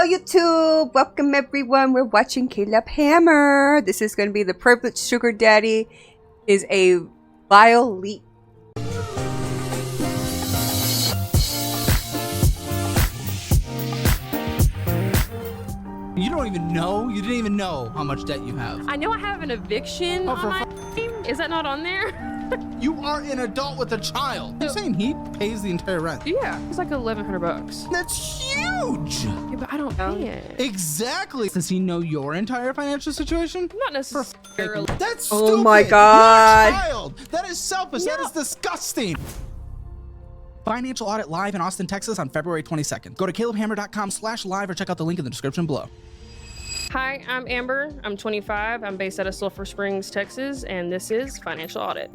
Hello YouTube! Welcome everyone. We're watching Caleb Hammer. This is going to be the Privileged Sugar Daddy is a vile leak. You don't even know? You didn't even know how much debt you have. I know I have an eviction on my name. Is that not on there? You are an adult with a child. You're saying he pays the entire rent? Yeah, it's like $1,100. That's huge! Yeah, but I don't pay it. Exactly. Does he know your entire financial situation? Not necessarily. That's stupid. Oh my god. You're a child. That is selfish. No. That is disgusting. Financial Audit live in Austin, Texas on February 22nd. Go to calebhammer.com/live or check out the link in the description below. Hi, I'm Amber. I'm 25. I'm based out of Sulphur Springs, Texas, and this is Financial Audit.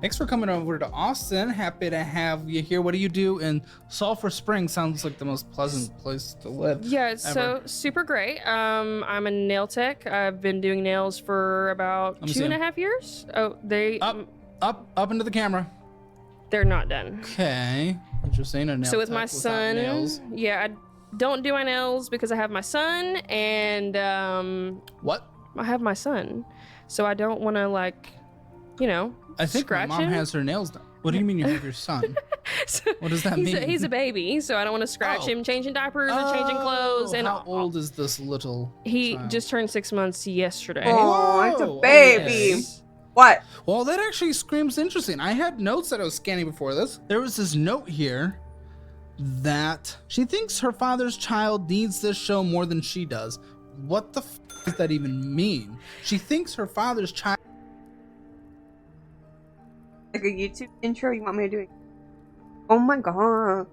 Thanks for coming over to Austin. Happy to have you here. What do you do in Sulphur Springs? Sounds like the most pleasant place to live. Yeah, it's ever. so super great. I'm a nail tech. I've been doing nails for about Let me two see and a them. half years. Oh, they Up into the camera. they're not done. Okay. Interesting. A nail So with tech my without son, nails. yeah, I don't do my nails because I have my son, and What? I have my son, so I don't want to, like, you know, I think my scratch mom him. has her nails done. What do you mean you have your son? So What does that he's mean? he's a baby, so I don't want to scratch Oh. him, changing diapers and changing clothes. And how old is this little he child? just turned 6 months yesterday. Oh, it's a Whoa, baby. okay. What? Well, that actually screams interesting. I had notes that I was scanning before this. There was this note here that she thinks her father's child needs this show more than she does. What the does that even mean? She thinks her father's child. Like a YouTube intro? You want me to do it? Oh my god.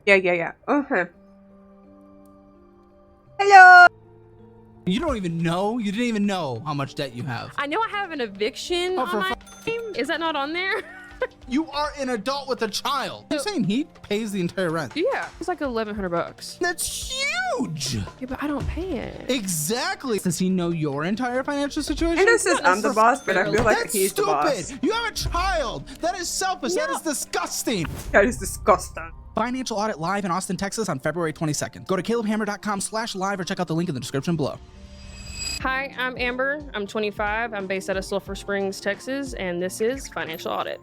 Yeah. Okay. Hello! You don't even know? You didn't even know how much debt you have. I know I have an eviction Oh, on for my name. Is that not on there? You are an adult with a child. You're saying he pays the entire rent? Yeah, it's like $1,100. That's huge! Yeah, but I don't pay it. Exactly. Does he know your entire financial situation? I know it says I'm the boss, but I feel like That's he's the boss. stupid. You have a child. That is selfish. That is disgusting. That is disgusting. Financial Audit live in Austin, Texas on February 22nd. Go to calebhammer.com/live or check out the link in the description below. Hi, I'm Amber. I'm 25. I'm based out of Sulphur Springs, Texas, and this is Financial Audit.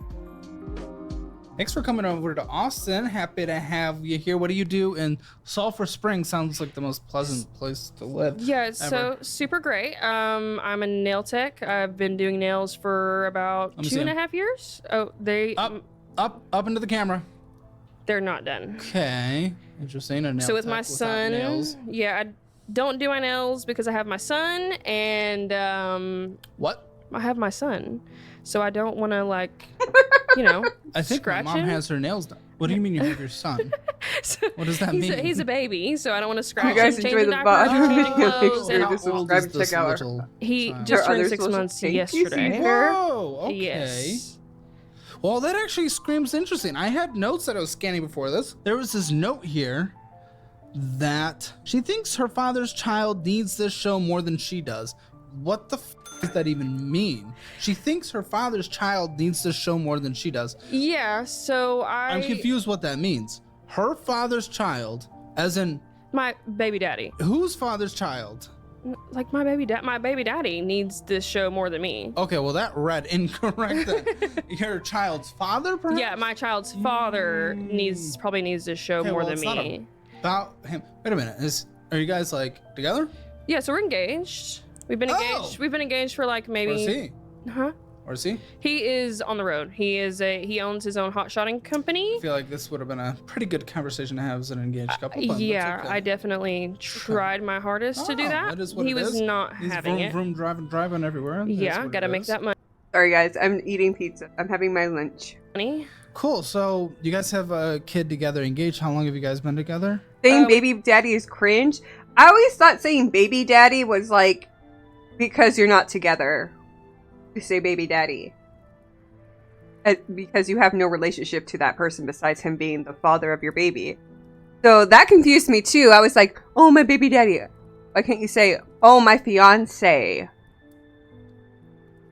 Thanks for coming over to Austin. Happy to have you here. What do you do in Sulphur Springs? Sounds like the most pleasant place to live. Yeah, it's ever. so super great. I'm a nail tech. I've been doing nails for about Let me two see and a them. half years. Oh, they Up into the camera. they're not done. Okay. Interesting. A nail So with tech my without son, nails. yeah, I don't do my nails because I have my son, and What? I have my son, so I don't want to, like, you know, I think my scratch mom him. has her nails done. What do you mean you have your son? So What does that he's mean? he's a baby, so I don't want to scratch guys him, enjoy changing the diapers, VOD. changing Make clothes, sure and to How subscribe old and is check out our- this little he child? just Are turned others 6 supposed to months thank you, yesterday. Caesar? Whoa, okay. Yes. Well, that actually screams interesting. I had notes that I was scanning before this. There was this note here that she thinks her father's child needs this show more than she does. What the does that even mean? She thinks her father's child needs this show more than she does. Yeah, so I'm confused what that means. Her father's child, as in my baby daddy. whose father's child? Like, my baby daddy needs this show more than me. Okay, well that read incorrect. Then. Your child's father, perhaps? Yeah, my child's father probably needs this show Okay, more well, than it's not me. About him. Wait a minute. Are you guys like together? Yeah, so we're engaged. We've been engaged. Oh! We've been engaged for like maybe. Where is he? Huh? Where is he? He is on the road. He owns his own hot shotting company. I feel like this would have been a pretty good conversation to have as an engaged couple. But Yeah, that's okay. I definitely tried my hardest to do Oh, that. that is what He it was is. not He's having vroom, it. vroom, driving everywhere. That's Yeah, what gotta it make is. that Sorry guys, I'm eating pizza. I'm having my lunch. money. Cool. So you guys have a kid together, engaged. How long have you guys been together? Saying baby daddy is cringe. I always thought saying baby daddy was like because you're not together. You say baby daddy. Because you have no relationship to that person besides him being the father of your baby. So that confused me too. I was like, oh, my baby daddy. Why can't you say, oh, my fiance?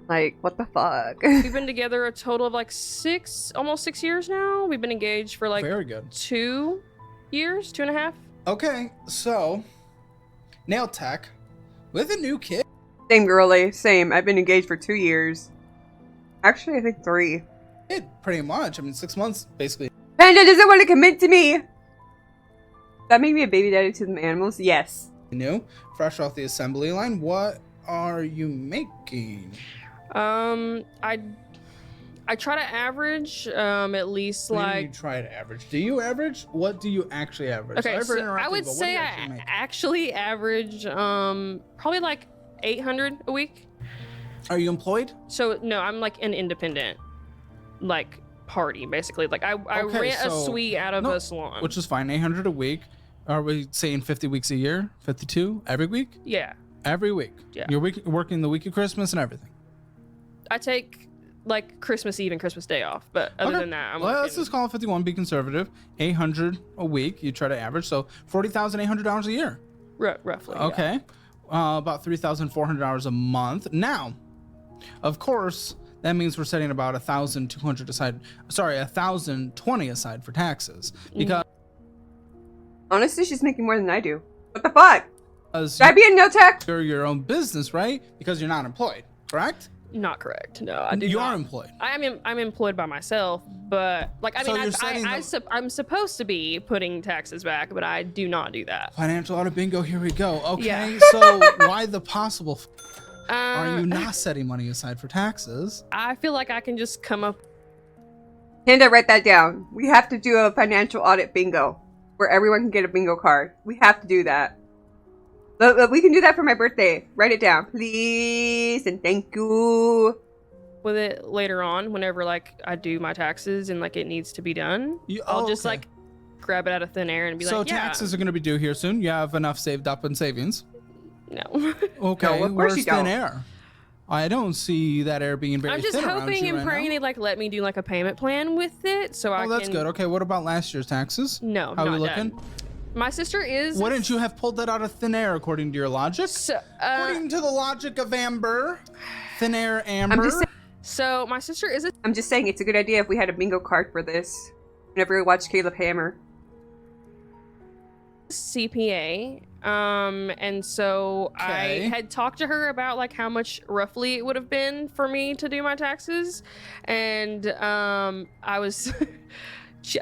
Like, what the fuck? We've been together a total of like almost 6 years now. We've been engaged for like Very good. 2 years, 2.5. Okay, so nail tech with a new kid. Same, girly. Same. I've been engaged for 2 years. Actually, I think 3. It pretty much. I mean, 6 months basically. Panda doesn't want to commit to me! That made me a baby daddy to them animals? Yes. New, fresh off the assembly line. What are you making? I try to average at least What do you like mean you try to average. Do you average? What do you actually average? okay, Sorry for so interrupting, I would but what do say you I actually make? actually average probably like 800 a week. Are you employed? So no, I'm like an independent like party basically. Like I Okay, rent a so- suite out of no, a salon. Which is fine. 800 a week. Are we saying 50 weeks a year? 52 every week? Yeah. Every week. Yeah. You're working the week of Christmas and everything. I take like Christmas Eve and Christmas Day off, but other Okay. than that, I'm Well, let's working. just call it 51. Be conservative. 800 a week. You try to average. So $40,800 a year. Roughly. Yeah. Okay. About 3,400 hours a month. Now, of course, that means we're setting about 1,200 aside. Sorry, 1,020 aside for taxes because Honestly, she's making more than I do. What the fuck? Should I be in no tech? you're your own business, right? Because you're not employed, correct? Not correct. No, I do. You not. are employed. I'm employed by myself, but like I So mean, you're setting I'm supposed to be putting taxes back, but I do not do that. Financial audit bingo. Here we go. Okay. Yeah. So why the possible? Are you not setting money aside for taxes? I feel like I can just come up. Panda, write that down. We have to do a financial audit bingo where everyone can get a bingo card. We have to do that. But we can do that for my birthday. Write it down, please, and thank you. With it later on, whenever like I do my taxes and like it needs to be done, I'll just okay. like grab it out of thin air and be So like, yeah, taxes are going to be due here soon. You have enough saved up in savings. no. Okay. No, of course Where's you thin don't. air? I don't see that air being very I'm just thin around hoping you and right praying now. they like let me do like a payment plan with it, so I Oh, that's can. good. Okay, what about last year's taxes? No, How are not we looking? done. My sister is. Wouldn't you have pulled that out of thin air according to your logic? So, According to the logic of Amber, thin air Amber. so my sister is a I'm just saying it's a good idea if we had a bingo card for this. Whenever we watch Caleb Hammer. CPA, and so Okay. I had talked to her about like how much roughly it would have been for me to do my taxes, and I was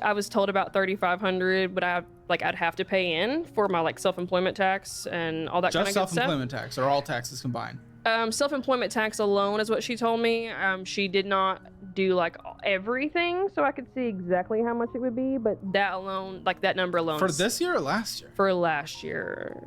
I was told about 3,500, but I'd have to pay in for my like self-employment tax and all that kind Just of good stuff. self-employment tax or all taxes combined? Self-employment tax alone is what she told me. She did not do like everything, so I could see exactly how much it would be, but that alone, like that number alone, For is this year or last year? for last year.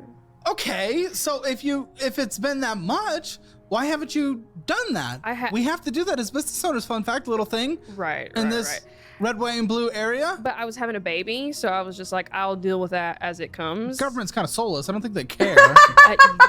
Okay, so if it's been that much, why haven't you done that? We have to do that as business owners. Fun fact, little thing. Right. In right, this right. red, white, and blue area, But I was having a baby, so I was just like, I'll deal with that as it comes. government's kind of soulless. I don't think they care.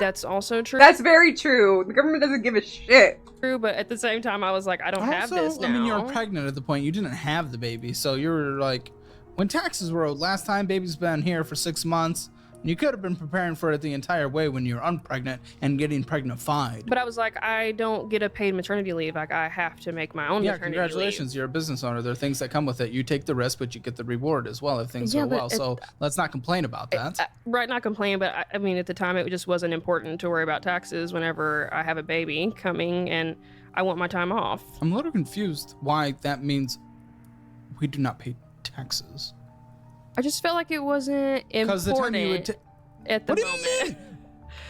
That's also true. That's very true. The government doesn't give a shit. true, but at the same time, I was like, I don't have Also, this now. I mean, you're pregnant at the point. You didn't have the baby, so you're like, when taxes were owed last time, baby's been here for 6 months. You could have been preparing for it the entire way when you're unpregnant and getting pregnant-fied. But I was like, I don't get a paid maternity leave. Like, I have to make my own Yeah, maternity congratulations. You're a business owner. There are things that come with it. You take the risk, but you get the reward as well if things Yeah, go but well. So let's not complain about that. leave. Right, not complaining, but I mean, at the time, it just wasn't important to worry about taxes whenever I have a baby coming and I want my time off. I'm a little confused why that means we do not pay taxes. I just felt like it wasn't Because the time you would important at the What do you moment.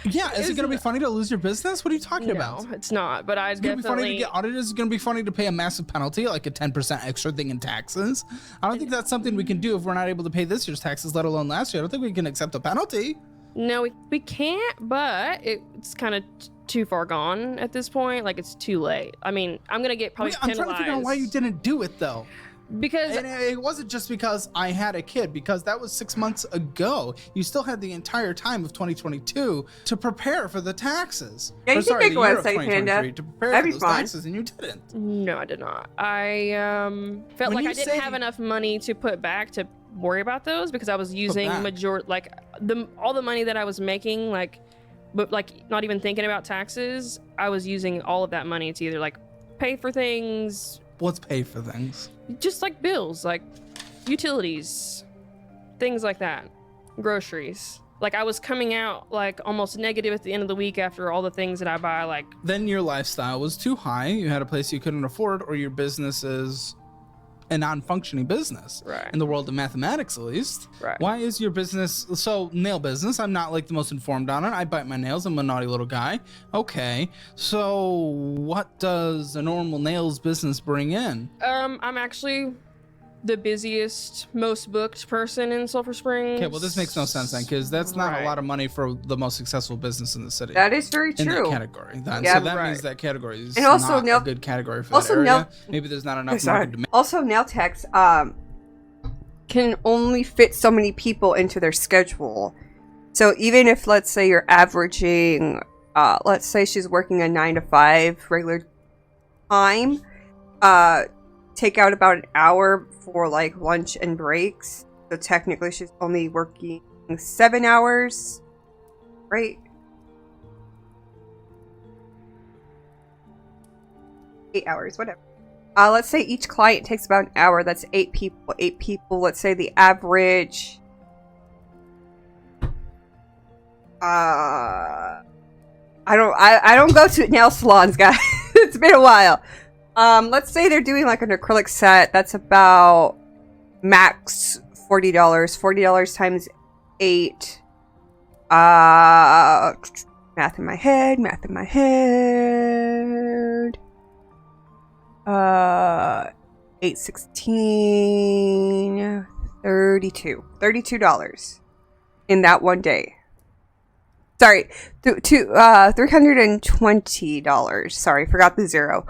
mean? Yeah, is it going to be funny to lose your business? What are you talking about? No, it's not. But I It's going to be funny to definitely. get audited. It's going to be funny to pay a massive penalty, like a 10% extra thing in taxes. I don't think that's something we can do if we're not able to pay this year's taxes, let alone last year. I don't think we can accept a penalty. No, we can't, but it's kind of too far gone at this point. Like, it's too late. I mean, I'm going to get probably I'm penalized. trying to figure out why you didn't do it, though. Because And it wasn't just because I had a kid, because that was 6 months ago. You still had the entire time of 2022 to prepare for the taxes. Yeah, you Or, can sorry, take the a year of website, Panda. 2023 to prepare That'd for be those fine. taxes, and you didn't. no, I did not. I felt When like you I didn't say- have enough money to put back to worry about those because I was using back? all the money that I was making, like but like not even thinking about taxes, I was using all of that money to either like pay for things. What's pay for things? Just like bills, like utilities, things like that, groceries. Like I was coming out like almost negative at the end of the week after all the things that I buy. Like Then your lifestyle was too high. You had a place you couldn't afford, or your business is a non-functioning business. Right. In the world of mathematics, at least. Right. Why is your business so nail business? I'm not like the most informed on it. I bite my nails. I'm a naughty little guy. Okay. So what does a normal nails business bring in? I'm actually the busiest, most booked person in Sulphur Springs. Okay, well this makes no sense then, because that's not Right. a lot of money for the most successful business in the city. That is very in that true. category. Then. Yeah, so that right. means that category is And also not nail- a good category for also that area. nail- Maybe there's not enough Sorry. market demand. Also, nail techs can only fit so many people into their schedule. So even if, let's say, you're averaging, let's say she's working a 9 to 5 regular time, take out about an hour for like lunch and breaks. So technically, she's only working 7 hours, right? 8 hours, whatever. Let's say each client takes about an hour. That's 8 people. 8 people. Let's say the average. I don't go to nail salons, guys. It's been a while. Let's say they're doing like an acrylic set. That's about max $40. $40 times 8. Math in my head. 816 $32 in that one day. Sorry, $320. Sorry, forgot the zero.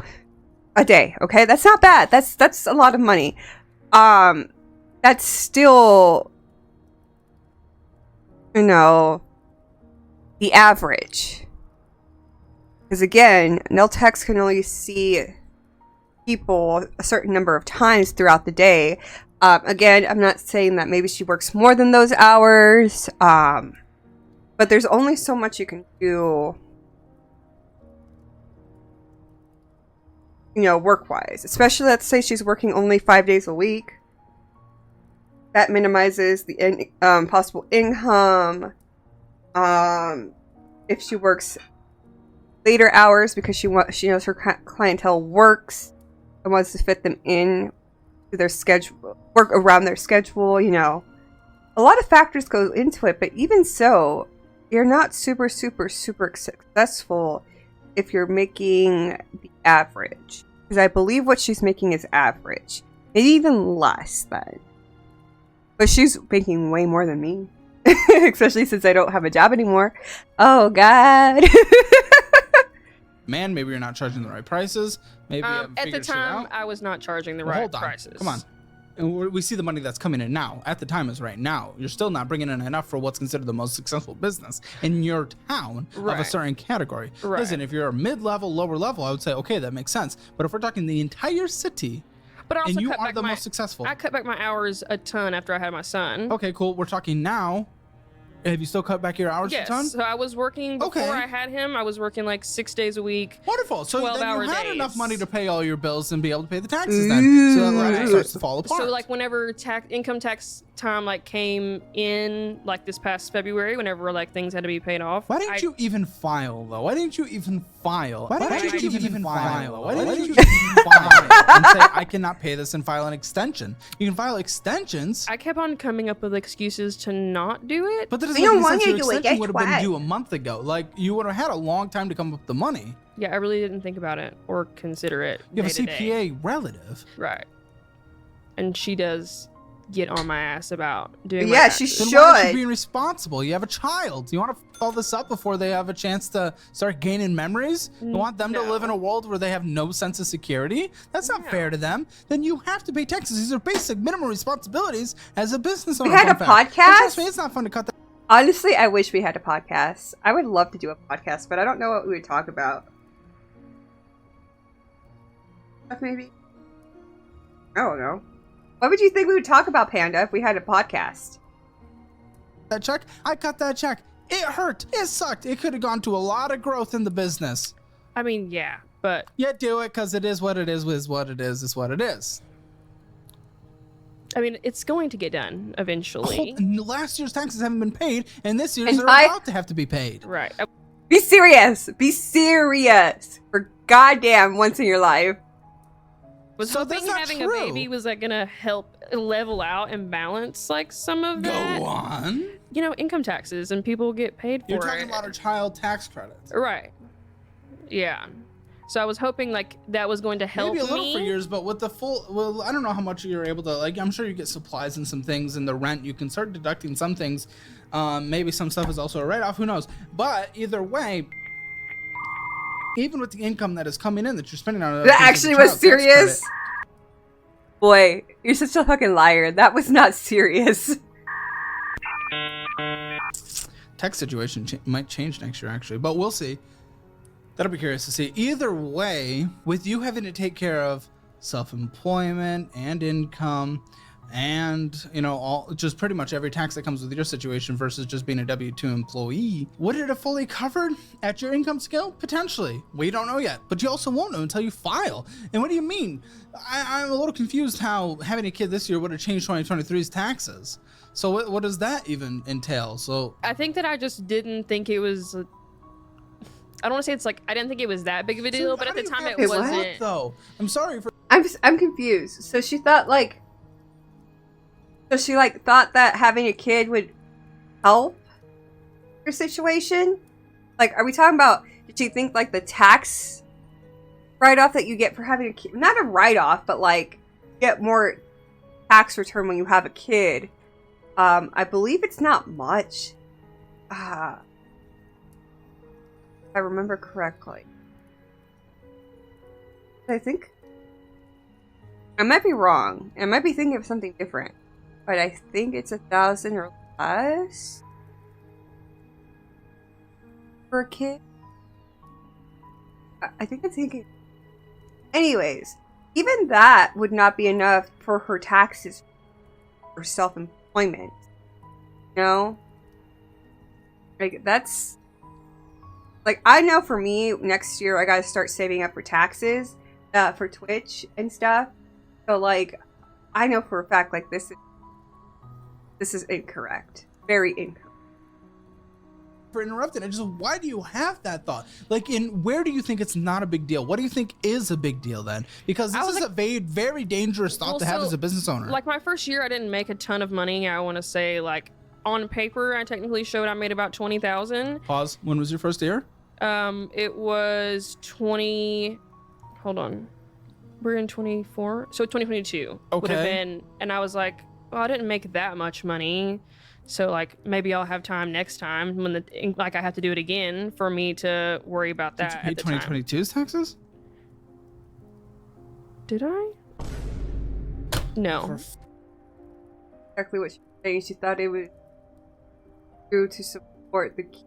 A day. Okay, that's not bad. That's a lot of money. That's still, the average. Because again, nail techs can only see people a certain number of times throughout the day. Again, I'm not saying that maybe she works more than those hours. But there's only so much you can do, work-wise. Especially, let's say she's working only 5 days a week. That minimizes the possible income. If she works later hours because she knows her clientele works and wants to fit them in to their schedule, work around their schedule. A lot of factors go into it, but even so, you're not super successful if you're making the average. Because I believe what she's making is average. Maybe even less then. But she's making way more than me. Especially since I don't have a job anymore. Oh, God. Man, maybe you're not charging the right prices. Maybe you haven't at the figured shit time, out. I was not charging the Well, right hold on. prices. Come on. And we see the money that's coming in now. At the time is right now. You're still not bringing in enough for what's considered the most successful business in your town of a Right. certain category. Right. Listen, if you're a mid-level, lower level, I would say, okay, that makes sense. But if we're talking the entire city, But I also and you cut are back the my, most successful. I cut back my hours a ton after I had my son. Okay, cool. We're talking now. Have you still cut back your hours Yes, a ton? so I was working before Okay. I had him. I was working like 6 days a week. Wonderful. So 12-hour then you had days. enough money to pay all your bills and be able to pay the taxes then. So that life Right. starts to fall apart. So like whenever income tax time like came in like this past February, whenever like things had to be paid off. Why didn't you even file though? Why didn't you even file? didn't you you even file? Why didn't you even file and say I cannot pay this and file an extension? You can file extensions, I kept on coming up with excuses to not do it. but that doesn't We don't make want sense. you Your to do it, extension would have been that's due why. a month ago. Like you would have had a long time to come up with the money. Yeah, I really didn't think about it or consider it. You have a day to day. CPA relative. Right. And she does get on my ass about doing my Yeah, she taxes. Then why aren't you should. being responsible? You have a child. You want to follow this up before they have a chance to start gaining memories? You want them to live in a world where they have no sense of security? That's not No. fair to them. Then you have to pay taxes. These are basic minimum responsibilities as a business owner. We had Fun a fact. And trust podcast? me, it's not fun to cut that. Honestly, I wish we had a podcast. I would love to do a podcast, but I don't know what we would talk about. Maybe? I don't know. What would you think we would talk about, Panda, if we had a podcast? Check. I cut that check. It hurt. It sucked. It could have gone to a lot of growth in the business. I mean, yeah, but Yeah, do it because it is what it is what it is what it is. I mean, it's going to get done eventually. Last year's taxes haven't been paid, and this year's And are about to have to be paid. Right. Be serious. Be serious. For goddamn once in your life. Was So hoping that's not having true. a baby was like gonna help level out and balance like some of that. Go on. You know, income taxes and people get paid for You're it. talking about our child tax credits. Right. Yeah. So I was hoping like that was going to help Maybe a little me. for yours, but with the full, well, I don't know how much you're able to, like, I'm sure you get supplies and some things and the rent. You can start deducting some things. Maybe some stuff is also a write-off, who knows? But either way, even with the income that is coming in that you're spending on it. That actually was serious? Boy, you're such a fucking liar. That was not serious. Tax situation might change next year, actually, but we'll see. That'll be curious to see. Either way, with you having to take care of self-employment and income and, you know, all just pretty much every tax that comes with your situation versus just being a W-2 employee, would it have fully covered at your income scale? Potentially. We don't know yet, but you also won't know until you file. And what do you mean? I'm a little confused how having a kid this year would have changed 2023's taxes. So what does that even entail? So I think that I just didn't think it was. I don't want to say it's like I didn't think it was that big of a deal, but at the time it Wait, what? wasn't. though. I'm sorry for. I'm confused. So she thought like. So she like thought that having a kid would help her situation? Like, are we talking about, did she think like the tax write-off that you get for having a kid, not a write-off, but like get more tax return when you have a kid? I believe it's not much. If I remember correctly. I think I might be wrong. I might be thinking of something different. But I think it's 1,000 or less for a kid. I think I'm thinking. Anyways, even that would not be enough for her taxes for self-employment. You know? Like, that's. Like, I know for me, next year I gotta start saving up for taxes for Twitch and stuff. So, like, I know for a fact, like, this is incorrect. Very incorrect. For interrupting, why do you have that thought? Like, where do you think it's not a big deal? What do you think is a big deal then? Because this is a very dangerous thought to have as a business owner. Like my first year, I didn't make a ton of money. I want to say, like, on paper, I technically showed I made about 20,000. Pause. When was your first year? It was 20. Hold on, we're in 24, so 2022 would have been, and I was like, well, I didn't make that much money, so like maybe I'll have time next time when I have to do it again for me to worry about that. Did you pay 2022's taxes? Did I? No. Exactly what she was saying. She thought it was due to support the kid.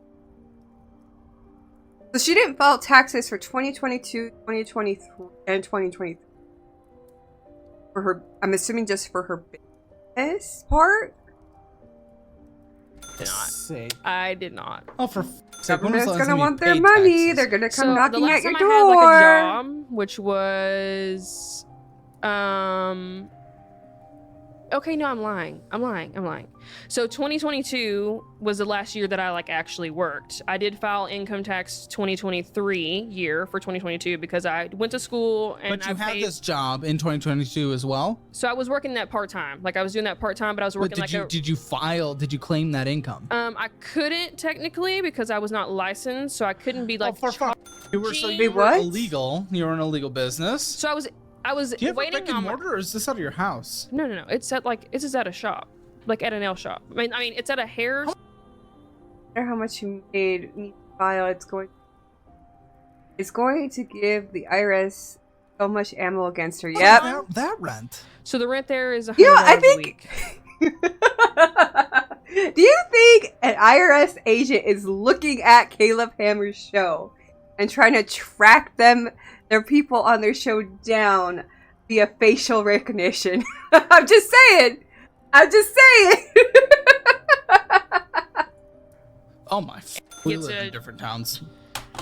So she didn't file taxes for 2022, 2023, and 2023. For her, I'm assuming just for her business part? Did not. I did not. Oh, for Government's gonna want their money. Taxes? They're gonna come So knocking the last at your time door. I had like a job, which was, okay, no, I'm lying. So 2022 was the last year that I like actually worked. I did file income tax 2023 year for 2022 because I went to school and But you I had paid. this job in 2022 as well. So I was working that part time. Like I was doing that part time, but I was working But did you file? Did you claim that income? I couldn't technically because I was not licensed, so I couldn't be like. You were Wait, what? illegal. You were in a legal business. So I was Do you have a waiting brick and on. mortar, or is this out of your house? No. It's at a shop, like at a nail shop. I mean, it's at a hair. No matter how much you made me file, it's going to give the IRS so much ammo against her. Yep. That rent. So the rent there is $100 You know, I a think. week. Do you think an IRS agent is looking at Caleb Hammer's show and trying to track their people on their show down via facial recognition? I'm just saying. Oh my! We Gets live in a- different towns.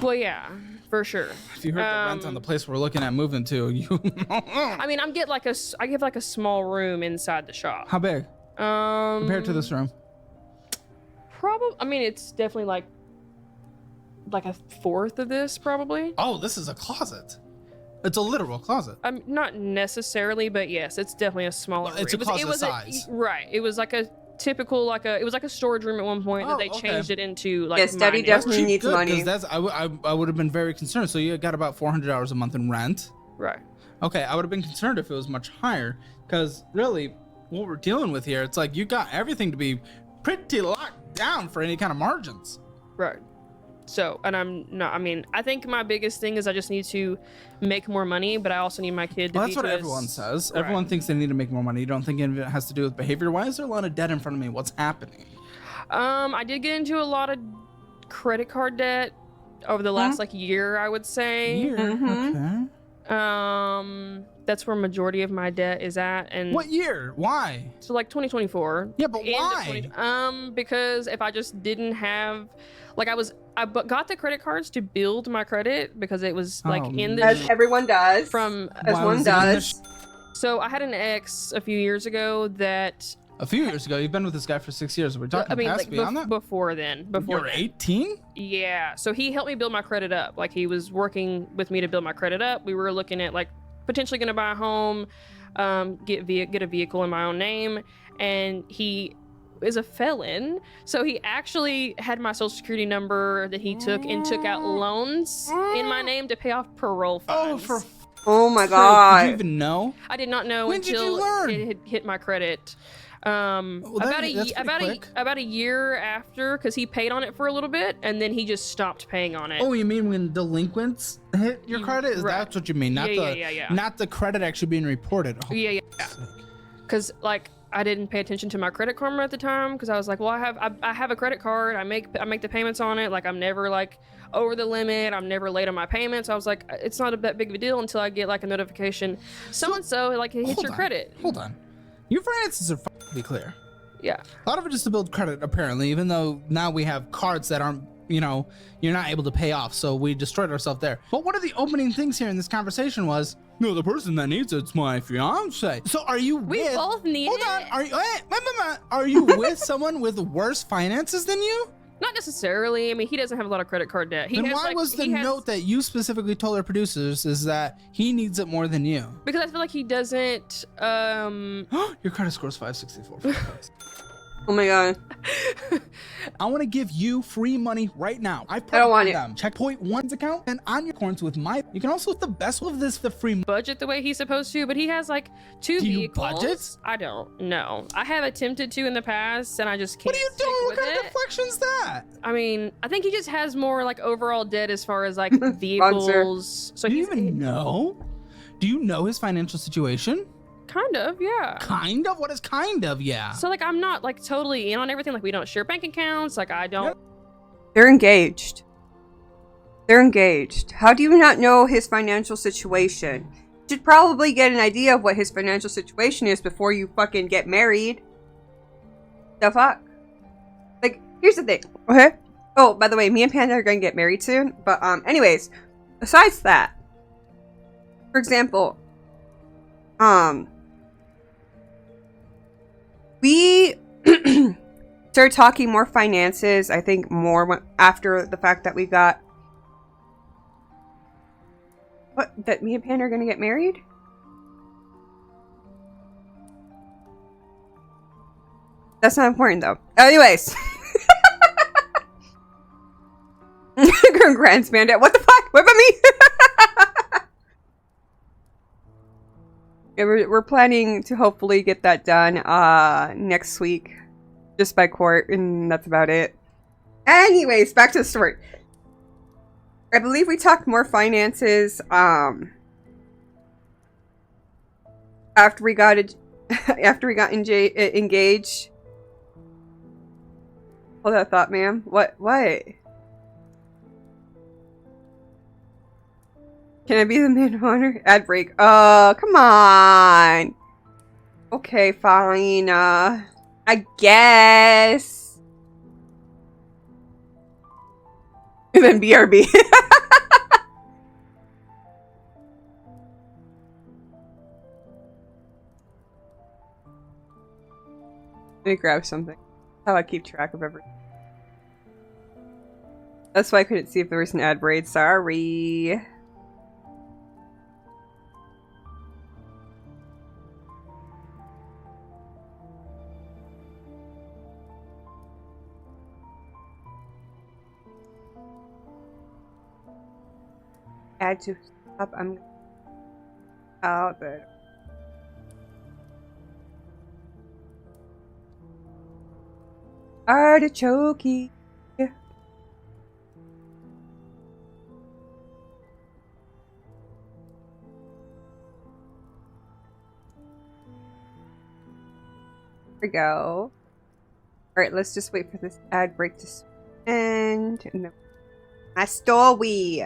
Well, yeah, for sure. If you heard the rent on the place we're looking at moving to, you. I mean, I get like I give like a small room inside the shop. How big compared to this room? Probably. I mean, it's definitely like a fourth of this, probably. Oh, this is a closet. It's a literal closet. Not necessarily, but yes, it's definitely a smaller. It's a room. closet it was size. Right. It was like a typical it was like a storage room at one point that they okay. changed it into like. Yes, Daddy my definitely neighborhood. needs Good, money. 'cause that's I would have been very concerned. So you got about $400 a month in rent. Right. Okay, I would have been concerned if it was much higher, because really, what we're dealing with here, it's like you got everything to be pretty locked down for any kind of margins. Right. So, and I think my biggest thing is I just need to make more money, but I also need my kid to Well, be that's what just- everyone says. Right. Everyone thinks they need to make more money. You don't think any of it has to do with behavior? Why is there a lot of debt in front of me? What's happening? I did get into a lot of credit card debt over the last year, I would say. Year? Mhm. Okay. That's where majority of my debt is at, and What year? Why? so like 2024. Yeah, but End of why? 20 because if I just didn't have, like, got the credit cards to build my credit because it was like Oh, in the As everyone does. from. as Why one was it in the does. So I had an ex a few years ago that A few years ago, you've been with this guy for 6 years. We're talking past like beyond that. before then. Before You're then. 18? Yeah. So he helped me build my credit up. Like, he was working with me to build my credit up. We were looking at like potentially going to buy a home, get a vehicle in my own name, and he is a felon. So he actually had my social security number that he took and took out loans in my name to pay off parole Oh, funds. for Oh my Did god. you even know? I did not know When did you until learn? it had hit my credit. Well, that's pretty quick. About a year after, because he paid on it for a little bit and then he just stopped paying on it. Oh, you mean when delinquents hit your credit? Is Right. that what you mean? Not Yeah. not the credit actually being reported. Oh, Yeah. Because like I didn't pay attention to my credit karma at the time because I was like, well, I have a credit card. I make the payments on it. Like, I'm never like over the limit. I'm never late on my payments. I was like, it's not that big of a deal until I get like a notification. So and so like it hits Hold your on. credit. Hold on. Your finances are be clear. Yeah. A lot of it is to build credit, apparently, even though now we have cards that aren't, you're not able to pay off. So we destroyed ourselves there. But one of the opening things here in this conversation was, no, the person that needs it's my fiance. So are you We with... both need Hold it. on. Are you, wait, are you with someone with worse finances than you? Not necessarily. I mean, he doesn't have a lot of credit card debt. Then why was the note that you specifically told our producers is that he needs it more than you? Because I feel like he doesn't. Your credit score is 564. Oh my god. I want to give you free money right now. I don't want it. them. Check point one's account and on your coins with my. You can also the best of this the free. Budget the way he's supposed to, but he has like two Do you vehicles. budget? I don't know. I have attempted to in the past, and I just can't. What are you stick doing? What with kind of it. deflection's that? I mean, I think he just has more like overall debt as far as like vehicles. So Do you he's even know? Do you know his financial situation? kind of, yeah. Kind of. What is kind of? Yeah. So like I'm not like totally in on everything. Like we don't share bank accounts. Like I don't. They're engaged. They're engaged. How do you not know his financial situation? You should probably get an idea of what his financial situation is before you fucking get married. The fuck? Like, here's the thing. Okay? Oh, by the way, me and Panda are gonna get married soon. But, anyways, besides that, for example, we started talking more finances, I think more after the fact that we got... What? That me and Panda are gonna get married? That's not important, though. Anyways. Congrats, Panda. What the fuck? What about me? Yeah, we're planning to hopefully get that done next week. Just by court, and that's about it. Anyways, back to the story. I believe we talked more finances after we got engaged. Hold that thought, ma'am. What? Can I be the man of honor? Ad break. Come on. Okay, fine. I guess. Then BRB. Let me grab something. That's how I keep track of everything. That's why I couldn't see if there was an ad braid. Sorry. Add to stop. I'm out there. Artichoke. There we go. Alright, let's just wait for this ad break to end. And then my story.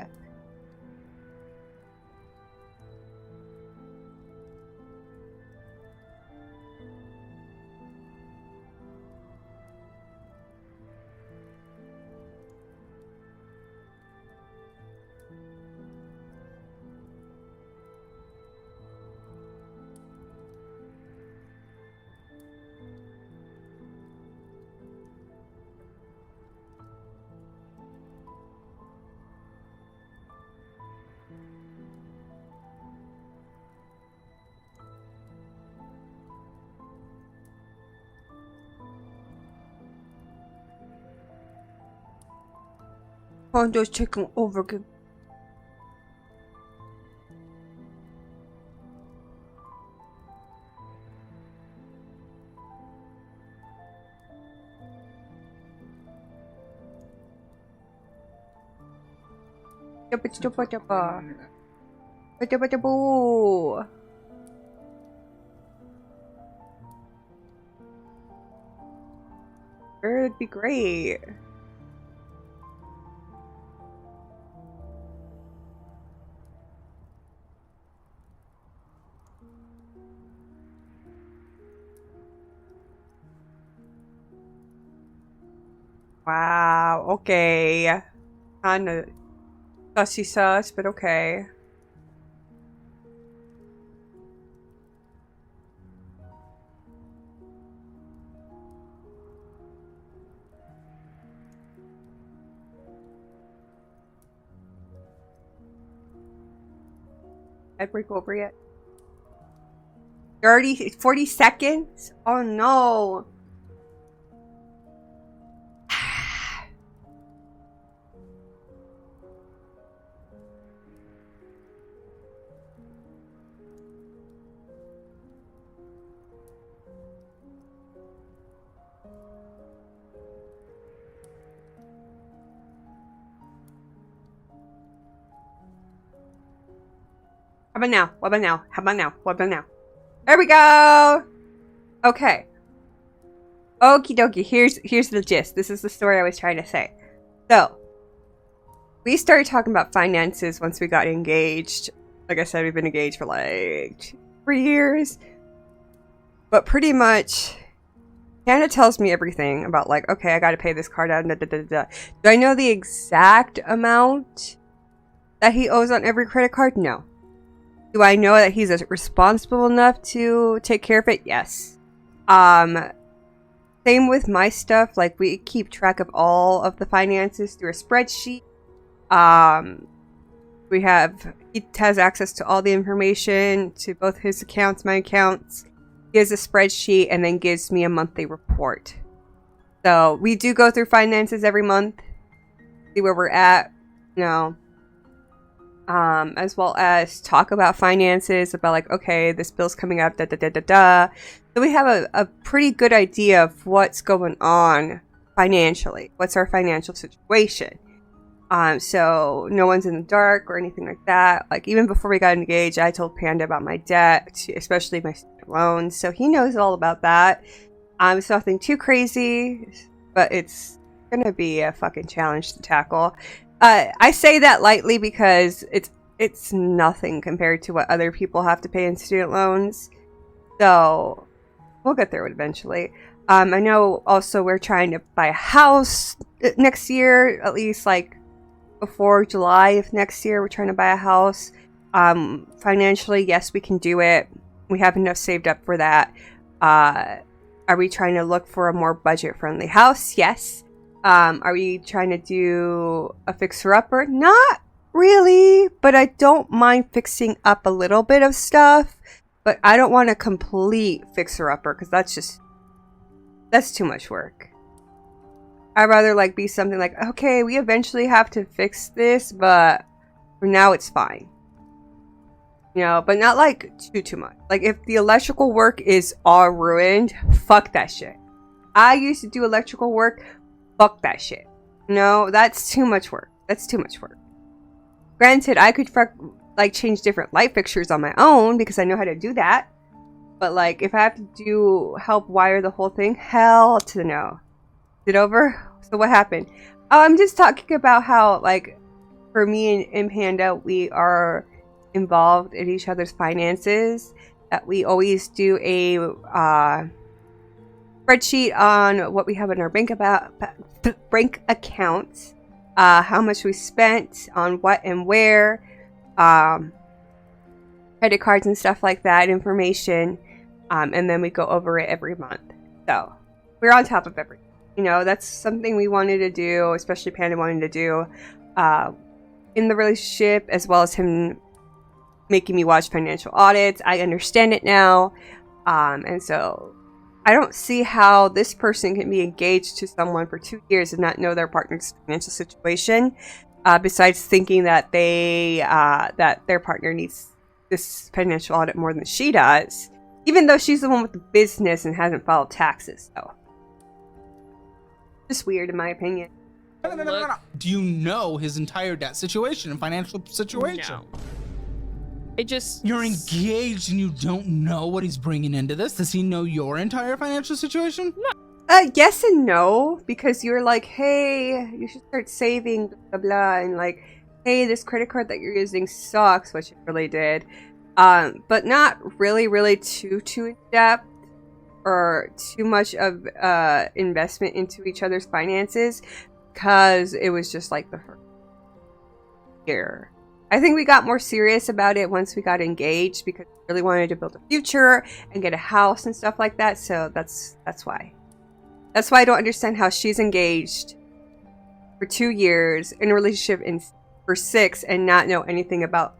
Hondo's taking over again. It'd be great. Wow, okay. Kinda sussy sus, but okay. I'd break over yet. 40 seconds? Oh no. How about now? What about now? How about now? What about now? There we go! Okay. Okie dokie. Here's the gist. This is the story I was trying to say. So, we started talking about finances once we got engaged. Like I said, we've been engaged for like 3 years. But pretty much, Hannah tells me everything about like, okay, I gotta pay this card out. Da, da, da, da. Do I know the exact amount that he owes on every credit card? No. Do I know that he's responsible enough to take care of it? Yes. Same with my stuff. Like, we keep track of all of the finances through a spreadsheet. He has access to all the information to both his accounts, my accounts. He has a spreadsheet and then gives me a monthly report. So we do go through finances every month, see where we're at, you know. As well as talk about finances, about like, okay, this bill's coming up, da da da da da. So we have a pretty good idea of what's going on financially. What's our financial situation? So no one's in the dark or anything like that. Like, even before we got engaged, I told Panda about my debt, especially my student loans. So he knows all about that. It's nothing too crazy, but it's gonna be a fucking challenge to tackle. I say that lightly because it's nothing compared to what other people have to pay in student loans. So we'll get there eventually. I know also we're trying to buy a house next year, at least like before July of next year. We're trying to buy a house. Financially, yes, we can do it. We have enough saved up for that. Are we trying to look for a more budget-friendly house? Yes. Are we trying to do a fixer-upper? Not really, but I don't mind fixing up a little bit of stuff. But I don't want a complete fixer-upper because that's too much work. I'd rather like be something like, okay, we eventually have to fix this, but for now it's fine. You know, but not like too much. Like if the electrical work is all ruined, fuck that shit. I used to do electrical work, fuck that shit. No, that's too much work. That's too much work. Granted, I could like change different light fixtures on my own because I know how to do that. But like if I have to help wire the whole thing, hell to the no. Is it over? So what happened? Oh, I'm just talking about how like for me and Panda, we are involved in each other's finances. That we always do a spreadsheet on what we have in our bank accounts, how much we spent on what and where, credit cards and stuff like that, information, and then we go over it every month. So we're on top of everything. You know, that's something we wanted to do, especially Panda wanted to do in the relationship, as well as him making me watch financial audits. I understand it now, and so I don't see how this person can be engaged to someone for 2 years and not know their partner's financial situation, besides thinking that that their partner needs this financial audit more than she does, even though she's the one with the business and hasn't filed taxes. So just weird in my opinion. No. Do you know his entire debt situation and financial situation? No. It just... You're engaged and you don't know what he's bringing into this? Does he know your entire financial situation? No. Yes and no, because you're like, hey, you should start saving, blah, blah, blah, and like, hey, this credit card that you're using sucks, which it really did. But not really too in depth or too much of investment into each other's finances, because it was just like the first year. I think we got more serious about it once we got engaged because we really wanted to build a future and get a house and stuff like that. So that's why. That's why I don't understand how she's engaged for 2 years in a relationship for 6 and not know anything about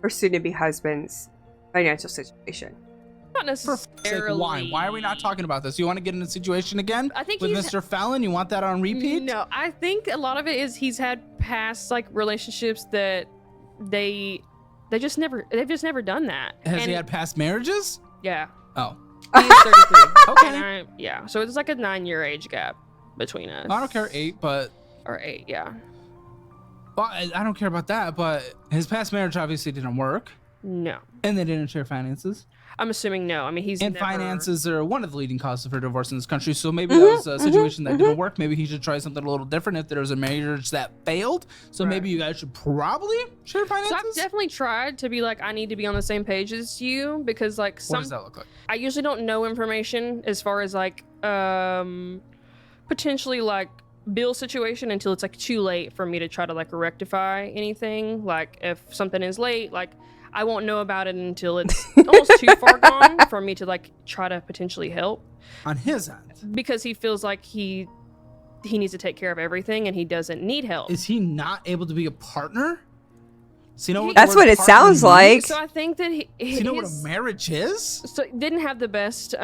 her soon-to-be husband's financial situation. Not necessarily. Why? Why are we not talking about this? You want to get in a situation again I think with Mr. Fallon? You want that on repeat? No, I think a lot of it is he's had past like relationships that they've just never done that. Has he had past marriages? Yeah. Oh. He's 33. Okay. Yeah. So it's like a 9-year age gap between us. I don't care, 8, but... Or 8, yeah. Well, I don't care about that, but his past marriage obviously didn't work. No. And they didn't share finances. I'm assuming no. I mean, he's And never... finances are one of the leading causes for divorce in this country. So maybe that was a situation that didn't work. Maybe he should try something a little different if there was a marriage that failed. So maybe you guys should probably share finances. So I've definitely tried to be like, I need to be on the same page as you, because like What does that look like? I usually don't know information as far as like potentially like bill situation until it's like too late for me to try to like rectify anything. Like if something is late, like I won't know about it until it's almost too far gone for me to like try to potentially help. On his end. Because he feels like he needs to take care of everything and he doesn't need help. Is he not able to be a partner? So you know That's what it sounds like. So I think that So you know what a marriage is? So didn't have the best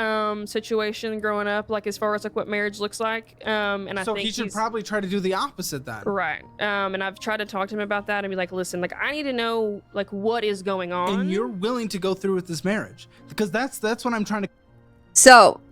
situation growing up, like as far as like what marriage looks like. And I So think he should probably try to do the opposite then. Right. And I've tried to talk to him about that and be like, listen, like I need to know like what is going on. And you're willing to go through with this marriage. Because that's what I'm trying to... So,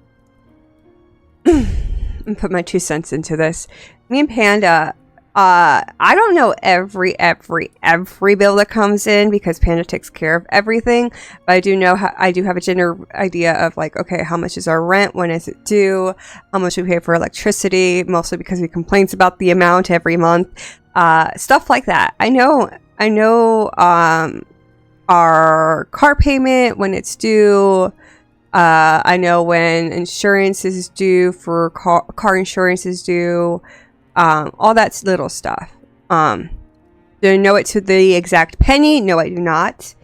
I'm put my 2 cents into this. Me and Panda, I don't know every bill that comes in because Panda takes care of everything. But I do know I do have a general idea of like, okay, how much is our rent? When is it due? How much we pay for electricity? Mostly because he complains about the amount every month. Stuff like that. I know. Our car payment when it's due. I know when insurance is due for car insurance is due. All that little stuff. Do I know it to the exact penny? No, I do not.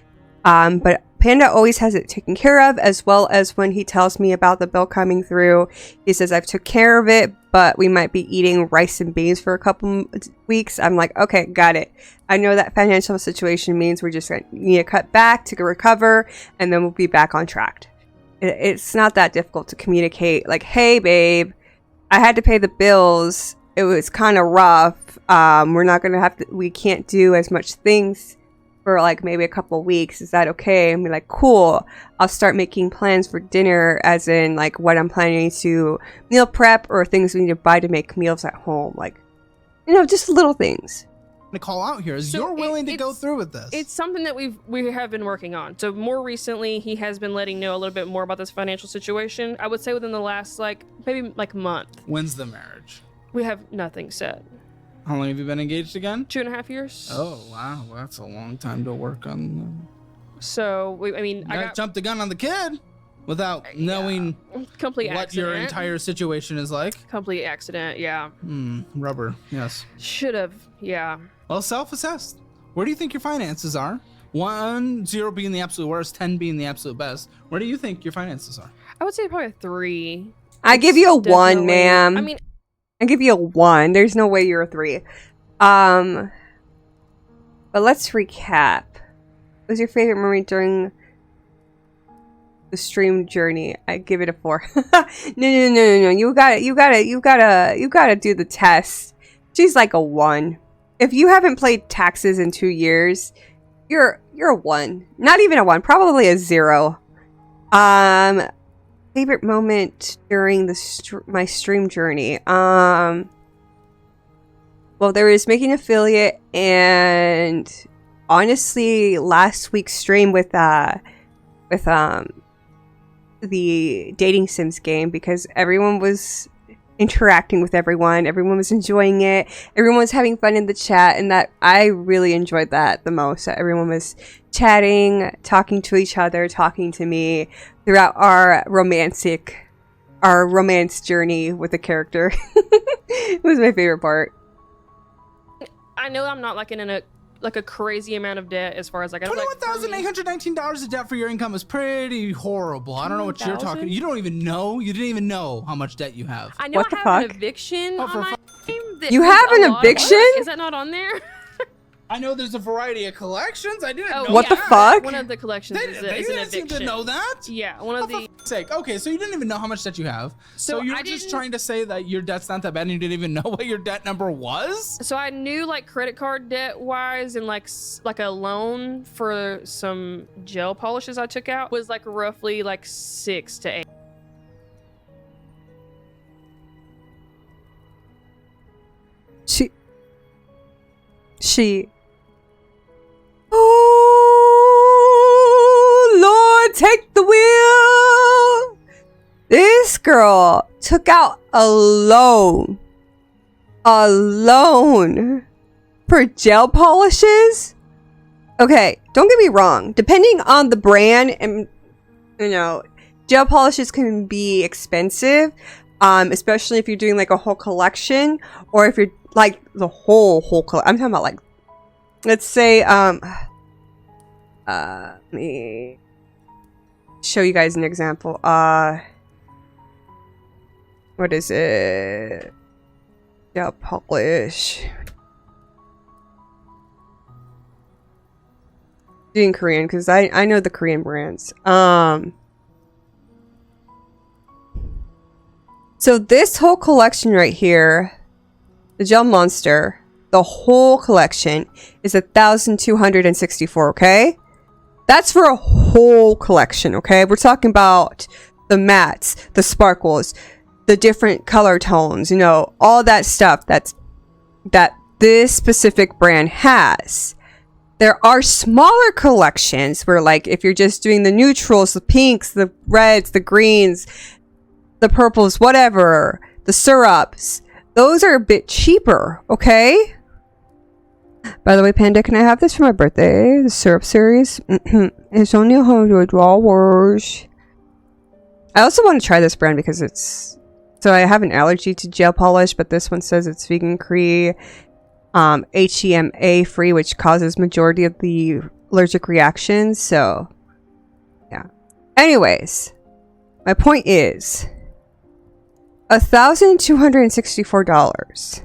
But Panda always has it taken care of, as well as when he tells me about the bill coming through, he says, I've took care of it, but we might be eating rice and beans for a couple weeks. I'm like, okay, got it. I know that financial situation means we're just going to need to cut back to recover, and then we'll be back on track. It's not that difficult to communicate, like, hey, babe, I had to pay the bills. It was kind of rough. We're not going to we can't do as much things for like maybe a couple weeks. Is that okay? And be like, cool. I'll start making plans for dinner, as in like what I'm planning to meal prep or things we need to buy to make meals at home. Like, just little things. To call out here is you're willing to go through with this. It's something that we have been working on. So more recently, he has been letting know a little bit more about this financial situation. I would say within the last maybe month. When's the marriage? We have nothing set. How long have you been engaged again? 2.5 years. Oh wow, well, that's a long time to work on. So I jumped the gun on the kid without knowing complete what accident. your entire situation is like. Complete accident. Yeah. Rubber. Yes. Should have. Yeah. Well, self-assessed. Where do you think your finances are? 0 being the absolute worst, 10 being the absolute best. Where do you think your finances are? I would say probably a 3. I give you a 1, Definitely. ma'am. I give you a 1. There's no way you're a 3. But let's recap. What was your favorite memory during the stream journey? I give it a 4. No. You gotta do the test. She's like a 1. If you haven't played Taxes in 2 years, you're a 1. Not even a 1. Probably a 0. Favorite moment during my stream journey. Well, there was making affiliate, and honestly, last week's stream with the dating sims game, because everyone was interacting with everyone was enjoying it, everyone was having fun in the chat, and that I really enjoyed that the most. Everyone was chatting, talking to each other, talking to me throughout our romance journey with the character. It was my favorite part. I know I'm not like in a crazy amount of debt as far as like $21,819 of debt for your income is pretty horrible. I don't know what you're talking. You don't even know. You didn't even know how much debt you have. I know What the I have fuck? an eviction on my name. You have an eviction? Is that not on there? I know there's a variety of collections. I didn't know. What the that. fuck? One of the collections is an didn't eviction. seem to know that. Yeah, one of the. For sake. Okay, so you didn't even know how much debt you have. So you're just trying to say that your debt's not that bad, and you didn't even know what your debt number was? So I knew like credit card debt wise, and like a loan for some gel polishes I took out was like roughly like 6 to 8. She. Oh, Lord, take the wheel. This girl took out a loan for gel polishes. Okay, don't get me wrong. Depending on the brand, and gel polishes can be expensive, especially if you're doing like a whole collection, or if you're like the whole collection. I'm talking about like, let's say, let me show you guys an example. What is it? Gel polish. In Korean, because I know the Korean brands. So this whole collection right here, the Gel Monster, the whole collection is 1,264. Okay, that's for a whole collection. Okay, we're talking about the mattes, the sparkles, the different color tones. All that stuff that this specific brand has. There are smaller collections where, like, if you're just doing the neutrals, the pinks, the reds, the greens, the purples, whatever, the syrups, those are a bit cheaper, okay? By the way, Panda, can I have this for my birthday? The syrup series? It's only $100. I also want to try this brand because so I have an allergy to gel polish, but this one says it's vegan free. HEMA free, which causes majority of the allergic reactions. So yeah. Anyways, my point is $1,264.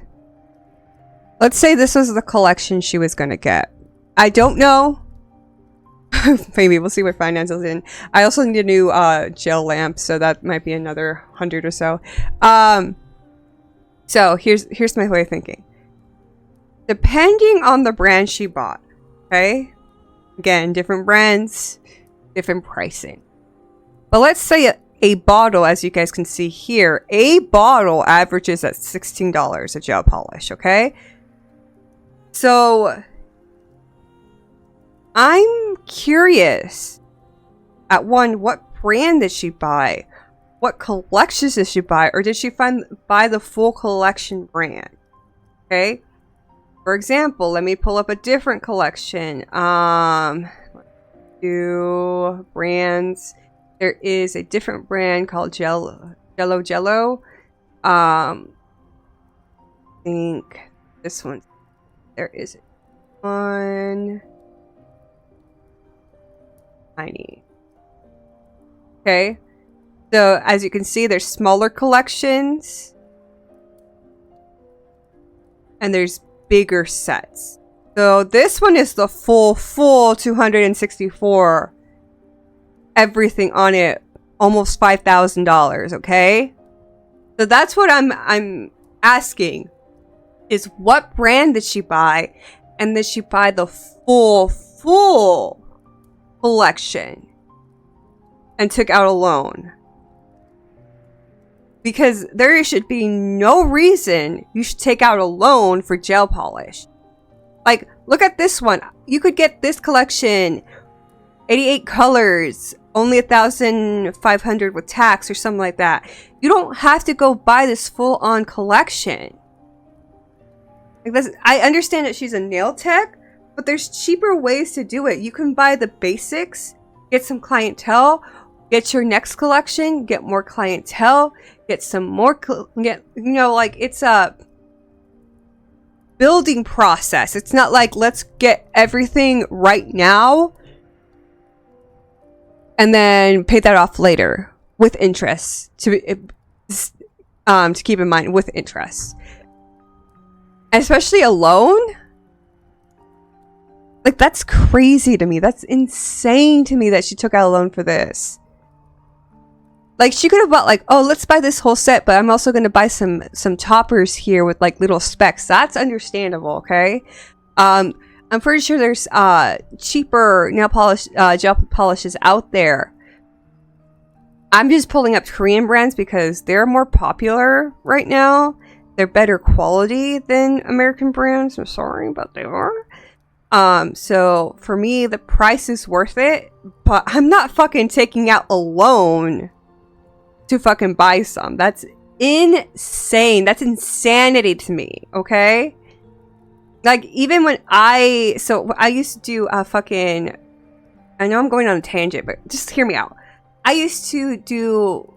Let's say this was the collection she was gonna get. I don't know. Maybe we'll see what finances in. I also need a new gel lamp, so that might be another 100 or so. So here's my way of thinking. Depending on the brand she bought, okay? Again, different brands, different pricing. But let's say a bottle, as you guys can see here, a bottle averages at $16 a gel polish, okay? So I'm curious, at one, what brand did she buy? What collections did she buy? Or did she buy the full collection brand? Okay? For example, let me pull up a different collection. Do brands. There is a different brand called Jello. I think this one. There is one. Tiny. Okay. So as you can see, there's smaller collections. And there's bigger sets. So this one is the full 264. Everything on it, almost $5,000, okay? So that's what I'm asking, is what brand did she buy, and did she buy the full collection and took out a loan? Because there should be no reason you should take out a loan for gel polish. Like, look at this one. You could get this collection, 88 colors, only 1,500 with tax or something like that. You don't have to go buy this full-on collection. Like this, I understand that she's a nail tech, but there's cheaper ways to do it. You can buy the basics, get some clientele, get your next collection, get more clientele, get some more, it's a building process. It's not like, let's get everything right now and then pay that off later with interest, to keep in mind, with interest. Especially a loan. Like, that's crazy to me. That's insane to me that she took out a loan for this. Like, she could have bought, like, oh, let's buy this whole set, but I'm also going to buy some toppers here with, like, little specs. That's understandable, okay? I'm pretty sure there's cheaper nail polish, gel polishes out there. I'm just pulling up Korean brands because they're more popular right now. They're better quality than American brands. I'm sorry, but they are. So for me, the price is worth it, but I'm not fucking taking out a loan to fucking buy some. That's insane. That's insanity to me, okay? Like, even when I used to do fucking, I know I'm going on a tangent, but just hear me out. I used to do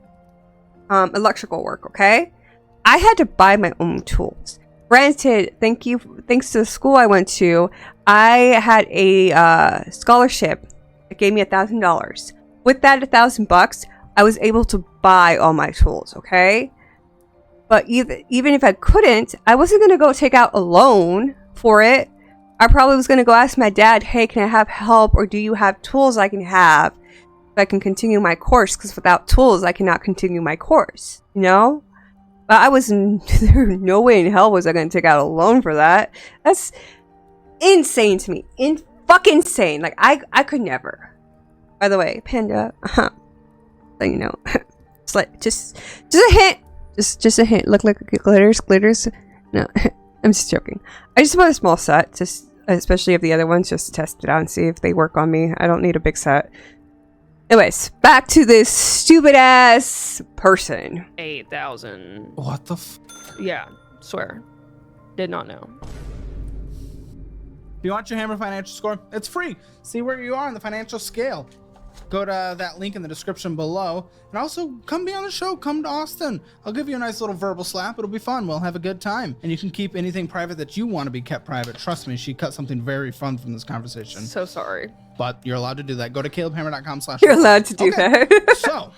electrical work, okay? I had to buy my own tools. Granted, thanks to the school I went to, I had a scholarship that gave me $1,000. With that $1,000, I was able to buy all my tools, okay? But even if I couldn't, I wasn't gonna go take out a loan for it. I probably was gonna go ask my dad, hey, can I have help, or do you have tools I can have so I can continue my course? Because without tools, I cannot continue my course, you know? But there's no way in hell was I gonna take out a loan for that. That's insane to me. Fucking insane. Like, I could never. By the way, Panda, so you know, it's like, just a hint. Just a hint. Look, glitters. No, I'm just joking. I just want a small set, just especially of the other ones, just to test it out and see if they work on me. I don't need a big set. Anyways, back to this stupid ass person. 8,000. What the Yeah, swear. Did not know. If you want your Hammer financial score, it's free. See where you are on the financial scale. go to that link in the description below. And also, come be on the show. Come to Austin. I'll give you a nice little verbal slap. It'll be fun. We'll have a good time. And you can keep anything private that you want to be kept private. Trust me, she cut something very fun from this conversation. So sorry. But you're allowed to do that. Go to calebhammer.com/. You're allowed to do that. So,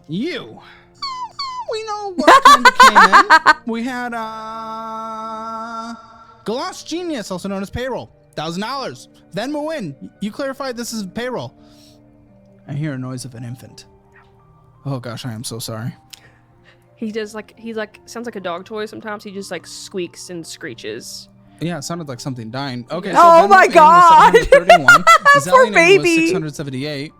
you. We know what kind of came in. We had Gloss Genius, also known as Payroll. $1,000. Venmo in. You clarified this is payroll. I hear a noise of an infant. Oh gosh, I am so sorry. He does sounds like a dog toy sometimes. He just like squeaks and screeches. Yeah, it sounded like something dying. Okay. So Oh Venmo my in was God. 731. Poor Zelle in baby. was 678.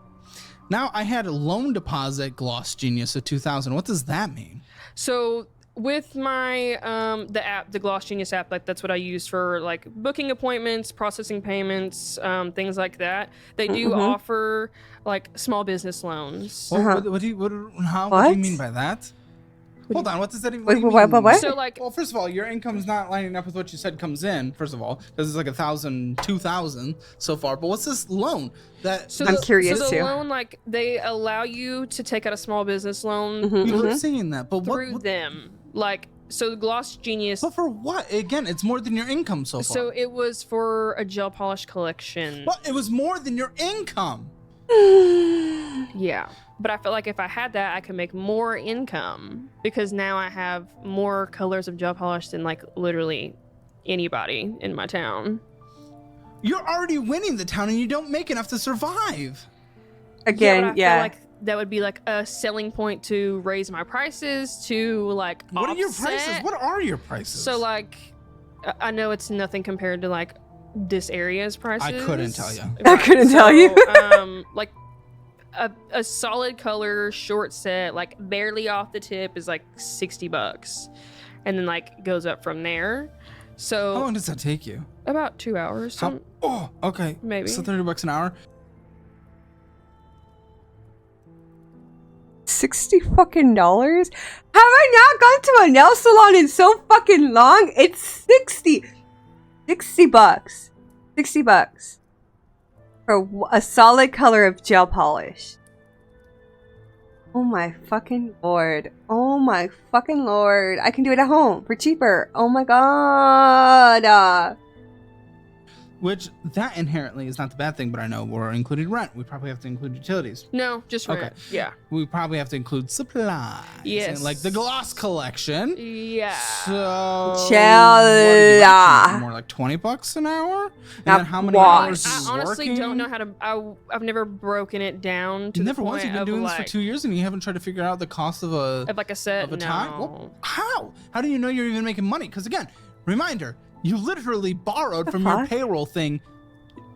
Now I had a loan deposit Gloss Genius of 2,000. What does that mean? So with my the Gloss Genius app, like that's what I use for like booking appointments, processing payments, things like that. They do offer like small business loans. What do you mean by that? Hold on, what does that even Wait, mean? what? So like, Well, first of all, your income's not lining up with what you said comes in, first of all, because it's like 1,000, 2,000 so far. But what's this loan that I'm curious so the too. loan, like they allow you to take out a small business loan you keep saying that? But through what them. Like, so the Gloss Genius. but for what? Again, it's more than your income so far. So it was for a gel polish collection. But it was more than your income. Yeah. But I felt like if I had that, I could make more income because now I have more colors of gel polish than like literally anybody in my town. You're already winning the town and you don't make enough to survive. Again, but I yeah. feel like that would be like a selling point to raise my prices to like What are your offset. prices? What are your prices? So like, I know it's nothing compared to like this area's prices. I couldn't tell you. I couldn't tell you. Like a solid color short set, like barely off the tip, is like $60, and then like goes up from there. So How long does that take you? about 2 hours. Oh, okay. Maybe. So $30 an hour. 60 fucking dollars? Have I not gone to a nail salon in so fucking long? It's 60 bucks. 60 bucks for a solid color of gel polish. Oh my fucking lord. Oh my fucking lord. I can do it at home for cheaper. Oh my god. Which that inherently is not the bad thing, but I know we're including rent. We probably have to include utilities. No, just rent. Okay. Yeah. We probably have to include supplies. Yes. And like the gloss collection. Yeah. So Gel. more like $20 an hour? And Now then how many what? hours I is honestly working? don't know how to. I've never broken it down to Never the once. point You've been of doing this for like, 2 years and you haven't tried to figure out the cost of a of like a set. of a No. time? Well, how? How do you know you're even making money? Because again, reminder, you literally borrowed from your fuck? payroll thing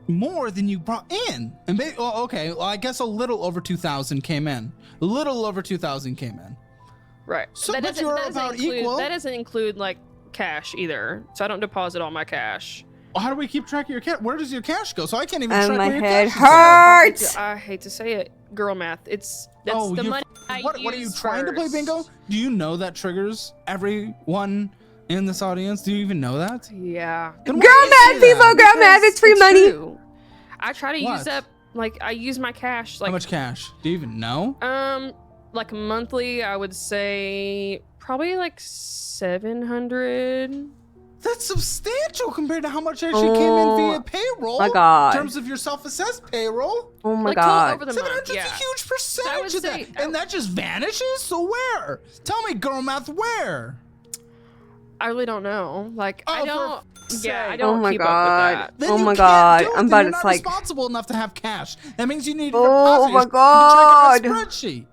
more than you brought in. And okay, well, I guess a little over 2,000 came in. A little over 2,000 came in. Right. So that but doesn't, you're that doesn't about include, equal. That doesn't include like cash either. So I don't deposit all my cash. How do we keep track of your cash? Where does your cash go? So I can't even And track my where your head cash is going. hurts. I hate to say it, girl math. That's Oh, the you- money I What are you use trying to play first. bingo? Do you know that triggers everyone in this audience? Do you even know that? Yeah. Then why Girl do you math, say people, that? girl math, it's free money. True. I try to What? use up like I use my cash like How much cash? Do you even know? like monthly I would say probably like 700. That's substantial compared to how much actually came in via payroll. my God. In terms of your self-assessed payroll. Oh my Like total god. over the 700 month. is Yeah. a huge So I percentage would of say- that. And that just vanishes? So where? Tell me, girl math, where? I really don't know. Like Oh, I for don't f***'s yeah, I sake. don't Oh my keep God. up with that. Then Oh you my can't God. do it, I'm then about you're to, not like- responsible enough to have cash. That means you need to Oh deposit my your- God. You check on a spreadsheet.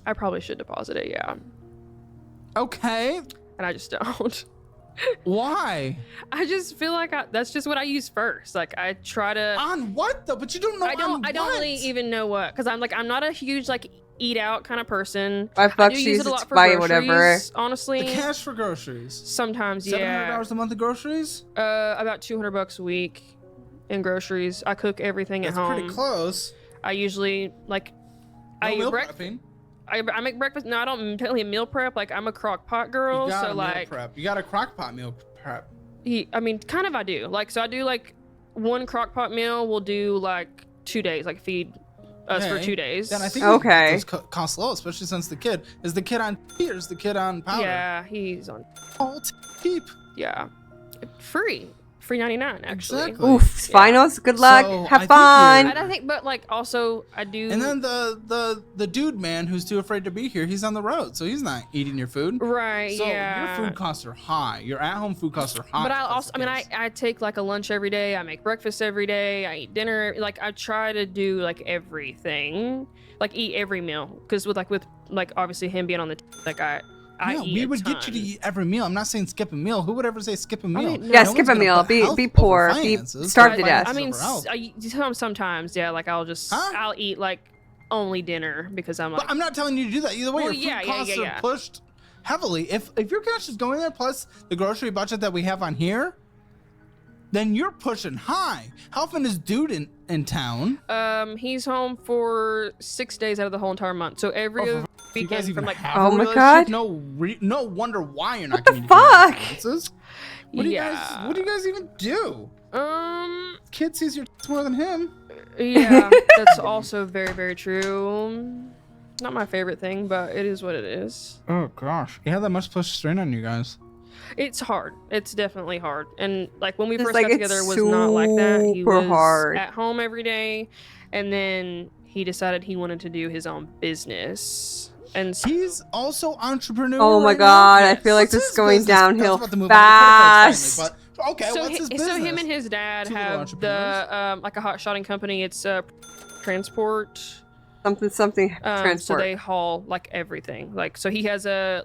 I probably should deposit it, yeah. Okay. And I just don't. Why? I just feel like that's just what I use first. Like I try to On what though? But you don't know I don't on really what? even know what, because I'm not a huge like eat out kind of person. 5 I bucks do you use use it a it lot to for buy groceries, whatever. honestly. The cash for groceries. Sometimes, $700 yeah. a month of groceries? About $200 a week in groceries. I cook everything That's at home. pretty close. I usually like No I eat meal breakfast. prepping. I make breakfast. No, I don't technically meal prep. Like I'm a crock pot girl, You got so a like meal prep. You got a crock pot meal prep. I mean, kind of I do. Like so I do like one crock pot meal. We'll do like 2 days, like feed us for 2 days. Then I think Okay. those cost low, especially since the kid is the kid on tea or is the kid on powder. Yeah, he's on. Oh, cheap. Yeah, free 99 actually. Exactly. Oof, finals. Good luck. So, I Have think fun. And I think, but like also I do. And then the dude man who's too afraid to be here, he's on the road, so he's not eating your food. Right. So yeah. your food costs are high. Your at-home food costs are high. But I if also, that's the I mean, case. I take like a lunch every day. I make breakfast every day. I eat dinner. Like I try to do like everything, like eat every meal. Because with obviously him being on the like I Yeah, eat we a would get you to ton. eat every meal. I'm not saying skip a meal. Who would ever say skip a meal? mean, Yeah, no skip one's a gonna meal. put health Be over poor. Be finances. starved to Put death. I mean, finances over health. sometimes, yeah, like I'll eat like only dinner because I'm like, But I'm not telling you to do that. Either way, Well, your food yeah, costs yeah. are pushed heavily. If your cash is going there plus the grocery budget that we have on here, then you're pushing high. How often is dude in town? he's home for 6 days out of the whole entire month. So every Do you weekend guys even from like have Oh a my relationship? God. No wonder why you're not the communicating your fuck? finances. What do you guys even do? Kid sees your more than him. Yeah, that's also very, very true. Not my favorite thing, but it is what it is. Oh gosh, you have that much push strain on you guys. It's hard. It's definitely hard. And like when we It's first like, got it's together, it was not like that. He super was hard. at home every day, and then he decided he wanted to do his own business. And so, He's also entrepreneur. Oh my right now. God, I feel like What's this is his going business? I was downhill about to move on to credit cards fast. finally, but okay, so, what's his business? so him and his dad Two little have entrepreneurs. the like a hot shotting company. It's transport. Something So transport. they haul like everything. Like so he has a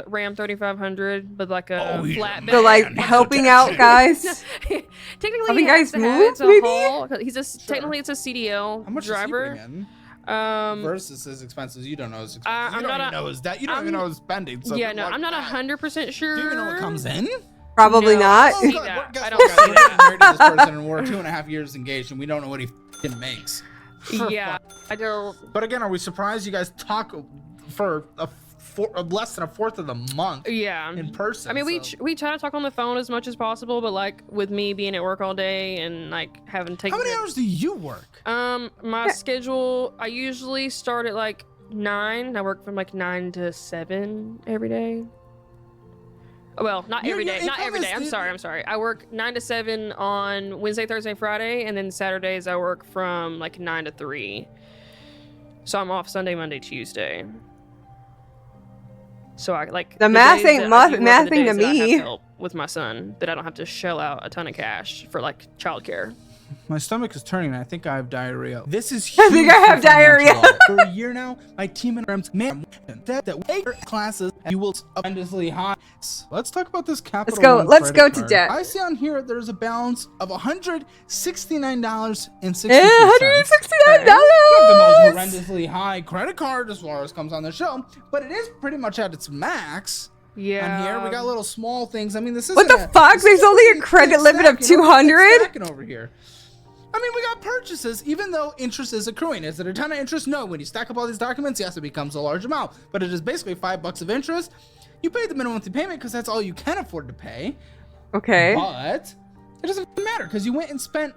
Ram 3500, but like a Oh, he's a flatbed. So like Man, helping out guys. Technically, Helping he has guys to have move, it to maybe? haul. Technically it's a CDL How much driver. is he bringing? Um, Versus his expenses, you don't know his expenses. I'm you don't not even know his debt. You don't even know his spending. So yeah, good no, luck I'm not with that. 100% sure. Do you even know what comes in? Probably No. not. See God, that. guess I what, don't guys? see We're that. married to this person, and we're 2.5 years engaged, and we don't know what he f***ing makes. Yeah, I don't. But again, are we surprised you guys talk for less than a fourth of the month Yeah. in person? I mean, so- we try to talk on the phone as much as possible, but like with me being at work all day and like having taken. How many hours do you work? My schedule, I usually start at like 9. I work from like 9 to 7 every day. Well, not Your every day. Not income every day. is- I'm sorry. I work 9 to 7 on Wednesday, Thursday, Friday, and then Saturdays I work from like 9 to 3. So I'm off Sunday, Monday, Tuesday. So I like The days math ain't that I do work are the mathing to days that I have me. help with my son that I don't have to shell out a ton of cash for like childcare. My stomach is turning. And I think I have diarrhea. This is I huge. think I for have diarrhea. financial audit. For a year now, my team and Rams man that we classes and you will tremendously high. Let's talk about this capital. Let's go- One let's credit go to card. debt. I see on here there's a balance of $169.63. $169. Not the most horrendously high credit card as far as comes on the show, but it is pretty much at its max. Yeah. On here, we got little small things. I mean, this is What the fuck? There's only a credit limit of 200? Over here. I mean, we got purchases, even though interest is accruing. Is it a ton of interest? No. When you stack up all these documents, yes, it becomes a large amount. But it is basically $5 of interest. You pay the minimum monthly payment because that's all you can afford to pay. Okay. But it doesn't matter because you went and spent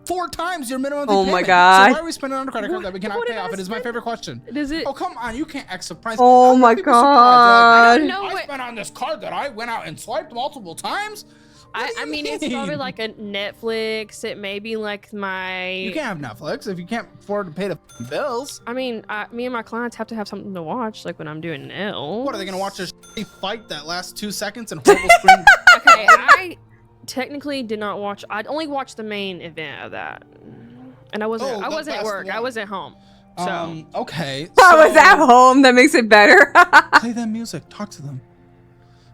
4 times your minimum Oh monthly my payment. God. So why are we spending on a credit card that we cannot What pay did I off? It is my spend? favorite question. Does it? Oh, come on. You can't act surprised. Oh How my many people surprised? They're like, God. I don't know I what- spent on this card that I went out and swiped multiple times. What do I you mean, it's probably like a Netflix. It may be like my. You can't have Netflix if you can't afford to pay the bills. I mean, me and my clients have to have something to watch, like when I'm doing nails. What are they gonna watch a shitty fight that lasts 2 seconds and horrible screen? Okay, I technically did not watch. I'd only watched the main event of that, and I wasn't. Oh, I the wasn't at best work. I one. was at home. So Okay. I was at home. That makes it better. Play them music. Talk to them.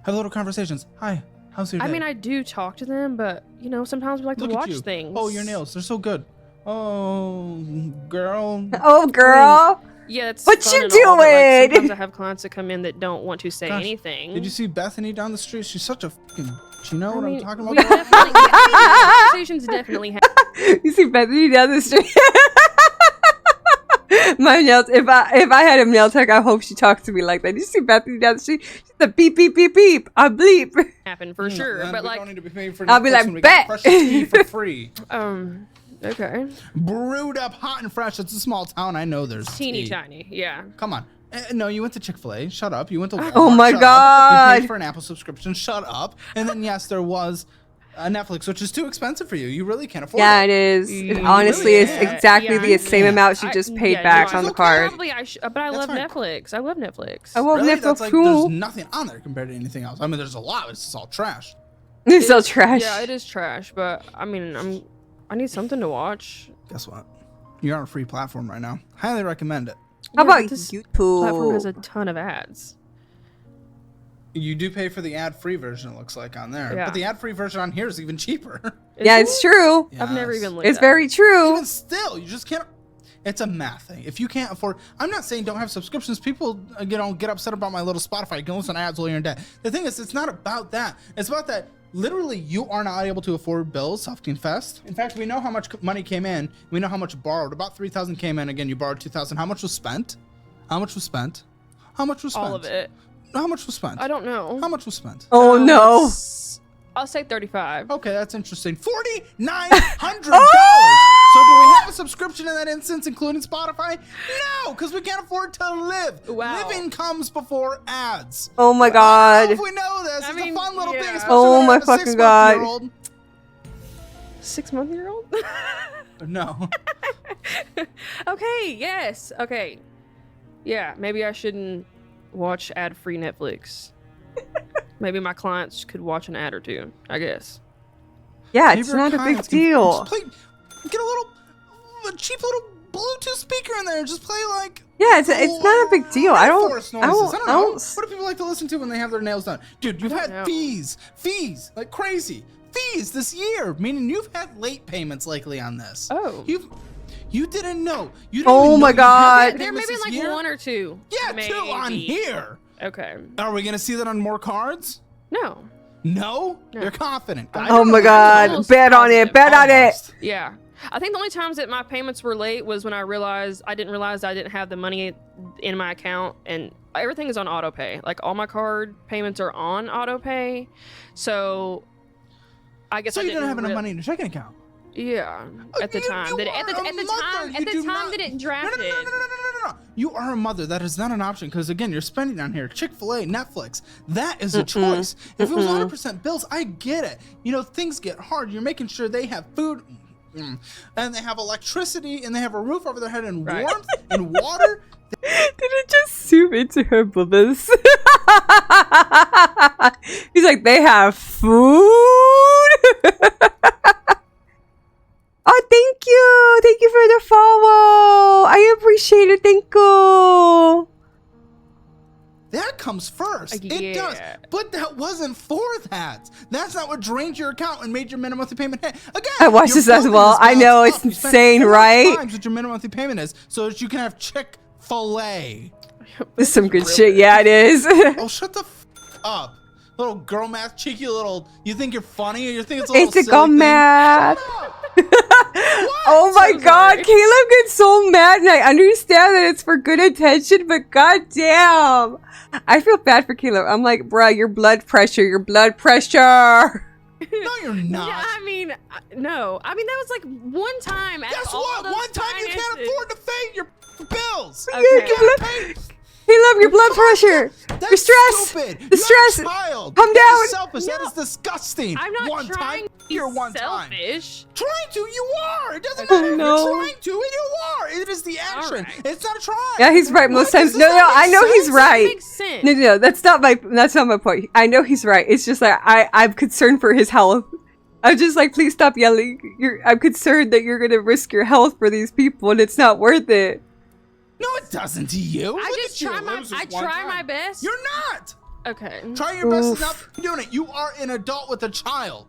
Have little conversations. Hi. How's your day? I mean, I do talk to them, but you know, sometimes we like Look to at watch you. things. Oh, your nails. They're so good. Oh, girl. Oh, girl. Yeah, it's What fun you and all, but, like, doing? sometimes I have clients that come in that don't want to say Gosh, anything. Did you see Bethany down the street? She's such a fucking. You know I what mean, I'm talking we about? definitely, I mean, conversations definitely happen. You see Bethany down the street. My nails. If I had a nail tech, I hope she talks to me like that. You see Bethany down the street. She's a beep beep beep beep. A bleep. For sure, Then but we like, don't need to be paying for I'll be Netflix like, when we got bet. Precious Tea for free. Okay. Brewed up hot and fresh. It's a small town. I know there's Teeny tea. tiny. Yeah. Come on. No, you went to Chick-fil-A. Shut up. You went to Walmart. Oh my Shut God. Up. You paid for an Apple subscription. Shut up. And then yes, there was Netflix, which is too expensive for you. You really can't afford Yeah, it. it is. It You honestly really is can't. exactly Yeah, the I same can't. amount she just paid yeah, back no, on the okay. card. Probably but I love fine. Netflix. I love Netflix. I love Really? Netflix That's like too. there's nothing on there compared to anything else. I mean, there's a lot. It's just all trash. It's so It's- trash. Yeah, it is trash. But I mean, I need something to watch. Guess what? You're on a free platform right now. Highly recommend it. How Yeah, about but this YouTube? platform has a ton of ads. You do pay for the ad-free version, it looks like, on there. Yeah. But the ad-free version on here is even cheaper. Yeah, Is it's it? true. I've never Yes. even looked. It's at very true. Even still, you just can't. It's a math thing. If you can't afford, I'm not saying don't have subscriptions. People, get upset about my little Spotify. You can listen to ads while you're in debt. The thing is, it's not about that. It's about that. Literally, you are not able to afford bills. Self-confessed. In fact, we know how much money came in. We know how much borrowed. About 3,000 came in. Again, you borrowed 2,000. How much was spent? How much was spent? How much was spent? All of it. How much was spent? I don't know. How much was spent? Oh no. I'll say 35. Okay, that's interesting. $4,900. So do we have a subscription in that instance, including Spotify? No, because we can't afford to live. Wow. Living comes before ads. Oh my I don't God. know if we know this. I It's mean, a fun little yeah. thing. Especially Oh when my you have a fucking God. 6-month-year-old. 6-month-year-old? No. Okay, yes. Okay. Yeah, maybe I shouldn't watch ad-free Netflix. Maybe my clients could watch an ad or two, I guess. Yeah, Maybe it's our not a big clients can deal. just get a cheap little Bluetooth speaker in there. Just play like. Yeah, it's not a big deal. I don't. Forest I noises. don't. I don't know. What do people like to listen to when they have their nails done? Dude, you've don't had know. fees like crazy. Fees this year, meaning you've had late payments likely on this. Oh. You didn't know. You didn't Oh even my know you had God. late There may payments be this like year? one or two. Yeah, maybe. 2 on here. Okay. Are we gonna see that on more cards? No. No? No. You're confident. Oh my God. almost Bet on it. positive. Bet on it. Almost. Yeah. I think the only times that my payments were late was when I didn't realize I didn't have the money in my account, and everything is on auto pay. Like all my card payments are on auto pay. So I guess So I you didn't don't have enough money in your checking account. Yeah. At the You time. are At the a time mother. that it No, drafted. no. You are a mother. That is not an option because, again, you're spending on here. Chick-fil-A, Netflix. That is a choice. If it was 100% bills, I get it. Things get hard. You're making sure they have food and they have electricity and they have a roof over their head and Right. warmth and water. Did it just zoom into her bubbles? He's like, they have food. Oh, thank you. Thank you for the follow. I appreciate it. Thank you. That comes first. It Yeah. does. But that wasn't for that. That's not what drained your account and made your minimum monthly payment hit. Again, I watched you're this as building well. I balance know, up. it's You spent insane, 4 right? times what your minimum monthly payment is so that you can have Chick-fil-A. This is some good shit. Yeah, it is. Oh, shut the up. Little girl math, cheeky little. You think you're funny or you think it's a little It's a silly gum thing? math. Shut up. Oh my So God, sorry. Caleb gets so mad, and I understand that it's for good intention, but goddamn, I feel bad for Caleb. I'm like, bruh, your blood pressure. No, you're not. Yeah, I mean, no. I mean, that was like one time. out of Guess all what? those One time you can't finances- afford to pay your bills. Okay. You gotta pay. Caleb, your blood pressure. That's Your stress. stupid. The You stress. have a child. Calm That down. is selfish. That No. is disgusting. I'm not one trying time. to be You're one time. selfish. Trying to, you are. It doesn't Oh, matter if no. you're trying to, you are. It is the action. right. It's not a try. Yeah, he's right most What? times. Does No, that no, make I know he's sense? right. That makes sense. No, that's not my point. I know he's right. It's just like I'm concerned for his health. I'm just like, please stop yelling. I'm concerned that you're gonna risk your health for these people, and it's not worth it. No, it doesn't to you. I Look just at you. try It my was just one time. my best. You're not. Okay. Try your best Oof. to not be doing it. You are an adult with a child.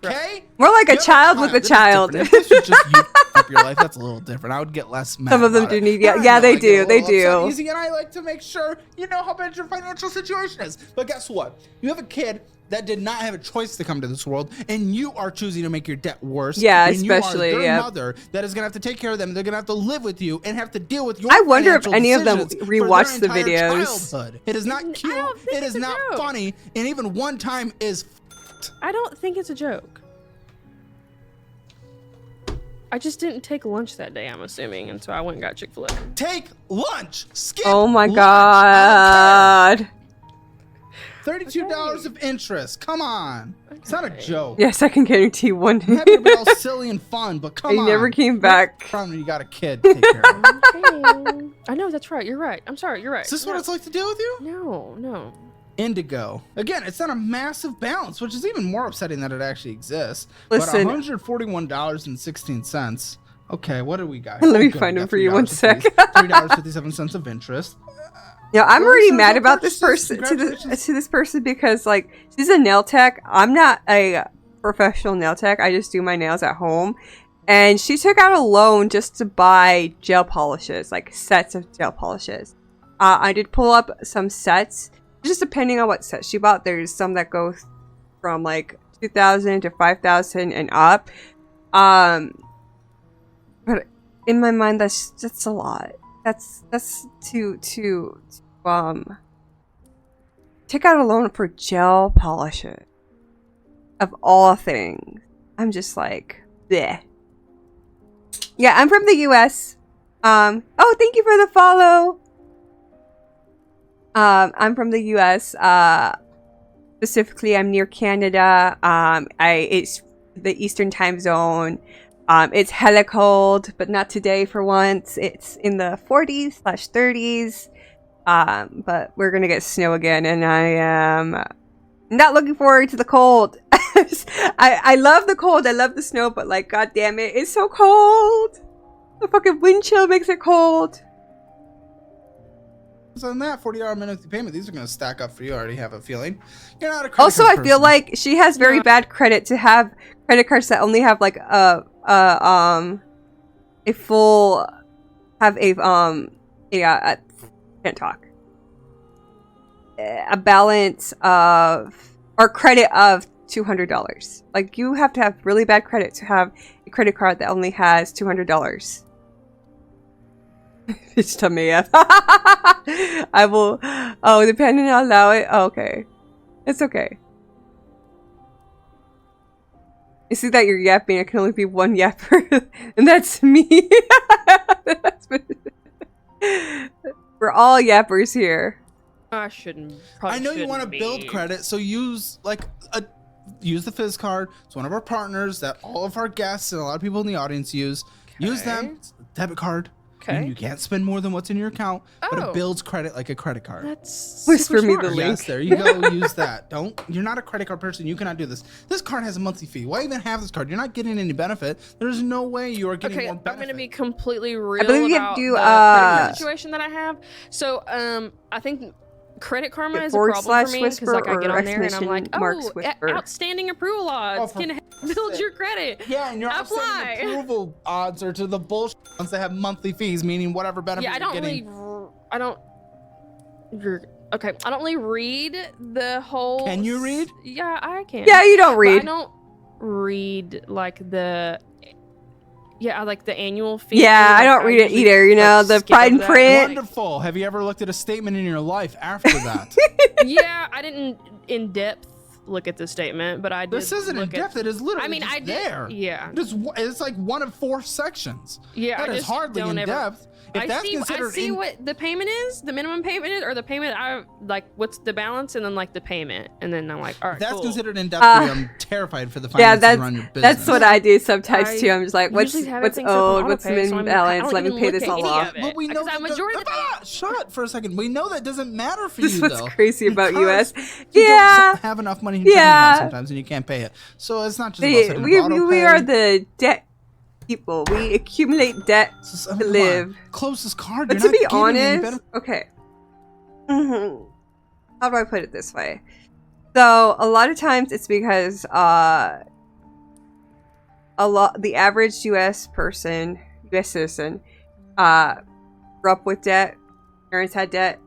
Okay? More like a You have child with a It is child. different. If this was just you up your life, that's a little different. I would get less mad. Some of them about do it. need- But I yeah, know they I get do, a they little upset do. easy, and I like to make sure you know how bad your financial situation is. But guess what? You have a kid that did not have a choice to come to this world, and you are choosing to make your debt worse. Yeah, when you are especially, their yeah. mother that is gonna have to take care of them. They're gonna have to live with you and have to deal with your. I wonder if financial any of them decisions for rewatched their the entire videos. childhood. It is not cute. don't think It is it's a not joke. funny, and even one time is. I don't think it's a joke. I just didn't take lunch that day, I'm assuming, and so I went and got Chick-fil-A. Take lunch. Skip. Oh my lunch. I don't god. care. $32 of interest. Come on. It's not a joke. Yes, I can guarantee one You day. had to be all silly and fun, but come I on. never came back. When you got a kid to take care of. Okay. I know, that's right. You're right. I'm sorry. You're right. Is this what it's like to deal with you? No. Indigo. Again, it's not a massive balance, which is even more upsetting that it actually exists. Listen. But $141.16. Okay, what do we got? Let me good, find we them got for you one sec. $3.57 of interest. Yeah, I'm Well, already so mad no about this purchases. person Congratulations. to this person because like she's a nail tech. I'm not a professional nail tech. I just do my nails at home. And she took out a loan just to buy gel polishes, like sets of gel polishes. I did pull up some sets, just depending on what set she bought. There's some that go from like 2,000 to 5,000 and up. But in my mind, that's a lot. That's to take out a loan for gel polishes of all things. I'm just like, bleh. Yeah, I'm from the US. Oh, thank you for the follow. I'm from the US. Specifically, I'm near Canada. It's the Eastern time zone. It's hella cold, but not today for once. It's in the 40s/30s. But we're gonna get snow again, and I am not looking forward to the cold. I love the cold. I love the snow, but like, god damn it, it's so cold. The fucking wind chill makes it cold. So on that $40 monthly payment, these are going to stack up for you. I already have a feeling. You're not a credit Also, card I feel person. like she has very bad credit to have credit cards that only have like a full can't talk. A balance of or credit of $200. Like you have to have really bad credit to have a credit card that only has $200. It's Tamia. I will. Oh, depending on allow it. Oh, okay, it's okay. You see that you're yapping. It can only be one yapper, and that's me. We're all yappers here. I shouldn't. I know you want to build credit, so use use the Fizz card. It's one of our partners that all of our guests and a lot of people in the audience use. Use them. It's a debit card. Okay. You can't spend more than what's in your account, but it builds credit like a credit card. That's Whisper super me smart. the link. Yes, there you go. Use that. You're not a credit card person. You cannot do this. This card has a monthly fee. Why even have this card? You're not getting any benefit. There's no way you are getting more benefit. I'm gonna be completely real believe you have about to do, the credit card situation that I have. So, I think Credit Karma is a problem for me because like I get on there and I'm like, outstanding approval odds can build your credit. Yeah, and your outstanding approval odds are to the bullshit ones that have monthly fees, meaning whatever benefit you're getting. I don't really read the whole. Can you read? Yeah, I can. Yeah, you don't read. But I don't read like the. Yeah, I like the annual fee. Yeah, I don't read it either. You know, the fine skip that. print. Wonderful. Have you ever looked at a statement in your life after that? Yeah, I didn't in depth look at the statement, but I did. This isn't in depth. It is literally I just did. there. Yeah. It's like one of 4 sections. Yeah, That is hardly in depth. If that's considered I see what the payment is, the minimum payment is, or the payment I like. What's the balance, and then like the payment, and then I'm like, all right, that's cool. considered in depth. I'm terrified for the finances around your business. That's what I do sometimes too. I'm just like, what's usually have owed, everything set up on what's the autopay, so minimum I balance? don't Let me even pay look this at all any off. of it, But we know because that majority of the time. shut up for a second. We know that doesn't matter for This you, is though. what's crazy about US. You Yeah. don't have enough money in your bank account sometimes, and you can't pay it. So it's not just about setting up We autopay. are the debt people. We accumulate debt to live. Closest card. But You're to be not getting any honest, benefit. okay. How do I put it this way? So a lot of times it's because the average U.S. person, U.S. citizen, grew up with debt. Parents had debt.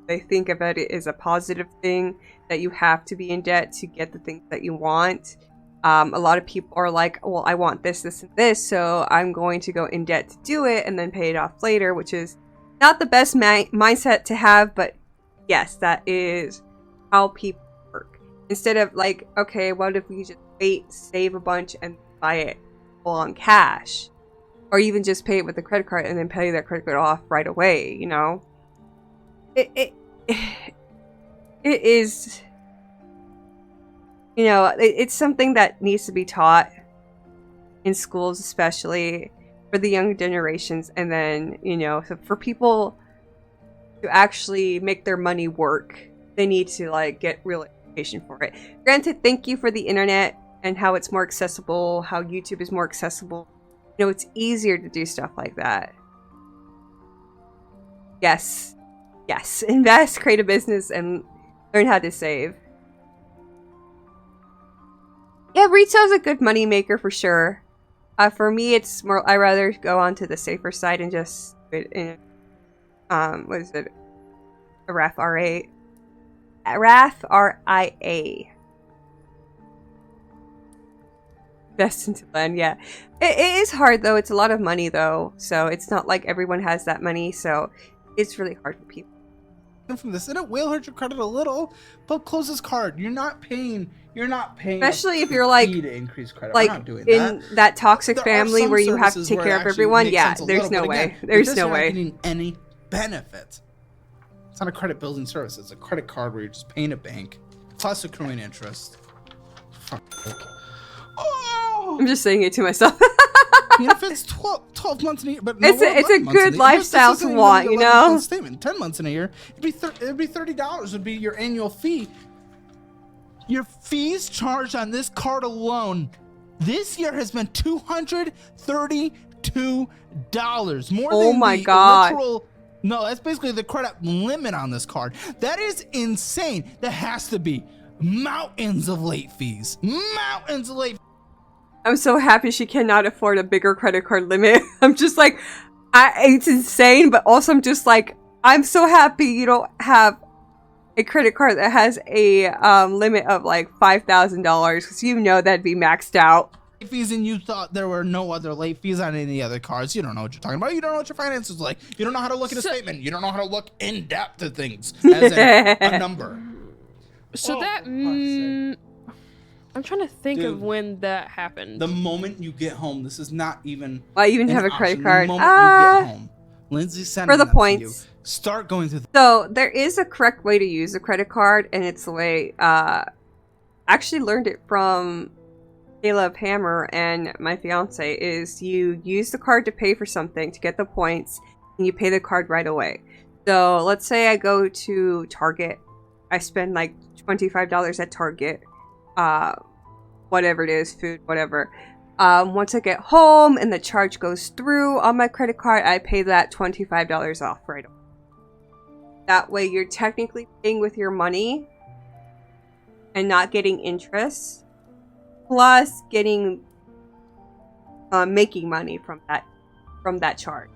They think about it as a positive thing that you have to be in debt to get the things that you want. A lot of people are like, well, I want this, this, and this, so I'm going to go in debt to do it and then pay it off later, which is not the best mindset to have, but yes, that is how people work. Instead of like, okay, what if we just wait, save a bunch, and buy it full on cash? or even just pay it with a credit card and then pay that credit card off right away, you know? It is, you know, it's something that needs to be taught in schools, especially for the young generations, and then, you know, so for people to actually make their money work, they need to like get real education for it. Granted, thank you for the internet and how it's more accessible, how YouTube is more accessible. You know, it's easier to do stuff like that. Yes. Yes. Invest, create a business, and learn how to save. Yeah, retail's a good money maker for sure. For me, it's more, I rather go on to the safer side and just do it in, what is it? A RAF R8. RAF RIA. Best into land, yeah. It is hard though. It's a lot of money though. So it's not like everyone has that money. So it's really hard for people. From this, and it will hurt your credit a little, but close this card. You're not paying. Especially if you're like, to increase credit. Like we're not doing in that toxic There family are where some you have to services take where care it of actually everyone. makes Yeah, sense a there's little, no but way. again, with There's this, no you're not way. getting any benefit. It's not a credit building service. It's a credit card where you're just paying a bank plus accruing interest. Fuck. Oh! I'm just saying it to myself. You know, if it's 12 months in a year, but no, It's a good lifestyle to want, you know? Statement. 10 months in a year, it'd be $30 would be your annual fee. Your fees charged on this card alone this year has been $232. More Oh than my the God. literal. No, that's basically the credit limit on this card. That is insane. That has to be mountains of late fees. Mountains of late fees. I'm so happy she cannot afford a bigger credit card limit. I'm just like, it's insane, but also I'm just like, I'm so happy you don't have a credit card that has a limit of like $5,000, because you know that'd be maxed out. Fees, and you thought there were no other late fees on any other cards. You don't know what you're talking about. You don't know what your finances are like. You don't know how to look at a statement. You don't know how to look in depth at things as in a number. So I'm trying to think of when that happened. The moment you get home, this is not even. Why even an have a option. credit card? The moment you get home, Lindsay sending for the them to you. points. Start going through. So there is a correct way to use a credit card, and it's the way. Actually learned it from Caleb Hammer and my fiance. Is you use the card to pay for something to get the points, and you pay the card right away. So let's say I go to Target, I spend like $25 at Target. Whatever it is, food, whatever. Once I get home and the charge goes through on my credit card, I pay that $25 off right away. That way you're technically paying with your money and not getting interest, plus getting making money from that charge.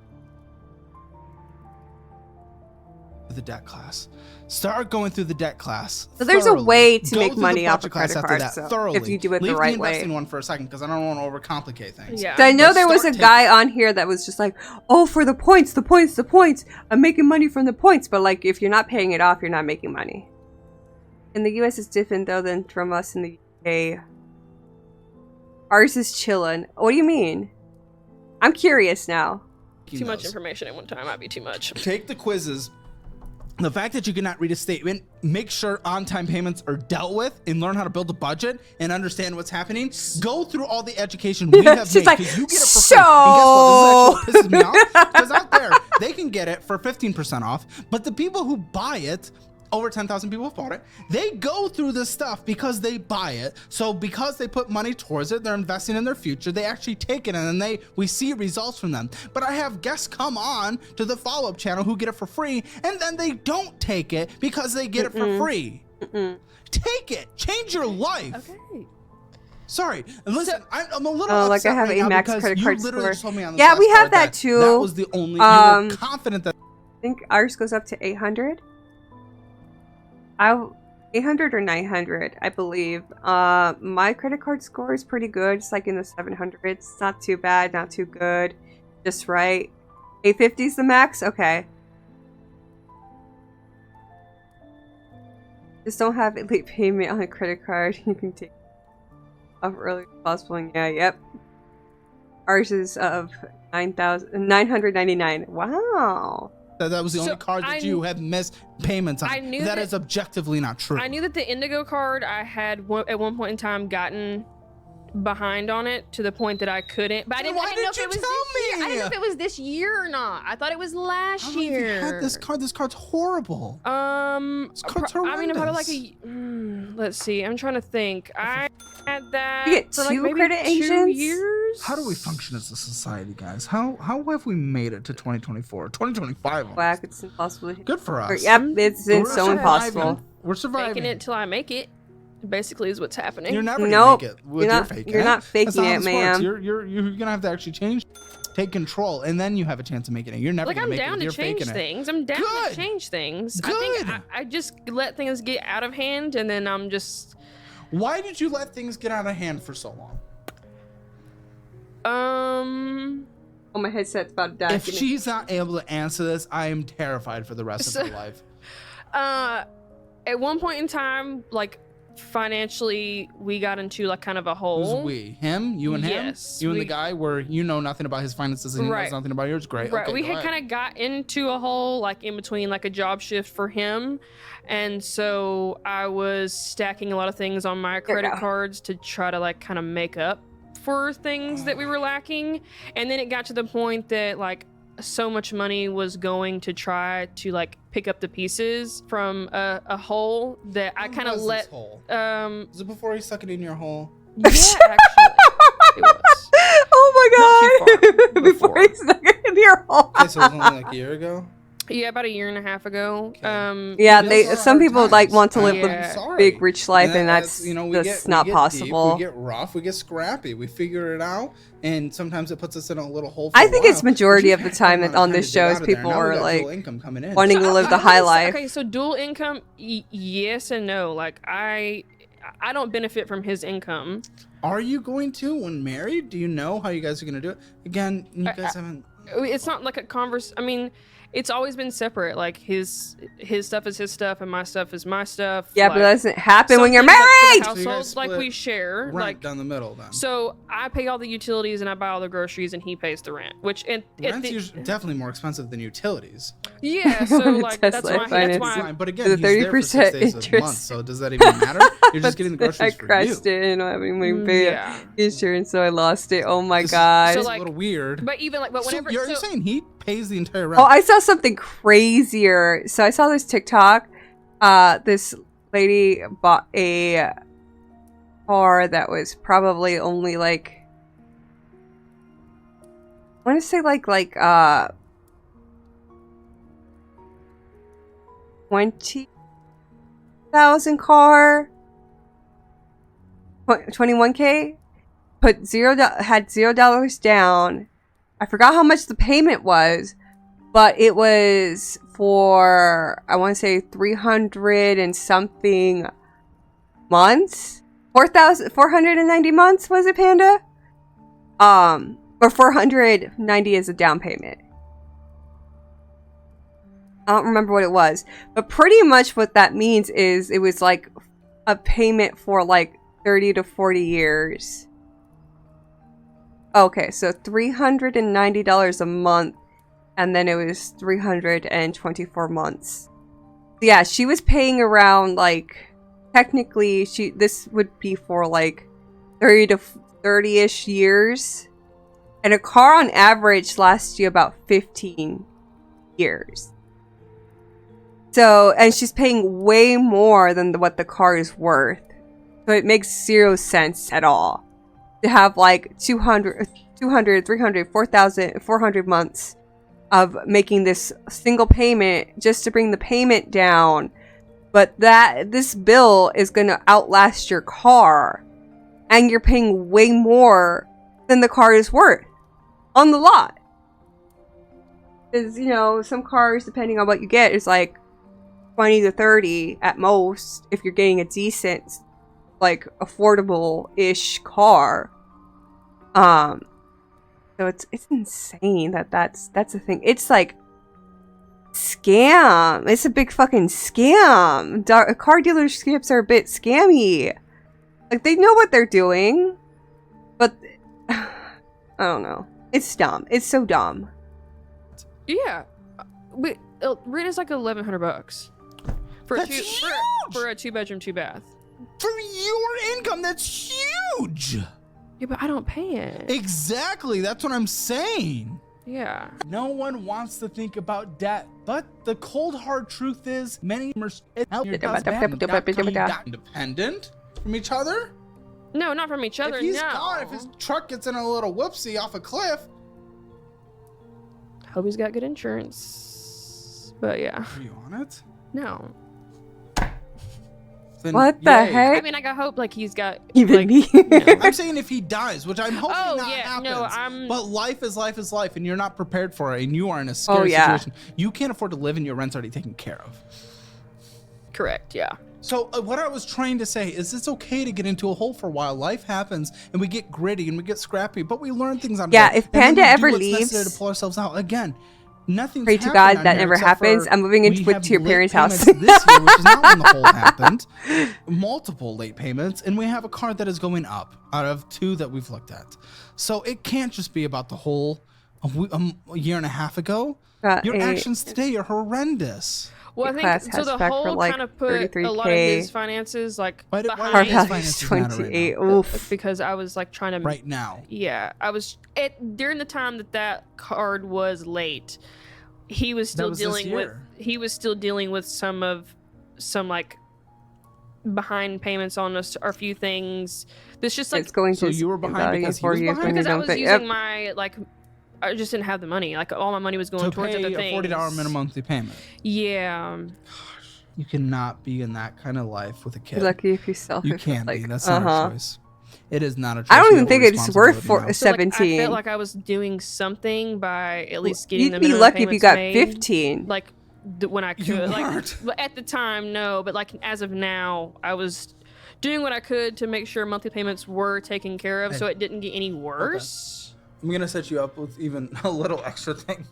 The debt class. Start going through the debt class. So there's thoroughly. a way to Go make through money the off a budget class credit after card, that so thoroughly. if you do it Leave the right the investing way. one for a second because I don't want to overcomplicate things. Yeah. So I know But there was a start guy on here that was just like, oh, for the points, I'm making money from the points. But like, if you're not paying it off, you're not making money. In the US, it's different though than from us in the UK. Ours is chillin'. What do you mean? I'm curious now. Too much information at one time might be too much. Take the quizzes. The fact that you cannot read a statement, make sure on-time payments are dealt with, and learn how to build a budget and understand what's happening. Go through all the education we have made, like, because you get it for free. And guess what? This is actually what pisses me off. Because out there, they can get it for 15% off, but the people who buy it, over 10,000 people have bought it. They go through this stuff because they buy it. So because they put money towards it, they're investing in their future. They actually take it, and then we see results from them. But I have guests come on to the follow-up channel who get it for free, and then they don't take it because they get it for free. Take it. Change your life. Okay. Sorry, and listen, I'm a little like I upset have right a now max because credit you card literally score. just told me on this Yeah, last we have card that too. That was the only. You were confident that. I think ours goes up to 800. 800 or 900, I believe. My credit card score is pretty good. It's like in the 700s. It's not too bad, not too good. Just right. 850 is the max? Okay. Just don't have a late payment on a credit card. You can take off early as possible. And yeah, yep. Ours is of 9,999. Wow. That was the only card that you have missed payments on. I knew that is objectively not true. I knew that the Indigo card I had at one point in time gotten behind on it to the point that I couldn't. But I didn't know if it was this year. I didn't know if it was this year or not. I thought it was last year. You had this card. This card's horrible. This card's horrendous. I mean, about like let's see. I'm trying to think. I had that You get for two like maybe credit 2 agents? years. How do we function as a society, guys? How have we made it to 2024, 2025? Whack, it's impossible. Good for us. Yep, it's so surviving. impossible. We're surviving. Faking it till I make it. Basically, is what's happening. You're never Nope. gonna make it with your fake. You're not faking That's not how it, this ma'am. works. You're gonna have to actually change, take control, and then you have a chance of making it. You're never Like, gonna I'm make down it to if you're change faking things. I'm down Good. to change things. Good. I think I just let things get out of hand, and then I'm just. it. Why did you let things get out of hand for so long? Oh, my headset's about to die. If she's not able to answer this, I am terrified for the rest of her life. At one point in time, like, financially, we got into like kind of a hole. Who's we? Him? You and him? Yes, You and we- the guy where you know nothing about his finances and he Right. knows nothing about yours? Great. Right. Okay, We go had ahead. kind of got into a hole, like in between, like a job shift for him, and so I was stacking a lot of things on my credit cards to try to like kind of make up for things that we were lacking, and then it got to the point that like so much money was going to try to like pick up the pieces from a hole that I Who kind of was this let hole? Was it before he stuck it in your hole? yeah, actually it was. Oh my Not too god! far Before before. he stuck it in your hole. Okay, so it was only like a year ago? Yeah, about a year and a half ago. Okay. Yeah, Those are some hard people times. like want to live Yeah. the I'm sorry. big rich life, and that's we just get, not we get possible. Deep, we get rough, we get scrappy, we figure it out, and sometimes it puts us in a little hole. For I a think while. it's majority But of the you've time had that on time this to dig show out is of there. people Now we are got like dual income coming in. wanting to live the high life. Okay, so dual income, yes and no. Like I don't benefit from his income. Are you going to when married? Do you know how you guys are going to do it? Again, you guys haven't. It's not like a converse. I mean, it's always been separate. Like his stuff is his stuff and my stuff is my stuff. Yeah, like, but that doesn't happen when you're some things, like, married. for the So you guys household, like split we share. Rent Like down the middle then. so, I pay all the utilities and I buy all the groceries and he pays the rent. Which Rent's definitely more expensive than utilities. yeah. So like that's Tesla why finance. why. But again, The he's there for 30% 6 days a interest. month, so does that even matter? You're just getting the groceries I for crashed you. it and I don't have any money to pay Yeah. insurance, so I lost it. Oh my This- god. So, It's like, a little weird. But even like, but whenever so you're so- saying he pays the entire rent? Oh, I saw something crazier. So I saw this TikTok. This lady bought a car that was probably only like, I want to say like 20,000 car, 21K. Had $0 down. I forgot how much the payment was, but it was for, I want to say 300 and something months. 490 months, was it, Panda? Or 490 is a down payment. I don't remember what it was, but pretty much what that means is it was like a payment for like 30 to 40 years. Okay, so $390 a month, and then it was 324 months. Yeah, she was paying around like, technically this would be for like 30 to 30-ish years. And a car on average lasts you about 15 years. So, and she's paying way more than what the car is worth. So it makes zero sense at all to have like 200, 300, 4,000, 400 months of making this single payment just to bring the payment down. But this bill is going to outlast your car, and you're paying way more than the car is worth on the lot. Because, you know, some cars, depending on what you get, is like 20 to 30 at most if you're getting a decent, like, affordable-ish car. So it's insane that's the thing. It's like scam. It's a big fucking scam. Car dealerships are a bit scammy. Like, they know what they're doing, but I don't know. It's dumb. It's so dumb. Yeah. Rent is like $1,100 for That's for a 2-bedroom, 2-bath. For your income, that's huge. Yeah, but I don't pay it. Exactly. That's what I'm saying. Yeah. No one wants to think about debt, but the cold hard truth is many are independent from each other. No, not from each other. If he's no. gone, if his truck gets in a little whoopsie off a cliff. Hope he's got good insurance. But yeah. Are you on it? No. Then What the yay. heck? I mean, I hope like he's got Even like, me. you know. I'm saying if he dies, which I'm hoping Oh, not yeah, happens. no, I'm- But life is life, and you're not prepared for it, and you are in a scary yeah. situation. You can't afford to live, and your rent's already taken care of. Correct. Yeah. So what I was trying to say is it's okay to get into a hole for a while. Life happens, and we get gritty, and we get scrappy, but we learn things on Yeah, it. if And then Panda we do ever what's necessary leaves- to pull ourselves out. Again, nothing's Pray to happened God on that here never except happens. for I'm moving into we with have to your late parents' house. payments this year, which is not when the hole happened. Multiple late payments, and we have a card that is going up out of 2 that we've looked at. So it can't just be about the whole a year and a half ago. Your actions today are horrendous. Well, I The class think so. The hatchback for, whole like, kind of put a lot of 33K. his finances like Why Car behind his value finances is matter right 28. now? Oof. because I was like trying to Right now. Yeah, I was during the time that card was late. He was still was this dealing with some like behind payments on us or a few things. There's just like It's going So to you were spend behind value in because he 4 was years behind? when you because I don't was pay. using Yep. my like I just didn't have the money. Like all my money was going To towards pay other a things. $40 minimum monthly payment. Yeah. You cannot be in that kind of life with a kid. You're lucky if you sell. You it for, can't like, be. That's not a choice. It is not a choice. I don't You even have a think it's worth responsibility now. So, like, I 17. felt like I was doing something by at least getting You'd the be minimum lucky if you payments got made. 15. Like when I could. You Like weren't. but at the time, no. But like as of now, I was doing what I could to make sure monthly payments were taken care of, so it didn't get any worse. I'm going to set you up with even a little extra thing.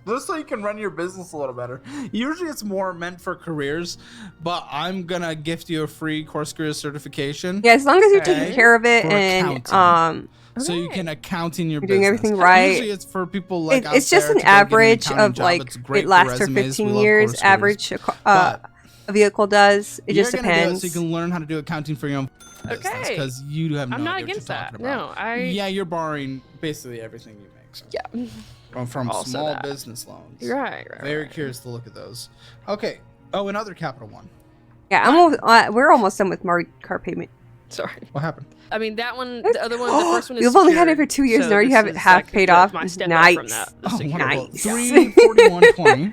Just so you can run your business a little better. Usually it's more meant for careers, but I'm going to gift you a free course career certification. Yeah, as long as you're Okay. taking care of it For and accounting. So you Okay. can accounting your You're doing business. everything right. Usually it's for people like out it's just there an to go get average accounting of job. like It's great it lasts for resumes. We 15 love years. course careers. Average But a vehicle does. It just you're gonna do depends. so you can learn how to do accounting for your own business Okay. because you have no I'm not idea what against you're that. talking about. No, Yeah, you're borrowing basically everything you make. So. Yeah. From Also small that. business loans. Right. Very curious to look at those. Okay. Oh, another Capital One. Yeah, we're almost done with car payment. Sorry. What happened? I mean that one, the other one, the first one is You've only had it secured, for 2 years so now. You this have it is half like paid the- off. My step up from Nice. that. Oh, wonderful. Nice. $341.20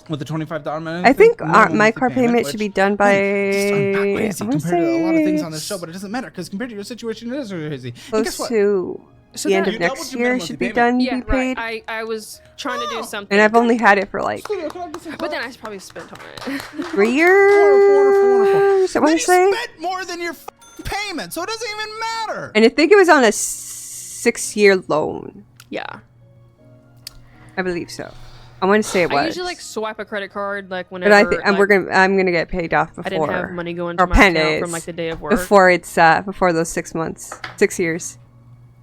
with a $25 minimum. I think minimum my monthly car payment should be which- done by. Just, I'm not crazy I wanna compared to a lot of things on say this show, but it doesn't matter because compared to your situation, it is crazy. And guess Close what? to So the end that- of You doubled next your year minimum should be payment. done. Yeah, Be paid. right. I was trying to do something, And I've only had it for like Studio, can I get some but then I probably spent on it. 3 years. I Then want you to say. spent more than your payment, so it doesn't even matter. And I think it was on a 6-year loan. Yeah. I believe so. I want to say it was. I usually like swipe a credit card like But whenever. I think like, I'm gonna get paid off before. I didn't have money going to or my account pennies from like the day of work, before it's before those 6 months, 6 years.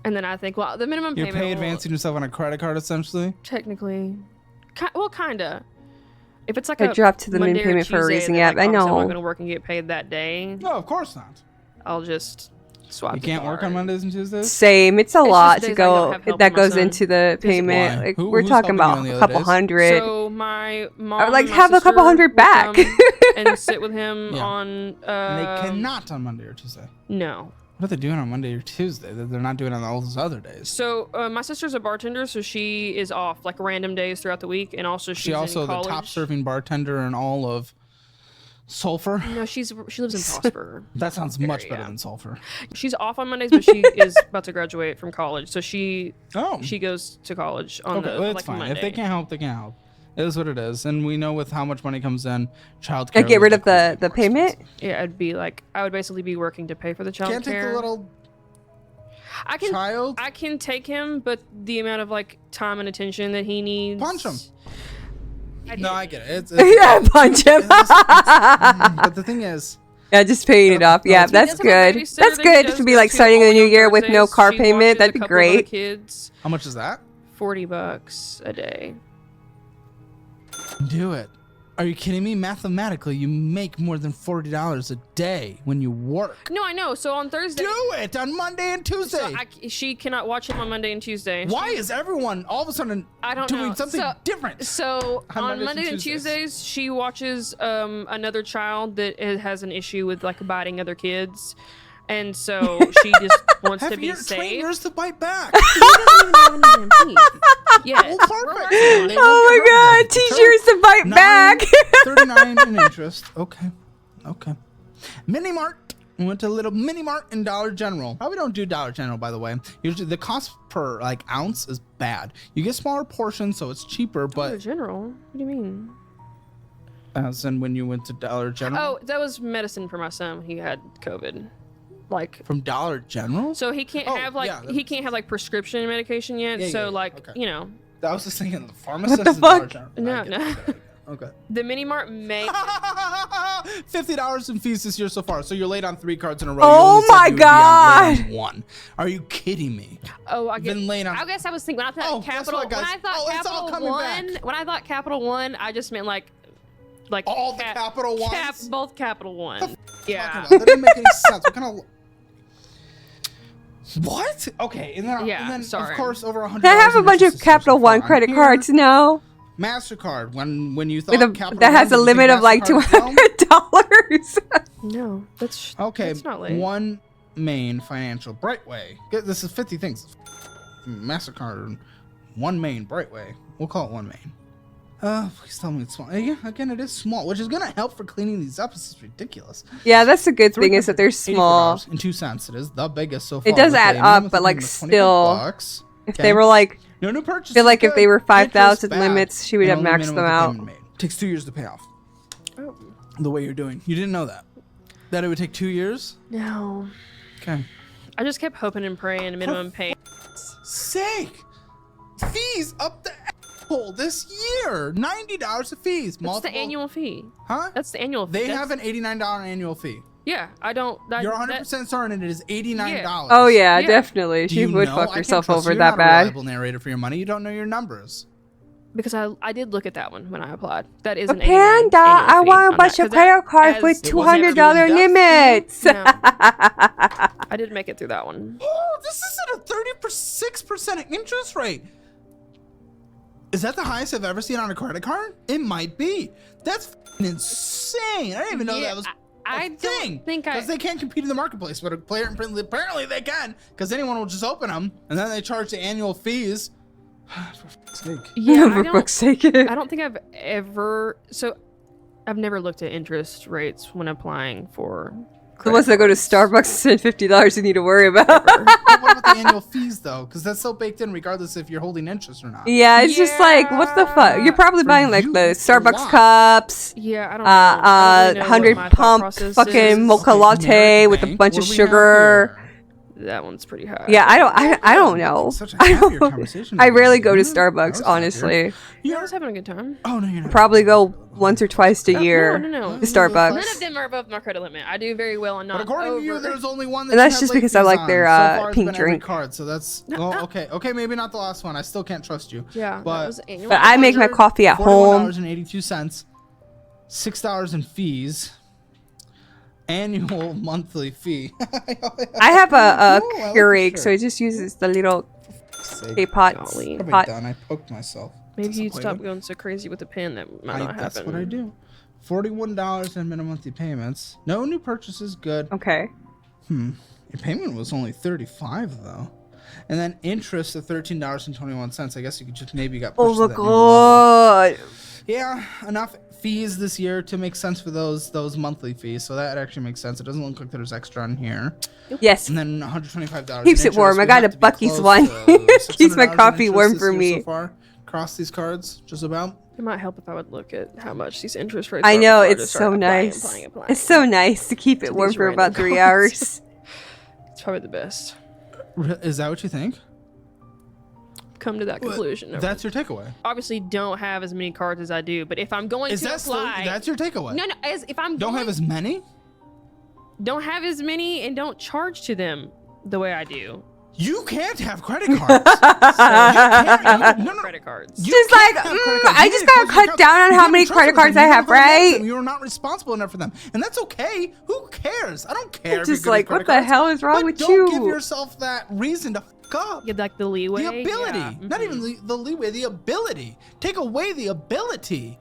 and then I think, well, the minimum You're payment. pay will- advancing yourself on a credit card, essentially. technically, kinda. If it's like I a dropped to the Monday minimum or payment for a Tuesday, reason. then, Yeah, like, I obviously I'm know. not going to work and get paid that day. No, of course not. I'll just swap. You the can't work on card. Mondays and Tuesdays. Same. It's a just lot days to I don't go. have help That from my goes son. into the payment. Why? Like, Who's we're talking helping you on about the a other couple days? So 100. my mom, I would like and my have a couple sister 100 will back. come and sit with him Yeah. on. And they cannot on Monday or Tuesday. No. What are they doing on Monday or Tuesday that they're not doing on all those other days? So my sister's a bartender, so she is off like random days throughout the week, and also she's She also in the college. top serving bartender in all of Sulphur. No, she lives in Prosper. That sounds much better area. than Sulphur. She's off on Mondays, but she is about to graduate from college, so she Oh, goes to college on okay, the well, it's like fine. Monday. If they can't help, they can't help. It is what it is, and we know with how much money comes in, child I care. get will rid of definitely the be more payment. expensive. Yeah, it'd be like I would basically be working to pay for the child Can't take care. the little I can child. I can take him, but the amount of like time and attention that he needs. Punch him. No, I get it. It's Yeah, punch him. but the thing is, Yeah, just paying it off. Yeah, He that's does have a good. babysitter That's that he good does to be go like to starting the only new on year with no Thursdays. car She payment. watches That'd a be couple of the great. kids. How much is that? $40 a day. Do it. Are you kidding me? Mathematically, you make more than $40 a day when you work. No, I know. So on Thursday. Do it on Monday and Tuesday. So she cannot watch him on Monday and Tuesday. Why is everyone all of a sudden I don't doing know. something different? So on Mondays Mondays and and Tuesdays, she watches another child that has an issue with like biting other kids, and so she just wants to be train safe. yours to bite back. He doesn't even have any damn teeth. Yes. Well, perfect. They won't Oh get my hurt god, then. teach yours to bite back. 39 in interest. Okay. Mini Mart. We went to a little Mini Mart and Dollar General. Probably don't do Dollar General, by the way. Usually the cost per like ounce is bad. You get smaller portions, so it's cheaper, Dollar but General? What do you mean? as in when you went to Dollar General. Oh, that was medicine for my son. He had COVID. Like, From Dollar General? so he can't Oh, have like yeah, he can't have like prescription medication yet. Yeah, so yeah, like okay. you know, I was just thinking the pharmacist the and Dollar fuck? General. No, I get no. it, I get it. Okay. the mini mart may. $50 in fees this year so far. So you're late on 3 cards in a row. Oh You only said my you would be on late God. on 1. Are you kidding me? Oh, I guess. Been late on. I guess I was thinking when I thought Oh, guess Capital. what, guys? When I thought Oh, it's all Capital coming One. back. When I thought Capital One, I just meant like All the Capital Ones? both Capital One. Yeah. That didn't make any sense. What kind of? What? Okay, and then, Yeah, and then sorry. of course over $100. I have a in bunch interest of this year Capital so One far. credit Here, cards now. Mastercard. When you thought With a Capital that has One, a did you think limit of like Mastercard as well? $200. No, that's Okay, That's not late. One Main Financial Brightway. This is 50 things. Mastercard, One Main Brightway. We'll call it One Main. Please tell me it's small. Yeah, again, it is small, which is gonna help for cleaning these up. This is ridiculous. Yeah, that's the good thing is that they're small. $384.02. It is the biggest so far. It does with add a up, minimum but like payment of still, $28. if Okay. they were like, No new purchase. I feel like is if they good. were 5,000 Interest bad. limits, she would And have only maxed minimum them out. payment made. Takes 2 years to pay off. Oh. The way you're doing. You didn't know that. That it would take 2 years? No. Okay. I just kept hoping and praying minimum pay. Sake! Fees up the hole this year. $90 of fees. That's the annual fee. Huh? That's the annual fee. They That's- have an $89 annual fee. Yeah, I don't. That, You're that- 100% certain it is $89. Oh yeah, Yeah. definitely. Do She you would know? fuck I can't herself trust over you. that You're not a bad. reliable narrator for your money. You don't know your numbers. Because I did look at that one when I applied. That is But an 89 Panda, annual I fee want on a bunch that, of 'cause that credit cards has- with It wasn't $200 actually in limits. No. I did make it through that one. Oh, this is at a 36% interest rate. Is that the highest I've ever seen on a credit card? It might be. That's f***ing insane. I didn't even know Yeah, that was I a don't thing. think I- Because they can't compete in the marketplace, but apparently they can. Because anyone will just open them, and then they charge the annual fees. For f***'s sake. Yeah, For fuck's sake. I don't think I've ever. So, I've never looked at interest rates when applying for. The ones that go to Starbucks and spend $50 you need to worry about. But what about the annual fees, though? Because that's so baked in regardless if you're holding interest or not. Yeah, it's just like, what the fuck? You're probably For buying like you, the it's a Starbucks lot. cups, Yeah, I don't know. I don't really know what 100 my thought pump process fucking is. mocha Okay, latte American with a Bank, bunch what of do we have sugar. here? That one's pretty high. Yeah, I don't know. Such a I happier don't. conversation I today, rarely go to isn't it? I Starbucks, was honestly. Yeah, I You're, was having a good time. oh no, you're not. Probably go once or twice a year No. to Starbucks. None of them are above my credit limit. I do very well and not But according over. to you, there's only one that And that's you have just late because I fees like on. their, So far, it's pink been every drink. card, so that's okay. Maybe not the last one. I still can't trust you. Yeah, but that was annual. But I make my coffee at home. $41.82, $6 in fees, annual monthly fee. I have a Ooh, I like the Keurig, shirt. so it just uses the little Sake. K-pot Golly. Probably pot. done. I poked myself. Maybe you'd stop Disappointed. going so crazy with the pen. That might not happen. That's what I do. $41 in minimum monthly payments. No new purchases. Good. Okay. Your payment was only $35 though, and then interest of $13.21. I guess you could just maybe got pushed Oh to my that new level. god. Yeah, enough fees this year to make sense for those monthly fees. So that actually makes sense. It doesn't look like there's extra on here. Yes. And then $125. Keeps in it warm. interest. I We got have a to be Buc-ee's close one. to Keeps my $600 in coffee interest warm this for year me. So far. Across these cards, just about. It might help if I would look at how much these interest rates. I are know, before I it's just start so applying, nice. applying. It's so nice to keep it To warm these for about random 3 cards. hours. It's probably the best. Is that what you think? Come to that conclusion. That's your takeaway. Obviously don't have as many cards as I do, but if I'm going Is to that still, apply, that's your takeaway? no, if I'm Don't going, have as many? don't have as many and don't charge to them the way I do. You can't have credit cards. No. Credit cards. She's like, I just gotta cut down on how many credit cards I have, right? You're not responsible enough for them, and that's okay. Who cares? I don't care. Just like, what the hell is wrong with you? Don't give yourself that reason to fuck up. You like the leeway, the ability, yeah. not even the leeway, the ability. Take away the ability.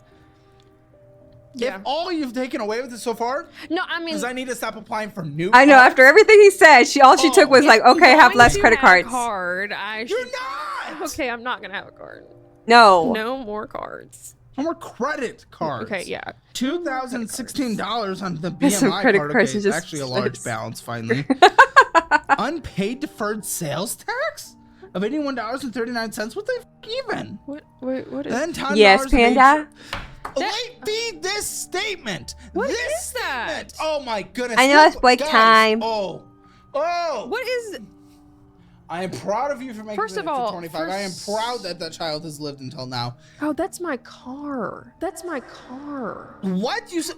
Yeah. If all you've taken away with it so far, no, I mean, because I need to stop applying for new. I know. cards. After everything he said, she took was like, okay, have going less to credit have a cards. card. You're not. Okay, I'm not gonna have a card. No. No more cards. No more credit cards. Okay, yeah. $2,016 on the There's some BMI credit card. cards Okay, that just actually a large slips. balance finally. Unpaid deferred sales tax of $81.39. What the f even? What? Wait, what is? Then $10 Yes, Panda. Wait, read this statement. What this is that? statement. Oh my goodness. I know it's break Guys, time. Oh. What is? I am proud of you for making First it of to all, 25. I am proud that that child has lived until now. Oh, that's my car. That's my car. What you said?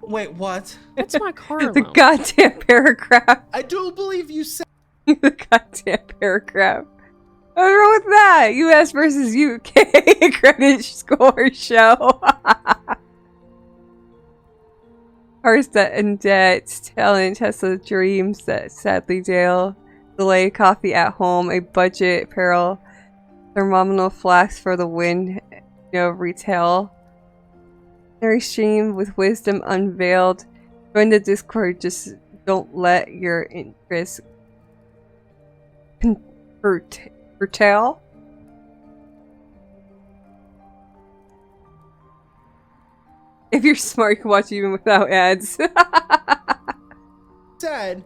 Wait, what? That's my car. The loan. goddamn paragraph. I do believe you said. The goddamn paragraph. What's wrong with that? U.S. versus U.K. credit score show. Cars that in debt, telling Tesla dreams that sadly Dale. Delay coffee at home, a budget apparel, thermometer flax for the win, retail. Mary stream with wisdom unveiled. Join the Discord, just don't let your interest curtail. If you're smart, you can watch even without ads. Said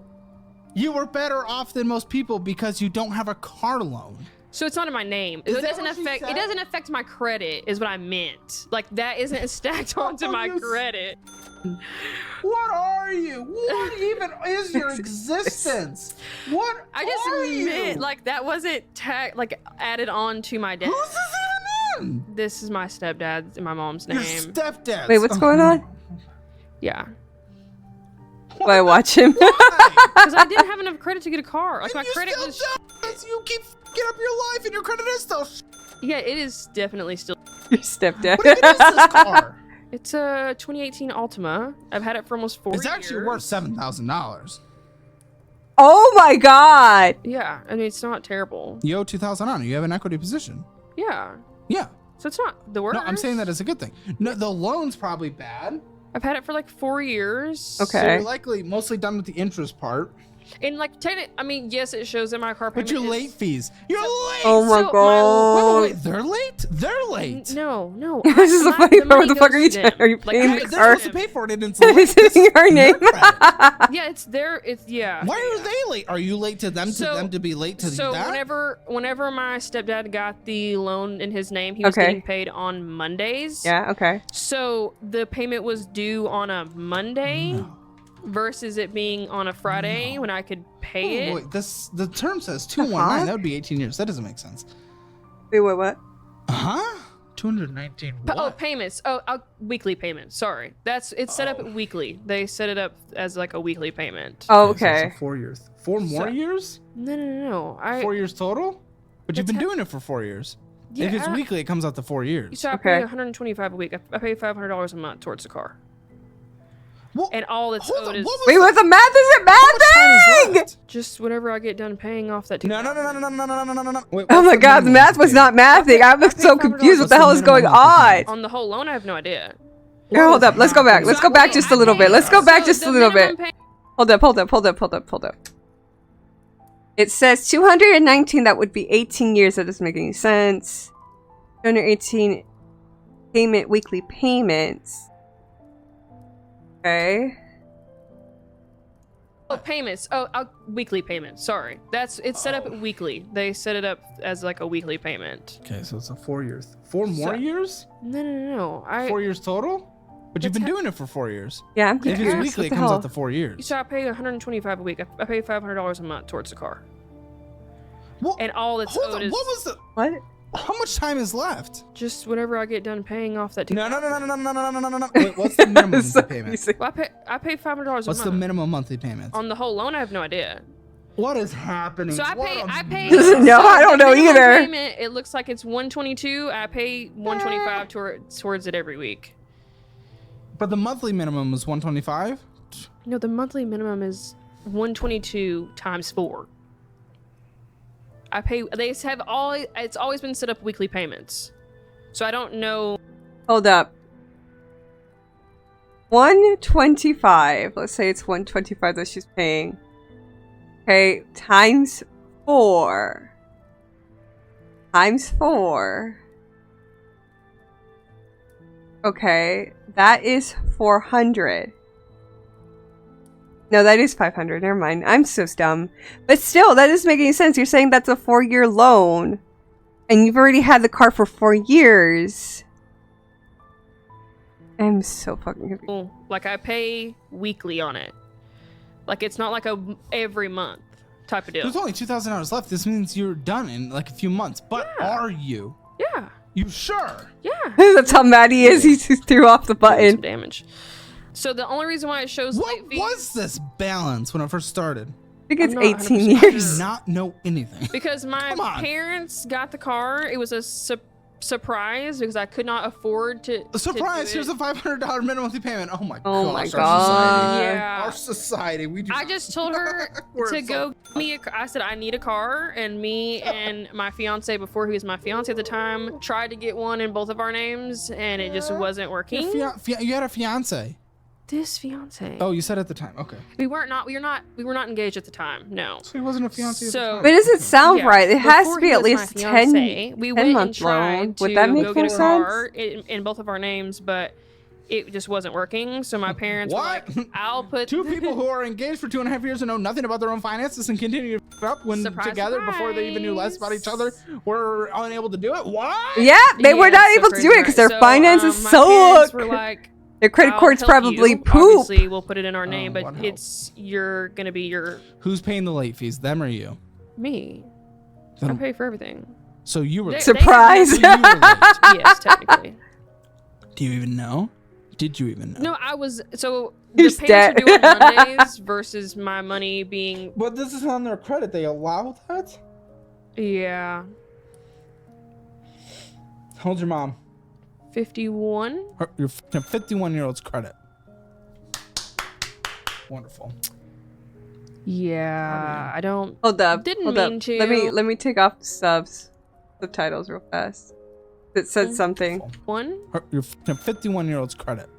you were better off than most people because you don't have a car loan. So it's not in my name. Is So it that doesn't what she affect. said? It doesn't affect my credit. Is what I meant. Like that isn't stacked onto my you credit. What are you? What even is your existence? What I just are you? meant like that wasn't added on to my debt. Who's this even in? This is my stepdad's and my mom's Your name. stepdad. Wait, what's going on? Yeah. Why watch him? Because I didn't have enough credit to get a car. Like my credit was. You keep fucking up your life and your credit is still. Yeah, it is definitely still. Your stepdad. What even is this car? It's a 2018 Altima. I've had it for almost 4 years. It's actually worth $7,000. Oh my god! Yeah, I mean it's not terrible. You owe $2,000 on it. You have an equity position. Yeah, Yeah. so it's not the worst. No, I'm saying that as a good thing. No, the loan's probably bad. I've had it for like 4 years. Okay. So you're likely mostly done with the interest part. And like I mean, yes, it shows in my car payment. But your is- late fees. You're late! Oh my So, god! Wait, they're late? They're late. No. This is the funny part. What the fuck are you doing? Are you paying I the go car? to They're supposed to them. pay for it and it's It's late. in your name. Yeah, it's there. It's yeah. Why are they late? Are you late to them to be late to So that? whenever my stepdad got the loan in his name, he was Okay. getting paid on Mondays. Yeah, okay. So the payment was due on a Monday versus it being on a Friday when I could pay it. Wait, the term says 219. That would be 18 years. That doesn't make sense. Wait, what? Huh? 219 what? Oh, payments. Weekly payments. Sorry, it's set up weekly. They set it up as like a weekly payment. Oh, So okay. it's 4 years. 4 more So- years? No. 4 years total? But you've That's been how- doing it for 4 years. Yeah, If it's weekly, it comes out to 4 years. So I Okay. pay 125 a week. I pay $500 a month towards the car, Well, and all that's hold owed on, is what was Wait, what's the math? Is it how much time is mathing? left? just whenever I get done paying off that. No. Wait, Oh what's my the god, the minimum math was payment? not mathing. I was I so paid $500. confused. What the What's hell the is going minimum on? On the whole loan, I have no idea. Here, hold up. Let's go back. Let's go back just a little bit. Let's go back just a little bit. Hold up. It says 219. That would be 18 years. That doesn't make any sense. 218 weekly payments. Okay. Oh, payments. Weekly payments. Sorry, it's set up weekly. They set it up as like a weekly payment. Okay, so it's a 4 years. 4 more years? No. 4 years total? But you've That's been how- doing it for 4 years. Yeah, I'm If confused. it's What weekly, it the comes hell? out to 4 years. So I pay 125 a week. I pay $500 a month towards the car, Well, and all that's hold owed on. is What was the... What? How much time is left? Just whenever I get done paying off that. No. Wait, what's the minimum monthly payment? Well, I pay $500 a month. What's the minimum monthly payment? On the whole loan? I have no idea. What is happening? So I pay. No, I don't know minimum either. Payment, it looks like it's $122. I pay $125 towards it every week. But the monthly minimum is $125. No, the monthly minimum is $122 times 4. I pay. It's always been set up weekly payments, so I don't know. Hold up. 125. Let's say it's 125 that she's paying. Okay, times 4. Times 4. Okay, that is 400. No, that is 500. Never mind. I'm so dumb. But still, that doesn't make any sense. You're saying that's a 4-year loan. And you've already had the car for 4 years. I'm so fucking confused. Like I pay weekly on it. Like it's not like a every month type of deal. There's only 2,000 hours left. This means you're done in like a few months. But are you? Yeah. You sure? Yeah. That's how mad he is. He just threw off the Some button. damage. So the only reason why it shows late What fees was this balance when I first started? I think it's I'm not 18 100% I years. do not know anything. because my Come on. parents got the car. It was a surprise because I could not afford to. Surprise! To Here's do a $500 minimum monthly payment. Oh my Oh gosh, my our God. society. Yeah. Our society. We do. I just told her We're to so- go get me a car. I said I need a car, and me and my fiance, before he was my fiance at the time, tried to get one in both of our names, and it just wasn't working. You had a fiance. This fiance. Oh, you said at the time. Okay. We were not engaged at the time. No. So he wasn't a fiance at the So- time. But it doesn't sound Yeah, right. It has before to be he at was my least 10. fiance, we went and 10-month loan. tried Would to that make go more get a car sense? in both of our names, but it just wasn't working. So my parents were What? like, "I'll put Two people who are engaged for 2.5 years and know nothing about their own finances and continue to f up when Surprise, together before they even knew less about each other were unable to do it. What? Yeah, they were Yeah, not so able to crazy, do it because their right? So, finances my parents suck. were like, Their credit "I'll cards help probably you. poop. Obviously, we'll put it in our name, what but help? it's you're gonna be your Who's paying the late fees? Them or you? me. I Then- pay for everything. So you were. They- Surprise. So you were late. Yes, technically. Do you even know? Did you even know? No, I was so You're the payments are dead. due on Mondays versus my money being But this is on their credit. They allow that? yeah How old's your mom? 51. Your 51-year-old's credit. Wonderful. Yeah, I don't. Hold up. Didn't hold mean up. to. Let me take off the subtitles real fast. It said something. One. Your 51-year-old's credit.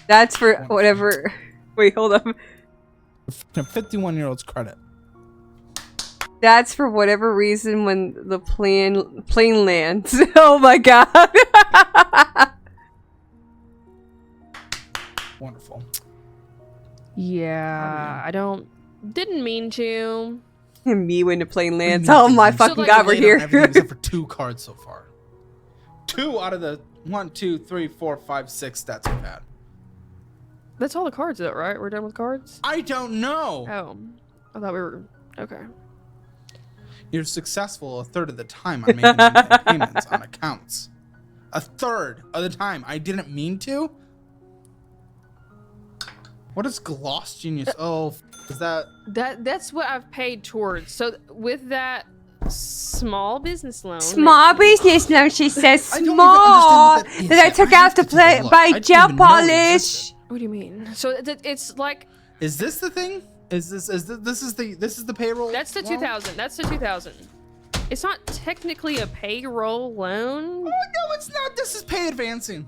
That's for whatever. Wait, hold up. Your 51-year-old's credit. That's for whatever reason when the plane lands. Oh my god. Wonderful. Yeah, I don't. Didn't mean to. Me when the plane lands. Nothing. Oh my So, fucking like, god, we're Late on everything here. except for 2 cards so far. 2 out of the 1, 2, 3, 4, 5, 6 stats we've had. That's all the cards, though, right? We're done with cards. I don't know. Oh, I thought we were okay. You're successful a third of the time on making monthly payments on accounts. A third of the time. I didn't mean to. What is Gloss Genius? Oh, is that? That's what I've paid towards. So with that small business loan. Small business loan, she says I don't even small. understand what that is. That I Yeah, took I out have to to take a play look. buy I didn't gel even know it polish. existed. What do you mean? So it's like Is this the thing? This is the payroll? that's the loan? 2000. That's the 2000. It's not technically a payroll loan. Oh no, it's not. This is pay advancing.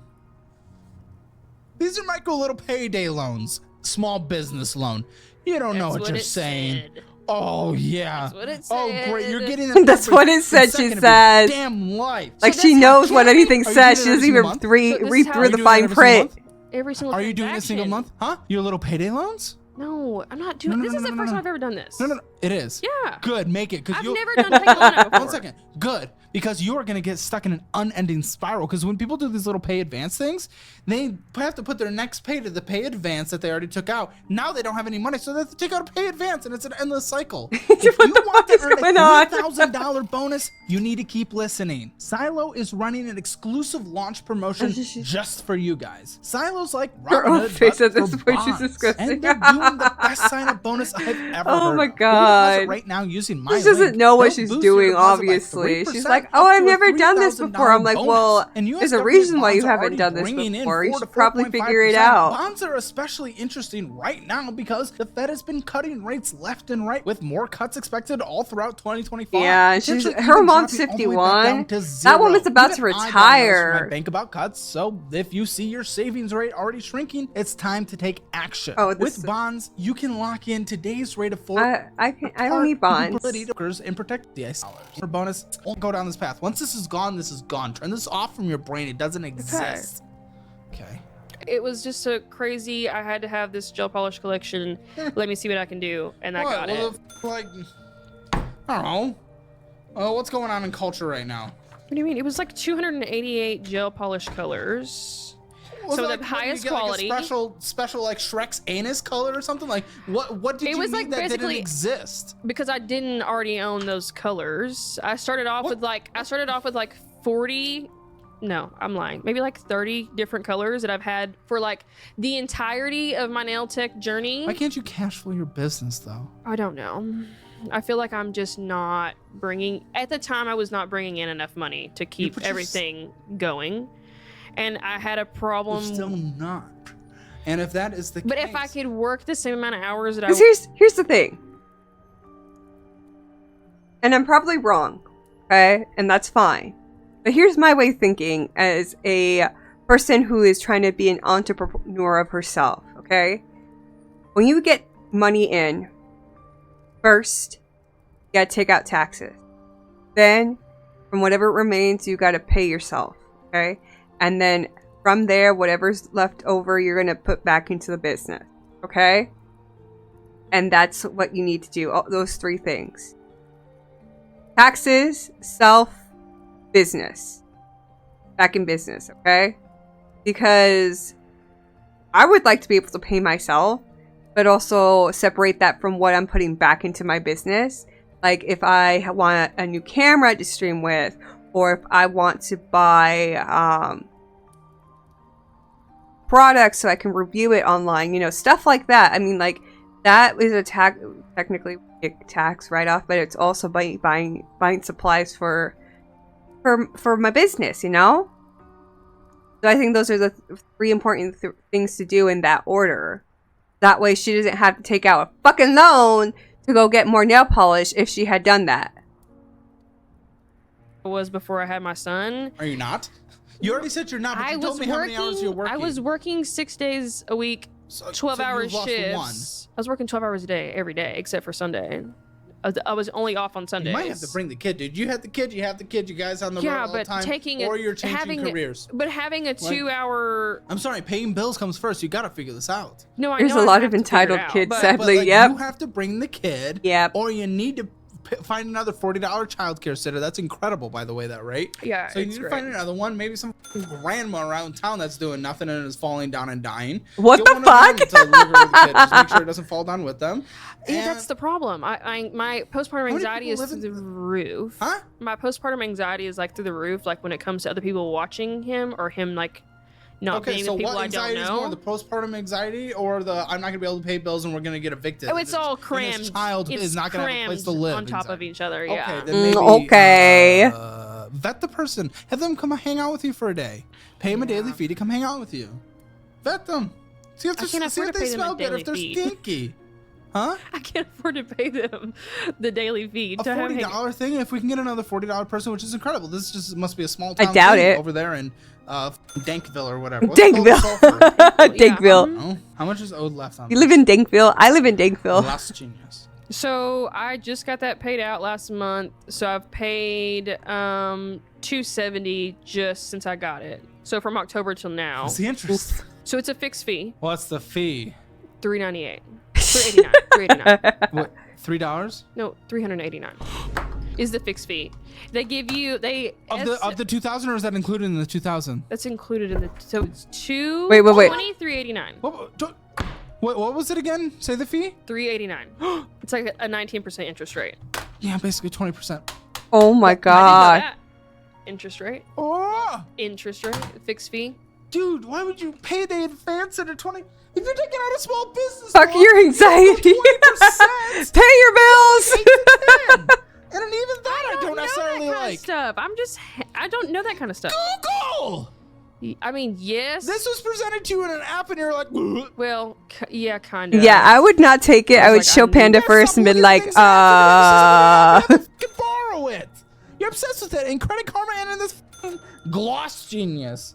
These are micro little payday loans. Small business loan. You don't know That's what you're it saying. said. Oh yeah. That's what it Oh great, you're said. getting it. That's every what it said, she second of your said. Damn life. Like So she that's knows how- what anything Are you says. doing She it every doesn't single even month? So read this through is how- the Are you doing fine it every single print. month? Every single. Are you doing it a single transaction. month? Huh? Your little payday loans? No, I'm not doing. No, no, This no, is no, the no, first no. time I've ever done this. No, it is. Yeah. Good, make it. Cause I've you'll... never done payroll loan before. 1 second. Good, because you are going to get stuck in an unending spiral. Because when people do these little pay advance things, they have to put their next pay to the pay advance that they already took out. Now they don't have any money, so they have to take out a pay advance, and it's an endless cycle. If you want to earn a $3,000 bonus, you need to keep listening. Silo is running an exclusive launch promotion just for you guys. Silo's like Robinhood, but for bonds, and they're doing the best sign-up bonus I've ever heard. Oh my If you god. guys are right now using my She doesn't link, know what they'll she's boost your doing, deposit by obviously. 3% She's like, up oh, I've to a never done this before. I'm like, $3,000 well, and US there's a government reason why you bonds are haven't already done this bringing in before. You 4 to should probably 4.5%. figure it out. Bonds are especially interesting right now because the Fed has been cutting rates left and right, with more cuts expected all throughout 2025. Yeah, her mom's 51. That woman's about to retire. My bank about cuts, so if you see your savings rate already shrinking, it's time to take action. Oh, with bonds, you can lock in today's rate of 4. I don't need bonds. And protect the $. For bonus, won't go down this path. Once this is gone, this is gone. Turn this off from your brain. It doesn't exist. Okay. It was just a crazy. I had to have this gel polish collection. Let me see what I can do, and I got it. Like, I don't know. What's going on in culture right now? What do you mean? It was like 288 gel polish colors. Was So it the highest quality. Like a special like Shrek's anus color or something? Like what did It you was mean like that didn't basically- exist? Because I didn't already own those colors. I started off with like 40. No, I'm lying. Maybe like 30 different colors that I've had for like the entirety of my nail tech journey. Why can't you cash flow your business though? I don't know. I feel like I'm just not bringing. At the time, I was not bringing in enough money to keep everything going, and I had a problem. You're still not. And if that is the case, but if I could work the same amount of hours that I here's the thing, and I'm probably wrong, okay, and that's fine. But here's my way of thinking as a person who is trying to be an entrepreneur of herself, okay? When you get money in, first, you gotta take out taxes. Then, from whatever remains, you gotta pay yourself, okay? And then, from there, whatever's left over, you're gonna put back into the business, okay? And that's what you need to do, all those 3 things. Taxes, self, business. Back in business, okay? Because I would like to be able to pay myself, but also separate that from what I'm putting back into my business. Like if I want a new camera to stream with, or if I want to buy products so I can review it online, you know, stuff like that. I mean, like that is a technically a tax write-off, but it's also buying supplies for my business, you know? So I think those are the 3 important things to do in that order. That way she doesn't have to take out a fucking loan to go get more nail polish if she had done that. was before I had my son. Are you not? You already said you're not, but you told me how many hours you're working. I was working 6 days a week, 12-hour shifts. I was working 12 hours a day every day except for Sunday. I was only off on Sundays. You might have to bring the kid, dude. You had the kid, you have the kid, you guys on the road all the time. Or you're changing careers. But having a 2-hour... I'm sorry, paying bills comes first. You gotta figure this out. No, I know. There's a lot of entitled kids, sadly. But, yep. You have to bring the kid. Yep. Or you need to find another $40 childcare sitter. That's incredible, by the way, that rate. Yeah, so you need to find another one. Maybe some grandma around town that's doing nothing and is falling down and dying. What the fuck? To leave her with the kid. Just make sure it doesn't fall down with them. Yeah, that's the problem. My postpartum anxiety is through the roof. Huh? My postpartum anxiety is like through the roof. Like when it comes to other people watching him or him like not being with people I don't know. Okay, so what anxiety is more, the postpartum anxiety or the I'm not gonna be able to pay bills and we're gonna get evicted? Oh, it's all crammed. This child is not gonna have a place to live on top of each other. Yeah. Okay. Then maybe, okay. Vet the person. Have them come hang out with you for a day. Pay them a daily fee to come hang out with you. Vet them. See if they smell good. If they're stinky. Huh? I can't afford to pay them the daily fee. A $40 thing. If we can get another $40 person, which is incredible. This just must be a small town. I doubt it. Over there in Dankville or whatever. Dankville. Dankville. How much is owed left on? You live in Dankville. I live in Dankville. Las Genius. So I just got that paid out last month. So I've paid $270 just since I got it. So from October till now. What's the interest? So it's a fixed fee. What's the fee? $398. $389. What? $3? No, $389. is the fixed fee. They give you Of the 2,000, or is that included in the 2,000? That's included in the so it's two. Wait. 389. What was it again? Say the fee. 389. It's like a 19% interest rate. Yeah, basically 20%. Oh my I didn't know god. that. Interest rate. Oh, Interest rate. Fixed fee. dude, why would you pay the advance at a 20? If you're taking out a small business, Fuck loan, your you anxiety. go 20%. Pay your bills. 8 to 10. And then even that I don't know necessarily that kind like. of stuff. I don't know that kind of stuff. Google. I mean, yes. This was presented to you in an app, and you're like, "Ugh." Well, yeah, kind of. Yeah, I would not take it. I would like, show I need- Panda Yeah, first stop and be looking like, things up. You can borrow it. You're obsessed with it. And Credit Karma and in this f***ing Gloss Genius.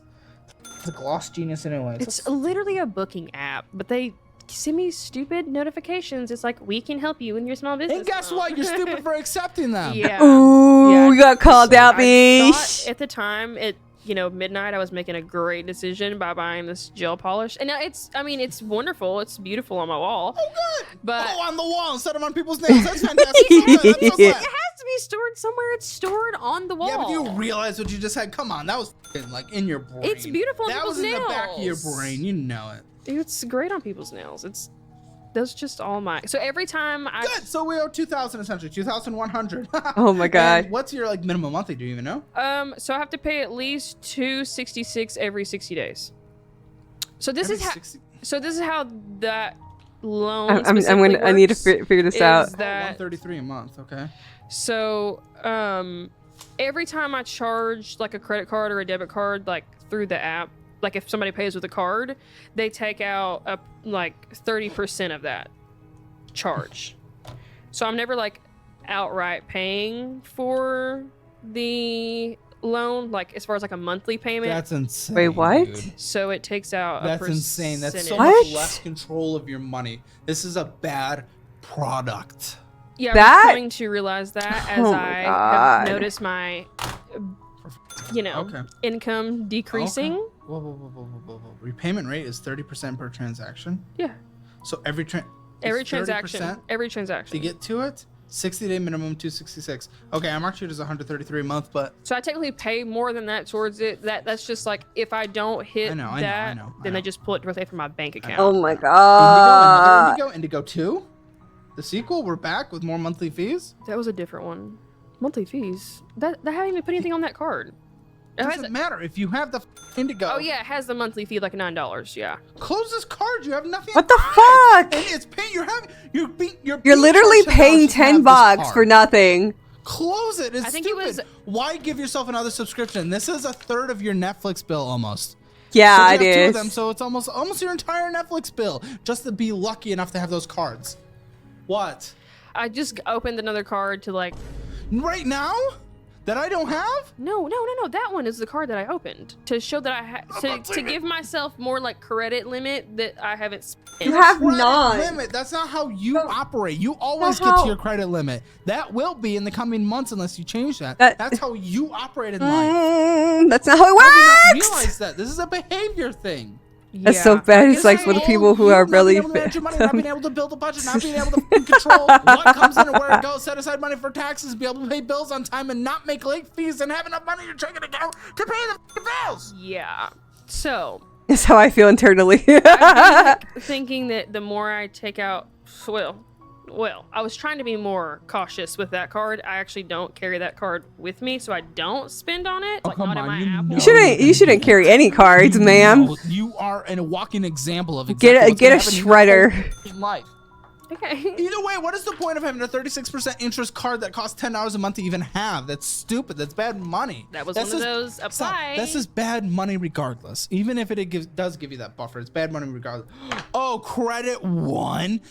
It's a Gloss Genius anyway. It's literally a booking app, but they send me stupid notifications. It's like, we can help you in your small business. and guess loan. what? You're stupid for accepting them. Yeah. ooh, Yeah, we got called out, I bitch. thought at the time, midnight, I was making a great decision by buying this gel polish. And now it's wonderful. It's beautiful on my wall. Oh, good. But on the wall instead of on people's nails. That's fantastic. I'm so it glad. has to be stored somewhere. It's stored on the wall. Yeah, but do you realize what you just had? Come on, that was f***ing, like in your brain. It's beautiful on That was people's in the back of your nails. brain. You know it. It's great on people's nails. That's just all my. So every time I. Good. So we owe 2,000 essentially, 2,100. Oh my god. And what's your like minimum monthly? Do you even know? So I have to pay at least $266 every 60 days. So this is how. So this is how that loan. I need to works, figure this is out. That 133 a month. Okay. so every time I charge like a credit card or a debit card like through the app, like if somebody pays with a card, they take out like 30% of that charge. So I'm never like outright paying for the loan, like as far as like a monthly payment. That's insane. Wait, what? Dude. So it takes out That's a insane. That's so percentage. What? much less control of your money. This is a bad product. Yeah, That- I'm coming to realize that as Oh my I God. have noticed my, Okay. income decreasing. Okay. Whoa. Repayment rate is 30% per transaction. Yeah, So every every transaction. to get to it. 60-day minimum, 266. Okay, I marked it as 133 a month, but So I technically pay more than that towards it. That's just like if I don't hit I know, that, I know. then they just pull it directly from my bank account. Oh my Indigo, god. another Indigo 2. The sequel. We're back with more monthly fees. That was a different one. Monthly fees. That haven't even put anything on that card. It has- Doesn't matter if you have the Indigo. oh yeah, it has the monthly fee like $9. Yeah. Close this card. You have nothing. What the to hide. fuck? And it's paying. You're You're literally charged paying $10 to have 10 this bucks for card. nothing. Close it. It's I think it stupid. was- Why give yourself another subscription? This is a third of your Netflix bill almost. Yeah, So it you have two of is. them, so it's almost your entire Netflix bill just to be lucky enough to have those cards. What? I just opened another card to like. Right now? That I don't have? No. That one is the card that I opened to show that to give myself more like credit limit that I haven't spent. You have Credit none. limit. That's not how you operate. You always That's get to how- your credit limit. That will be in the coming months unless you change that. That- That's how you operate in life. That's not how it How do you not works. realize that? This is a behavior thing. That's so Yeah. bad. I It's guess like I for the am- people who You are not really being able to manage your money, not being able to build a budget, not being able to control what comes in and where it goes, set aside money for taxes, be able to pay bills on time, and not make late fees, and have enough money in your checking account to pay the f***ing bills. Yeah. So That's how I feel internally. I've been, like, thinking that the more I take out, well, I was trying to be more cautious with that card. I actually don't carry that card with me, so I don't spend on it. Oh, Like come not in on, my you Apple. know. You shouldn't carry any cards, ma'am. No, you are a walking example of Get exactly a what's gonna happen in your shredder. whole f***ing life. Okay. Either way, what is the point of having a 36% interest card that costs $10 a month to even have? That's stupid. That's bad money. That was That's one of just- those stop. apply. That's just bad money regardless. Even if does give you that buffer, it's bad money regardless. Oh, credit one.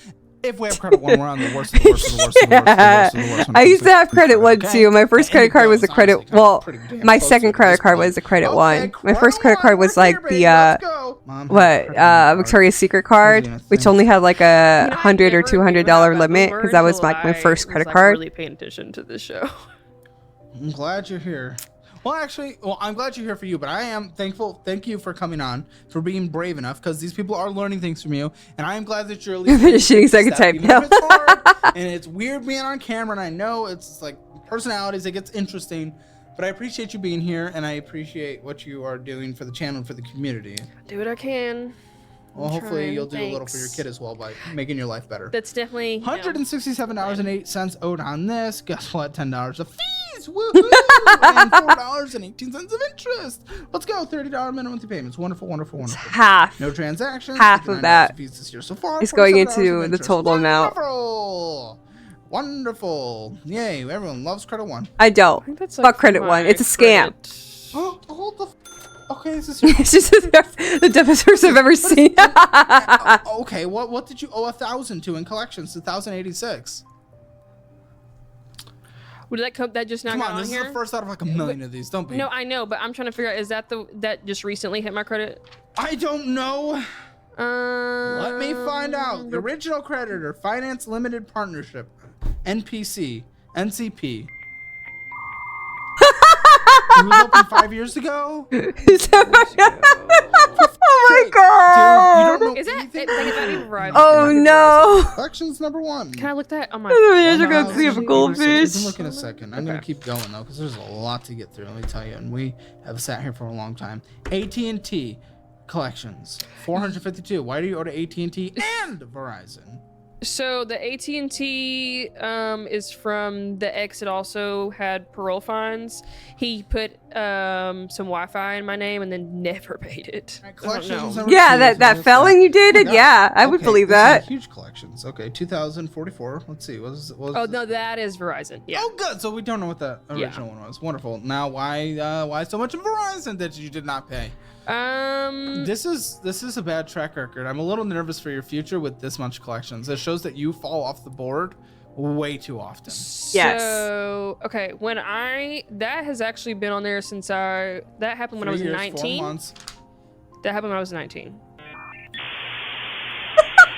If we have credit one, we're on the worst of the worst of the worst of the worst of the worst of the worst. when it I comes used to have credit one okay? too. My first And credit card was a Indigo's credit. honestly kind of Well, pretty damn my close second to it at credit this card point. was a credit Okay, one. My first credit card was we're here, like baby. the Let's go. Mom, what credit card. Victoria's Secret card, gonna which think? only had like a You know, I $100 or never figured out $200 about limit Uber because that was until like my I first was, credit like, card. really paying attention to this show. I'm glad you're here. Well, actually, I'm glad you're here for you, but I am thankful. Thank you for coming on, for being brave enough, because these people are learning things from you, and I am glad that you're at least Shitty second step, type even now. if it's hard, and it's weird being on camera, and I know it's like personalities. It gets interesting. But I appreciate you being here, and I appreciate what you are doing for the channel and for the community. Do what I can. Well, hopefully you'll do a little Thanks. for your kid as well by making your life better. That's definitely $167.08 owed on this. Guess what? $10 of fees. Woohoo! And $4.18 of interest. Let's go. $30 minimum monthly payments. Wonderful, wonderful, It's wonderful. half. No transactions. Half of $59 that fees this year so far. is going $47 into of the interest. total amount. Wonderful. Wonderful. Yay. Everyone loves Credit One. I don't. I think that's Fuck Credit One. It's a scam. Oh, hold the okay, this is It's just the dumbest person I've ever seen. okay, what did you owe 1,000 to in collections? 1,086. Would that just not Come got on, this here? is the first out of like a million of these. Don't be. No, I know, but I'm trying to figure out, is that that just recently hit my credit? I don't know. Let me find out. The Um, original creditor, Finance Limited Partnership, NPC, NCP. It was open 5 years ago. Oh my god! Dude, you don't know Is that anything? is that even right? Oh no! Collections number 1. Can I look that on my? You're Well, gonna see if a we goldfish. can look in a second. I'm gonna Okay. keep going though, because there's a lot to get through. Let me tell you, and we have sat here for a long time. AT&T collections, 452. Why do you order AT&T and Verizon? So the AT&T is from the ex that also had parole fines. He put some Wi-Fi in my name and then never paid it. I don't Collections know. number Yeah, 2 that is that what felon you Oh my dated. God. Yeah, I would Okay, believe this is that. huge collections. Okay, 2,044. Let's see. What was Oh no, that is Verizon. Yeah. Oh, good. So we don't know what the original one was. Wonderful. Now, why so much in Verizon that you did not pay? This is a bad track record. I'm a little nervous for your future with this much collections. It shows that you fall off the board way too often. Yes. So okay, that has actually been on there since that happened when I was 3 years, 19. 4 months. That happened when I was 19.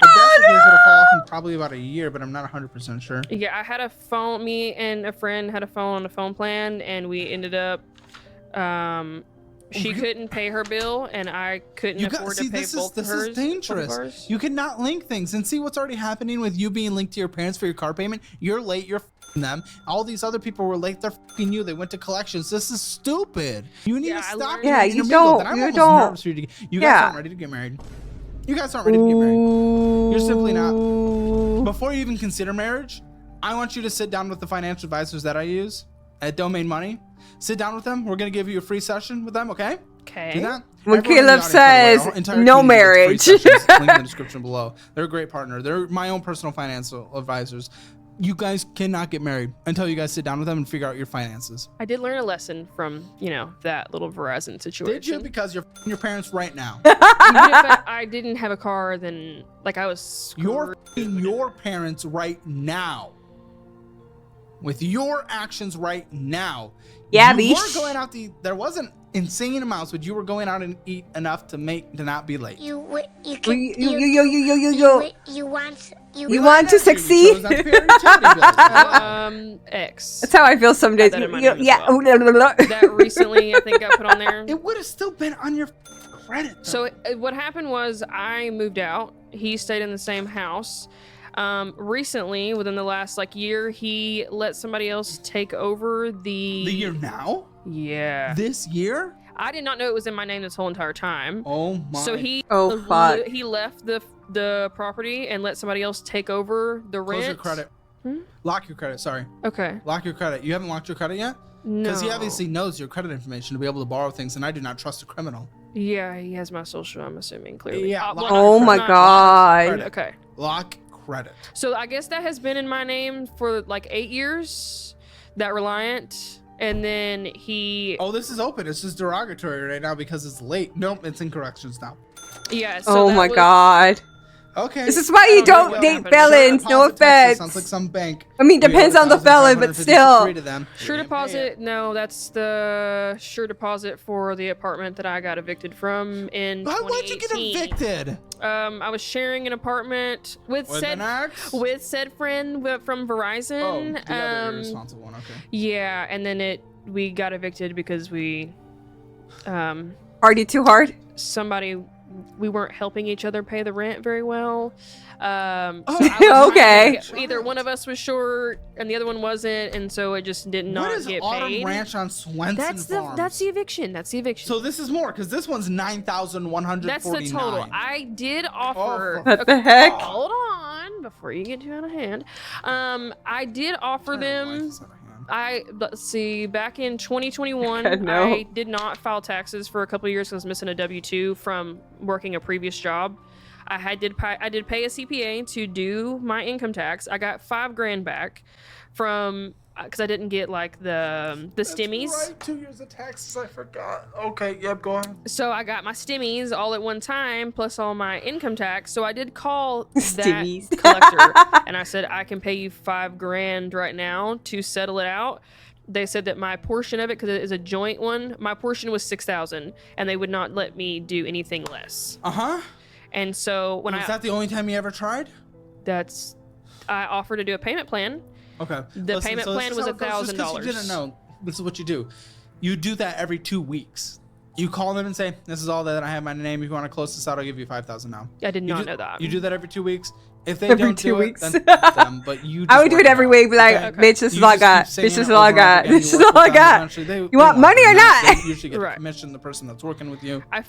The best case it'll fall off in probably about a year, but I'm not 100% sure. Yeah, I had a phone. Me and a friend had a phone on a phone plan, and we ended up. She couldn't pay her bill, and I couldn't afford to pay both this hers. is dangerous. ours. You cannot link things and see what's already happening with you being linked to your parents for your car payment. You're late. You're f***ing them. All these other people were late. They're f***ing you. They went to collections. This is stupid. You need Yeah, to I stop. learned- Yeah, getting you intermingled, don't- and I'm you almost don't. nervous for you to get. You guys Yeah. aren't ready to get married. You guys aren't ready to get married. You're simply not. Before you even consider marriage, I want you to sit down with the financial advisors that I use at Domain Money. Sit down with them. We're gonna give you a free session with them. Okay? Okay. Do that. When Everyone in the Caleb audience, by the way, says our entire no community marriage. gets free sessions. Link in the description below. They're a great partner. They're my own personal financial advisors. You guys cannot get married until you guys sit down with them and figure out your finances. I did learn a lesson from that little Verizon situation. Did you? Because you're f***ing your parents right now. Even if I didn't have a car, then I was screwed. You're f***ing your parents right now. With your actions right now. Yeah, you bish. were going out to eat. There wasn't insane amounts, but you were going out and eat enough to not be late. You want to succeed? You chose not to pay your utility bills. X. That's how I feel some days. that in my name as Yeah. That recently, I think, got put on there. It would have still been on your credit. Though. So what happened was I moved out. He stayed in the same house. Recently, within the last year, he let somebody else take over the year now? Yeah. This year? I did not know it was in my name this whole entire time. Oh my. So he fuck. he left the property and let somebody else take over the rent. Close your credit. Lock your credit. Sorry. Okay. Lock your credit. You haven't locked your credit yet? No. Because he obviously knows your credit information to be able to borrow things, and I do not trust a criminal. Yeah, he has my social. I'm assuming clearly. Yeah, Well, Oh not- my not- god. Credit. Okay. Lock credit. So I guess that has been in my name for 8 years. That Reliant, and then he. Oh, this is open. It's just derogatory right now because it's late. Nope, it's in corrections now. Yeah. So Oh that my was- god. Okay. This is why I you don't know don't what date happened. felons. No Deposit Texas offense. Sounds like some bank. I mean, depends on the felon, but still. To them. Sure deposit. No, that's the sure deposit for the apartment that I got evicted from in Why'd you get 2018. evicted? I was sharing an apartment with With an ex? said friend from Oh, Verizon. the other irresponsible one. Okay. Yeah, and then we got evicted because we Party too hard? somebody we weren't helping each other pay the rent very well. So Oh, I was okay. either one of us was short and the other one wasn't, and so it just did not What is get Autumn paid. Ranch on Swenson That's Farms? the eviction. That's the eviction. So this is more because this one's 9,149. That's the total. I did offer. What the heck? Hold on, before you get too out of hand. I did offer them. Let's see, back in 2021, No. I did not file taxes for a couple of years because I was missing a W-2 from working a previous job. I did pay a CPA to do my income tax. I got $5,000 back from because I didn't get like the stimmies. Right, 2 years of taxes. I forgot. Okay, yep, go on. So I got my stimmies all at one time, plus all my income tax. So I did call Stimmies. that collector, and I said, I can pay you $5,000 right now to settle it out. They said that my portion of it, because it is a joint one, my portion was $6,000, and they would not let me do anything less. And so when Was that the only time you ever tried? I offered to do a payment plan. Okay. The payment plan was $1,000. You didn't know. This is what you do. You do that every 2 weeks. You call them and say, "This is all that I have in my name. If you want to close this out, I'll give you $5,000 now." I did not know that. You do that every 2 weeks. If they Every don't 2 do weeks. it, then f them. But you. I would do it every week. Be like, Okay. bitch, this is You all I just got. keep saying This is it all I over got. and again. This You is work all I with them, got. eventually they You want money or not? They usually get Right. commission the person that's working with you. I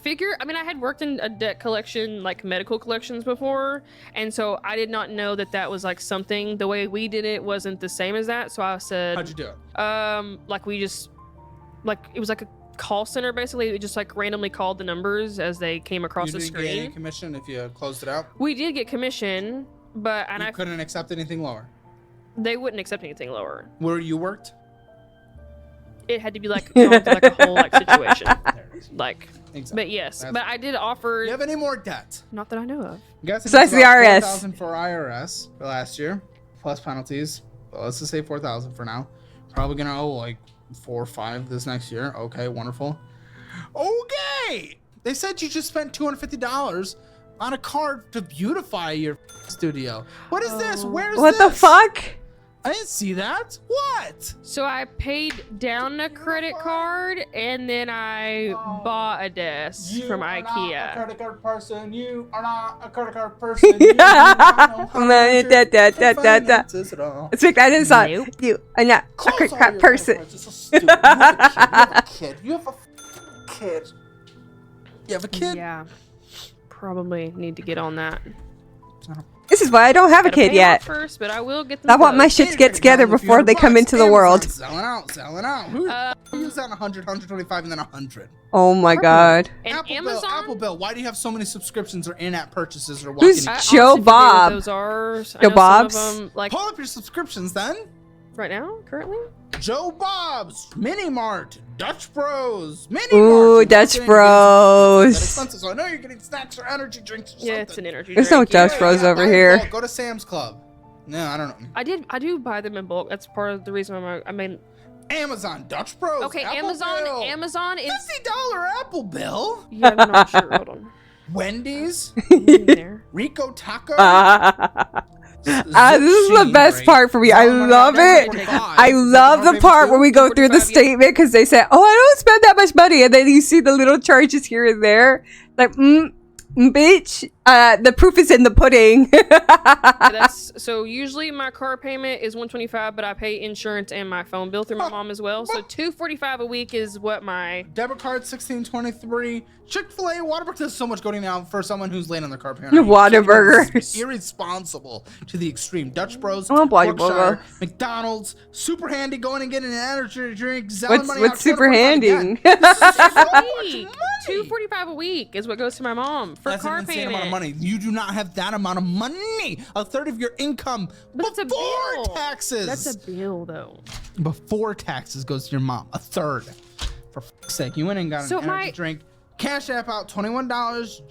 had worked in a debt collection, like medical collections before, and so I did not know that was like something. The way we did it wasn't the same as that. So I said, How'd you do it? like we just, like it was like a call center basically. We just like randomly called the numbers as they came across You the didn't get any screen. commission if you closed it out. We did get commission, but You couldn't accept anything lower. they wouldn't accept anything lower. Where you worked? It had to be like, like a whole like situation, There it is. like. Exactly. But yes, That's- but I did offer. Do you have any more debt? Not that I know of. I'm guessing Besides it's the about IRS. 4,000 for IRS for last year, plus penalties. Well, let's just say 4,000 for now. Probably gonna owe like 4 or 5 this next year. Okay, wonderful. Okay, they said you just spent $250 on a card to beautify your studio. What is this? Where's What this? the fuck? I didn't see that. What? So I paid down a credit card and then I bought a desk from Not a IKEA. credit card person. You are not a credit card person. You do not know how to manage your finances at all. Speak that in song. Nope. You are not a Close credit all card your person. credit cards. It's so stupid. You have a kid. You have a kid. You have a kid. Yeah. Probably need to get on that. This is why I don't have a Gotta kid pay yet. off first, but I will get them. I want my closed. shit to get together before they come into the world. Selling out, selling out. Who's on 100, 125, and then 100? Oh my god. And Amazon. Apple Bill. Why do you have so many subscriptions or in-app purchases or Who's walking? I Joe honestly forget what Bob? Those are. I know Joe some of Bob's? them, like Pull up your subscriptions then. right now, currently. Joe Bob's, Mini Mart, Dutch Bros, Mini Ooh, Mart. Dutch Bros. So I know you're getting snacks or energy drinks or something. Yeah, it's an energy There's drink. no Dutch Bros over here. Go to Sam's Club. No, I don't know. I do buy them in bulk. That's part of the reason why I mean. Amazon, Dutch Bros. Okay, Apple Bill. Amazon is. $50 Apple Bill. Yeah, I'm not sure. Hold on. Wendy's, In there. Rico Taco. This is the best part for me. I love it. I love the part where we go through the statement because they say, "Oh, I don't spend that much money," and then you see the little charges here and there. Like, bitch, the proof is in the pudding. So usually my car payment is $125, but I pay insurance and my phone bill through my mom as well. So $245 a week is what my Debit card $16.23. Chick-fil-A, Whataburger. There's so much going on for someone who's late on their car payment. Whataburgers. Irresponsible to the extreme. Dutch Bros. I want Whataburger. Berkshire, McDonald's. Super handy. Going and getting an energy drink. Selling money What's out, super 245 handy? again. This is so much week. money. $245 a week is what goes to my mom for That's car an insane payment. amount of money. You do not have that amount of money. A third of your income But it's a before bill. taxes. That's a bill though. Before taxes goes to your mom. A third. For fuck's sake, you went and got So an energy drink. Cash app out $21.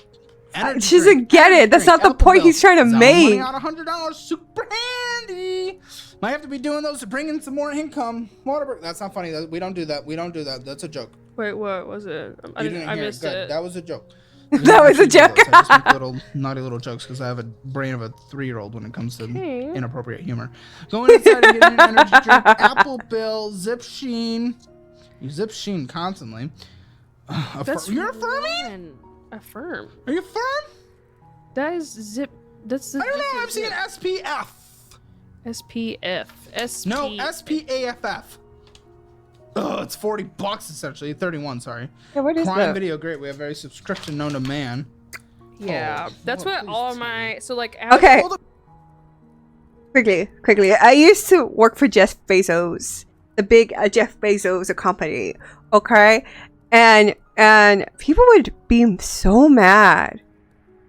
Energy She doesn't drink, get energy it. That's drink, not the Apple point Bill. he's trying to Zelle make. Money out $100. Super handy. Might have to be doing those to bring in some more income. Whataburger. That's not funny. We don't do that. We don't do that. That's a joke. Wait, what was it? You didn't I hear missed Good. it. That was a joke. That was a joke. I just make little naughty little jokes because I have a brain of a 3-year-old when it comes to Okay. inappropriate humor. Going inside and getting an energy drink, Apple Bill, Zip Sheen. You Zip Sheen constantly. That's You're a Furby? fun. Affirm. Are you firm? That is zip. That's the. I don't know. I'm seeing SPF. SPF. No, SPAFF. Oh, it's $40 essentially. 31, sorry. Yeah, what is Prime that? Video, great. We have very subscription known to man. Yeah, Oh, that's Lord, what please all tell my. me. So like. Okay. Quickly. I used to work for Jeff Bezos, the big Jeff Bezos company. Okay, and people would be so mad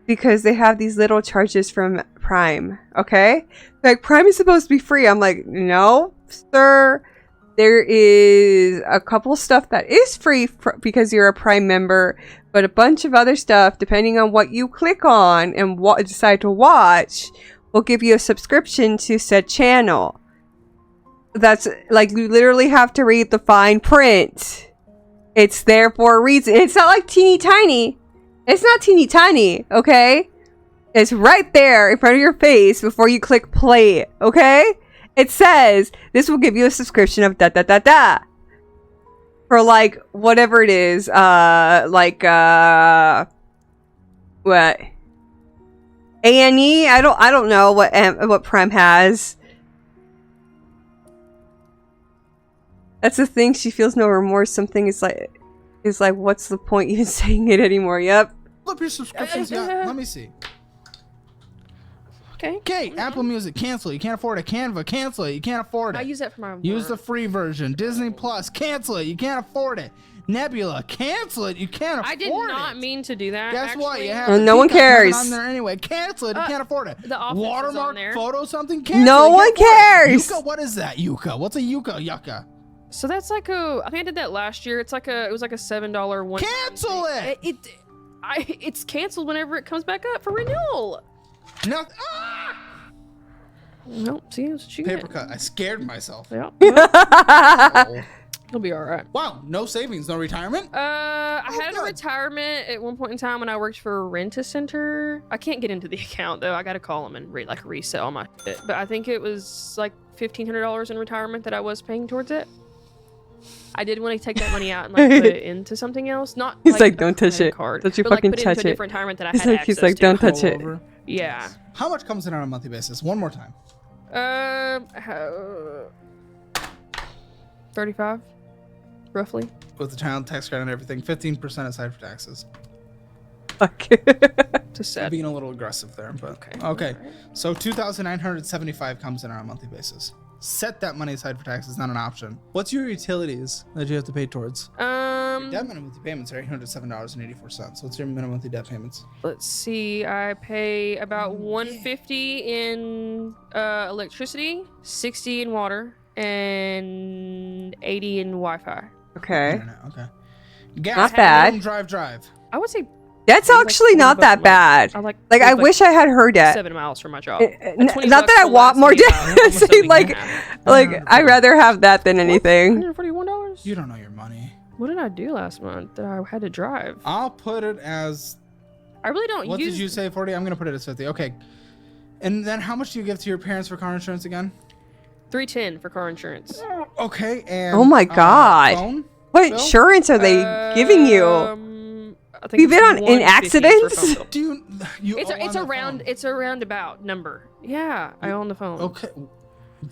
because they have these little charges from Prime. Okay, like Prime is supposed to be free. I'm like, no, sir. There is a couple stuff that is free because you're a Prime member, but a bunch of other stuff, depending on what you click on and what decide to watch, will give you a subscription to said channel. That's like, you literally have to read the fine print. It's there for a reason. It's not like teeny tiny. It's not teeny tiny, okay? It's right there in front of your face before you click play, okay? It says, this will give you a subscription of da-da-da-da. For like, whatever it is, what? A&E? I don't know what Prime has. That's the thing. She feels no remorse. Something is like, what's the point even saying it anymore? Yep. Pull up your subscriptions. Let me see. Okay. Okay, Apple Music, cancel it. You can't afford it. Canva, cancel it. You can't afford it. I use that for my. Use the work. free version. Disney Plus, cancel it. You can't afford it. Nebula, cancel it. You can't afford it. I did not mean to do that. Guess what? actually. You have Well, no one Peacock cares. on there anyway. Cancel it. You can't afford it. The Office is on Watermark there. photo something. Cancel No it. You one can't afford it. cares. Yucca, what is that? Yucca. What's a yucca? Yucca. So that's like a. I think I did that last year. It was like a $7 one. Cancel it. It's canceled whenever it comes back up for renewal. No. Ah! Nope. See, that's what you Paper get. cut. I scared myself. Yeah. Oh. It'll be all right. Wow. No savings. No retirement. I had a good. retirement at one point in time when I worked for a rent-a-center. I can't get into the account though. I gotta call them and resell my shit. But I think it was like $1,500 in retirement that I was paying towards it. I did want to take that money out and like put it into something else. Not He's like, a don't touch credit it. Card, Don't you but, like, fucking put it touch into a it. different retirement that I He's had like, access don't to. touch it. Over. Yeah. How much comes in on a monthly basis? One more time. 35, roughly. With the child tax credit and everything, 15% aside for taxes. Fuck. It's a I'm sad. being a little aggressive there, but Okay. okay. Alright. So 2,975 comes in on a monthly basis. Set that money aside for taxes, not an option. What's your utilities that you have to pay towards? Debt minimum monthly payments are $807.84. What's your minimum monthly debt payments? Let's see. I pay about $150 in electricity, $60 in water, and $80 in Wi-Fi. Okay. Internet, okay. Gas, Not bad. drive. I would say That's like actually 40 not bucks a that month. bad. I like. Like, I it's wish I had heard that. 7 miles from my job. Not And 20 that bucks I will want last more me about almost a days. week Like, and a half. I'd rather have that than anything. $141. You don't know your money. What did I do last month that I had to drive? I'll put it as, I really don't what use. did you say, 40? I'm going to put it as 50. Okay. And then how much do you give to your parents for car insurance again? $310 for car insurance. Okay, and Oh my God. phone? What Bill? insurance are they giving you? I think You been it's on in $150 for accidents? phone bill. Do you It's owe on the phone? it's a roundabout number. Yeah, I own the phone. Okay.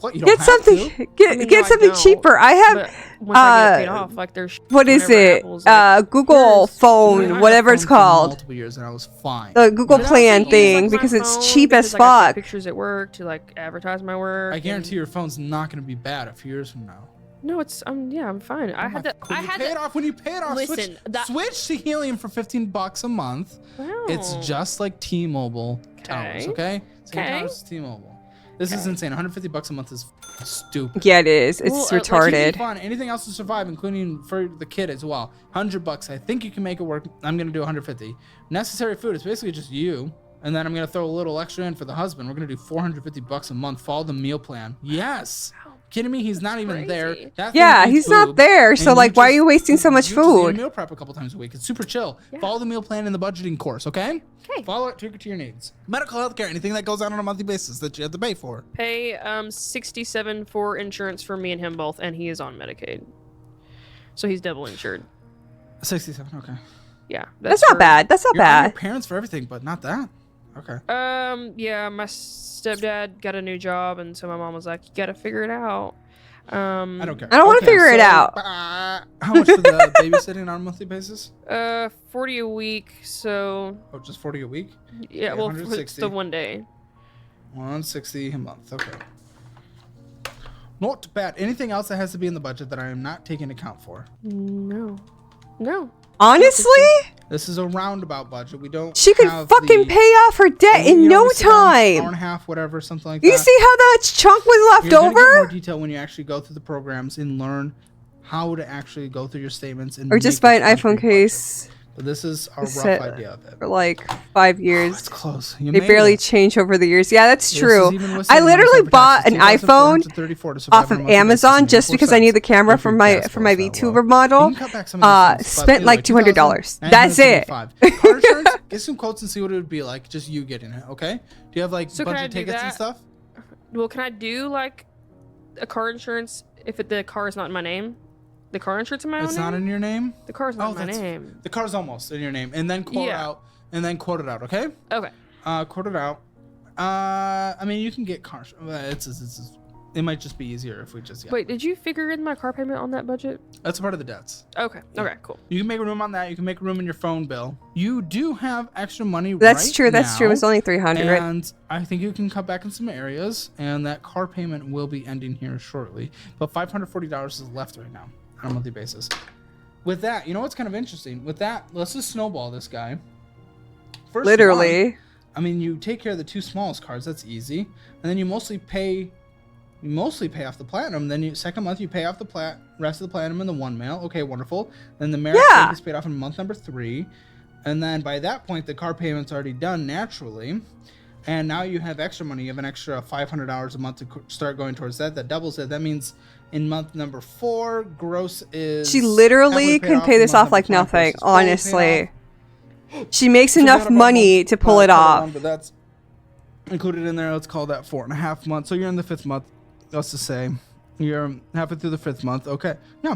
What, you don't Get have something. to? Get I mean, get no, I something don't, cheaper. I have. But once I get it paid off, like there's What is whenever it? Apple's like, Google here's- I phone, had whatever a it's phone for called. multiple years and I was fine. The Google But I Plan also use, thing use, like, because my it's phone cheap as because, like, I take fuck. pictures at work to like advertise my work. I guarantee and- your phone's not going to be bad a few years from now. No, it's yeah, I'm fine. I had to. When I you had pay it to. off, when you pay it off, Listen, switch to Helium for $15 a month. Wow. It's just like T-Mobile towers, okay? Same Okay. towers as T-Mobile. This is insane. $150 a month is stupid. Yeah, it is. It's Well, like, retarded. Fun. Anything else to survive, including for the kid as well. $100. I think you can make it work. I'm gonna do 150. Necessary food. It's basically just you, and then I'm gonna throw a little extra in for the husband. We're gonna do $450 a month. Follow the meal plan. Yes. Kidding me? He's not even there. crazy. That thing Yeah, eats he's not boob, there. and So like, why are just- you wasting so much you just eat a food? meal prep a couple times a week. It's super chill. Yeah. Follow the meal plan in the budgeting course, okay? Okay. Follow it to your needs. Medical health care, anything that goes out on a monthly basis that you have to pay for. pay $67 for insurance for me and him both, and he is on Medicaid, so he's double insured. 67, okay. Yeah, That's not bad. That's not You're on your bad. parents for everything, but not that. Okay. Yeah, my stepdad got a new job, and so my mom was like, "You gotta figure it out." I don't care. I don't want to figure it out. How much for the babysitting on a monthly basis? 40 a week. So Oh, just 40 a week? yeah, Okay, well, 160. it's the one day. 160 a month. Okay. Not bad. Anything else that has to be in the budget that I am not taking account for? No. Honestly, This is a roundabout budget. We don't. she could have fucking the, pay off her debt in you know, no we sit down, Hour and time. a half, whatever, something like You that. see how that chunk was left You're gonna get more over? detail when you actually go through the programs and learn how to actually go through your statements and Or just make buy a an iPhone concrete budget. case But this is a rough set idea of it. for like 5 Oh, years. it's close. You They made barely it. change over the years. Yeah, that's This true. is even with I saving money literally for bought an taxes, iPhone 2,434 to survive off on a of monthly basis, Amazon and just 84 because I need the cents. camera If for your my gas for my bills that VTuber low. model. You can cut back some of these things, but Spent anyway, like $200. That's it. $2,975. Car insurance, get some quotes and see what it would be like, just you getting it, okay? Do you have like So can I budget do tickets and that? stuff? Well, can I do like a car insurance if the car is not in my name? The car insurance in my It's own not name? in your name? The car's not in my that's- name. The car's almost in your name. And then quote Yeah. out, okay? Okay. Quote it out. I mean, you can get car it might just be easier if we just, yeah. Wait, did you figure in my car payment on that budget? That's part of the debts. Okay. Okay, cool. You can make room on that. You can make room in your phone bill. You do have extra money That's right true. That's true. It was now, only 300. and I think you can cut back in some areas, and that car payment will be ending here shortly. But $540 is left right now on a monthly basis. With that, you know what's kind of interesting? With that, let's just snowball this guy. First Literally. month, I mean, you take care of the two smallest cards. That's easy, and then you mostly pay off the platinum. Then second month you pay off the rest of the platinum in the one mail. Okay, wonderful. Then the merit Yeah. is paid off in month number 3, and then by that point the car payment's already done naturally, and now you have extra money. You have an extra $500 a month to start going towards that. That doubles it. That means in month number 4, gross is. She literally halfway paid can off, pay and this month off like number 5 nothing, gross is fully paid honestly. off. She makes Forgot enough about money month- to pull it quarter off. one, but that's included in there. Let's call that 4.5 months. So you're in the 5th month. Let's just say you're halfway through the 5th month. Okay, yeah,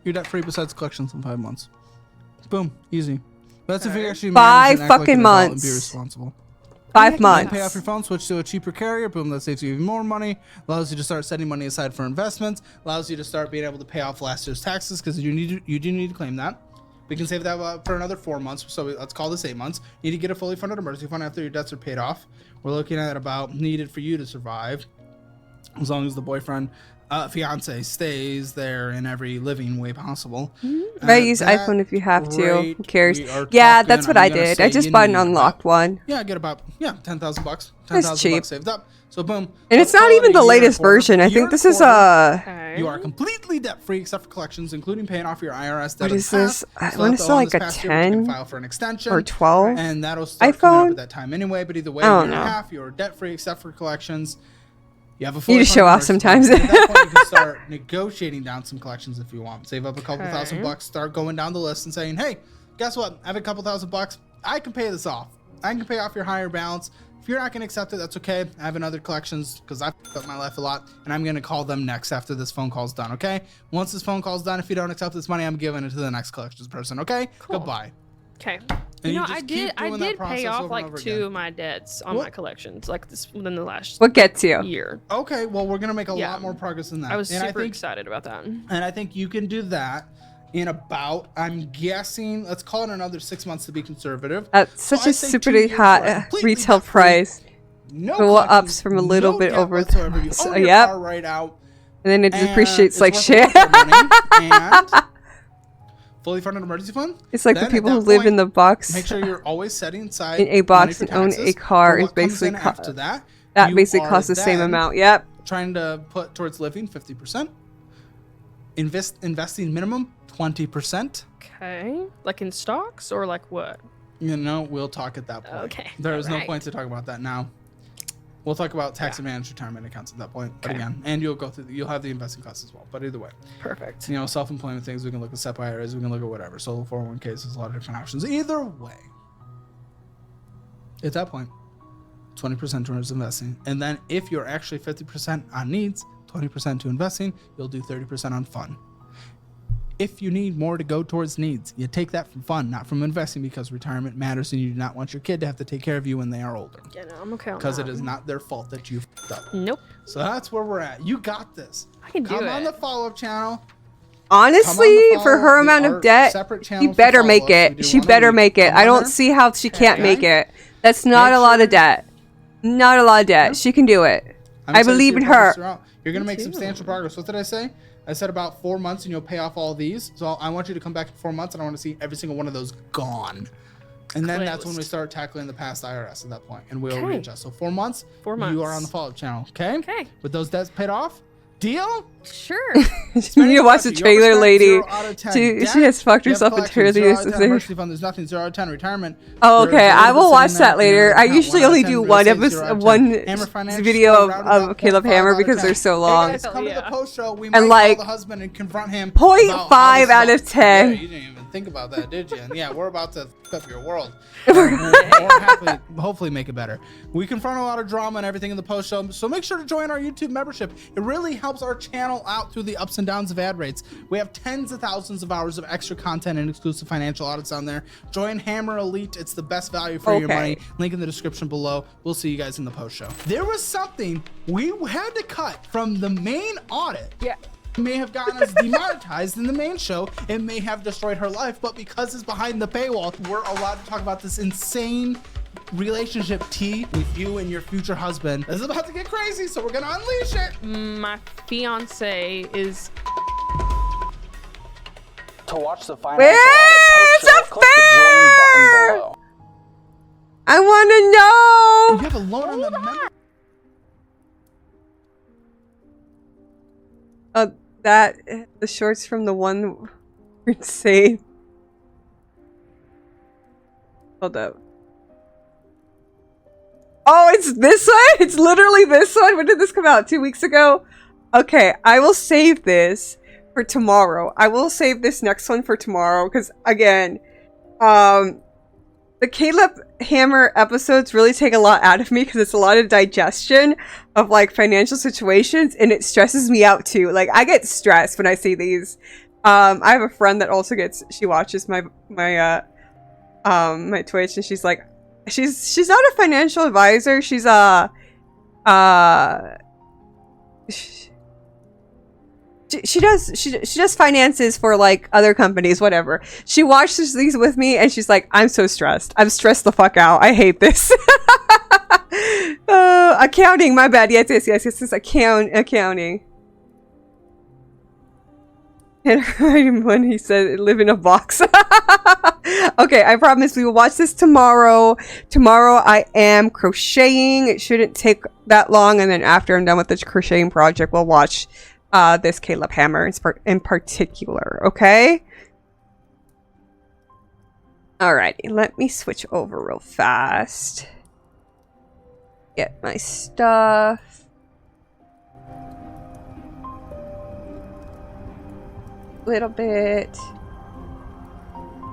you're debt free besides collections in 5 months. Boom, easy. But that's if you actually manage 5 and act like fucking an adult and months. be responsible. 5 Then months. pay off your phone, switch to a cheaper carrier. Boom, that saves you even more money. Allows you to start setting money aside for investments. Allows you to start being able to pay off last year's taxes because you do need to claim that. We can save that for another 4 months. So let's call this 8 months. You need to get a fully funded emergency fund after your debts are paid off. We're looking at about needed for you to survive, as long as the boyfriend, fiance stays there in every living way possible. Right, use That iPhone if you have to. Who rate cares? we are Yeah, talking, that's what I'm I gonna did. say I just you bought an need unlocked one. Yeah, get about $10,000. That's $10,000 cheap. saved up. So boom. And let's it's not call it even a the year and a latest quarter. version. I Year think and this a is quarter. Okay. You are completely debt free except for collections, including paying off your IRS debt. What in is the this? past. I So wanna that's say all like this a past year, which you can 10 file for an extension, or 12. and that'll start coming up iPhone? at that time anyway. But either way, I year don't and a know. half, you're debt free except for collections. You have a You fully just show funded off emergency fund. sometimes. At that point, you can start negotiating down some collections if you want. Save up a couple Okay. $1,000, start going down the list and saying, "Hey, guess what? I have a couple $1,000. I can pay this off. I can pay off your higher balance. If you're not going to accept it, that's okay. I have another collections because I've fucked up my life a lot, and I'm going to call them next after this phone call's done, okay? Once this phone call's done, if you don't accept this money, I'm giving it to the next collections person, okay? Cool. Goodbye." Okay. And You know, just I keep did doing that pay process off over like and over 2 again. of my debts on What? my collections, like this within the last What gets you? year. Okay, well, we're going to make a Yeah. lot more progress than that. I was and super I think, excited about that. And I think you can do that in about, I'm guessing, let's call it another 6 months to be conservative. At So such I a say 2 stupidly years, you hot are completely retail debt-free. price. No But what collections, ups from a little no bit debt over whatsoever. You so, own your yep. car right out. And then it and depreciates it's like worth a shit. lot more money, and fully funded emergency fund. It's like Then the at people that who live in point, the box. Make sure you're always setting aside In a money box for and own taxes a car for is what comes basically in after that. That You basically are costs the same then amount. Yep. Trying to put towards living 50%. Investing minimum 20%. Okay. Like in stocks or like what? You know, we'll talk at that point. Okay, There is no alright. point to talk about that now. We'll talk about tax advantage retirement accounts at that point. But Okay. again, and you'll have the investing costs as well. But either way, Perfect. you know, self-employment things, we can look at SEP IRAs, we can look at whatever. Solo 401ks, there's a lot of different options. Either way, at that point, 20% towards investing. And then if you're actually 50% on needs, 20% to investing, you'll do 30% on fun. if you need more to go towards needs. You take that from fun, not from investing, because retirement matters and you do not want your kid to have to take care of you when they are older. Yeah, no, I'm okay on Because that. it is not their fault that you've f***ed up. Nope. So that's where we're at. You got this. I can do Come it. on the follow-up channel. Honestly, for her amount of debt, she better make it. She better make it. I don't see how she can't make it. That's not a lot of debt. Not a lot of debt. She can do it. I believe in her. You're going to make substantial progress. What did I say? I said about 4 months and you'll pay off all these. So I want you to come back in 4 months and I want to see every single one of those gone. And then that's when we start tackling the past IRS at that point, and we'll readjust. So 4 months. 4 months. You are on the follow-up channel. Okay. Okay. With those debts paid off. Deal? Sure. You need to watch the trailer, lady. She has fucked herself into this. Emergency fund, there's nothing. 0 out of 10 retirement. Oh, okay. I will watch that later. I usually only do one episode, one video of Caleb Hammer because they're so long. Hey guys, come to the post show. We might And like, call the husband and confront him. 0.5 out of 10. Yeah, you didn't even think about that, did you? And yeah, we're about to f up your world. Or hopefully make it better. We confront a lot of drama and everything in the post show, so make sure to join our YouTube membership. It really helps our channel out through the ups and downs of ad rates. We have tens of thousands of hours of extra content and exclusive financial audits on there. Join Hammer Elite. It's the best value for your money. Link in the description below. We'll see you guys in the post show. There was something we had to cut from the main audit. Yeah. It may have gotten us demonetized in the main show. It may have destroyed her life, but because it's behind the paywall, we're allowed to talk about this insane relationship tea with you and your future husband. This is about to get crazy, so we're gonna unleash it. My fiance is. To watch the final Where's the click the join button below. I want to know. You have a loan on the member. That the shorts from the one were insane. Hold up. Oh, it's this one? It's literally this one? When did this come out? 2 weeks ago? Okay, I will save this for tomorrow. I will save this next one for tomorrow because, again, the Caleb Hammer episodes really take a lot out of me because it's a lot of digestion of like financial situations, and it stresses me out too. Like, I get stressed when I see these. I have a friend that also she watches my Twitch, and she's like, she's not a financial advisor. She's she does finances for like other companies, whatever. She watches these with me and she's like, I'm so stressed. I'm stressed the fuck out. I hate this. Accounting, my bad. Yes, it's accounting. And when he said live in a box. Okay, I promise we will watch this tomorrow. Tomorrow I am crocheting. It shouldn't take that long, and then after I'm done with the crocheting project, we'll watch this Caleb Hammer in particular, okay? Alrighty, let me switch over real fast. Get my stuff. Little bit.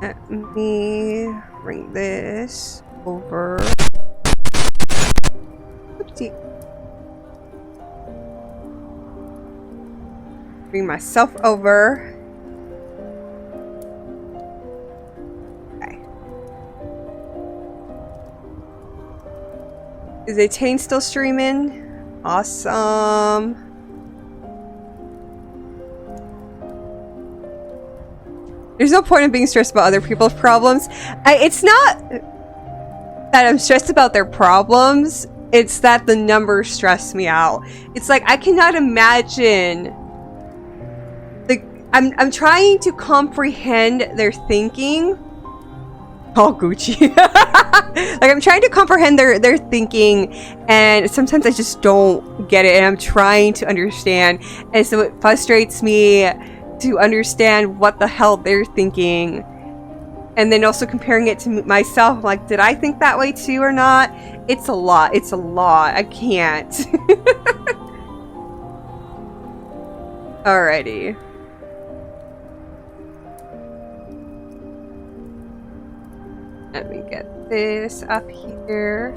Let me bring this over. Oopsie. Bring myself over. Okay. Is Attain still streaming? Awesome. There's no point in being stressed about other people's problems. It's not that I'm stressed about their problems. It's that the numbers stress me out. It's like I cannot imagine. I'm trying to comprehend their thinking. Oh, Gucci. Like, I'm trying to comprehend their thinking, and sometimes I just don't get it, and I'm trying to understand, and so it frustrates me to understand what the hell they're thinking, and then also comparing it to myself. Like, did I think that way too or not? It's a lot. It's a lot. I can't. Alrighty. Let me get this up here.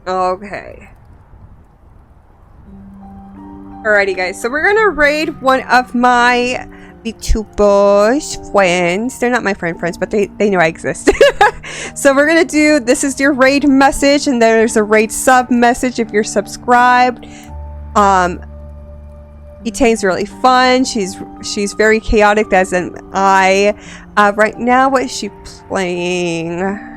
Okay. Alrighty, guys. So we're gonna raid one of my VTubers friends. They're not my friends, but they know I exist. So we're gonna do, this is your raid message, and there's a raid sub message if you're subscribed. Etane's really fun. She's very chaotic, as am I. Right now, what is she playing?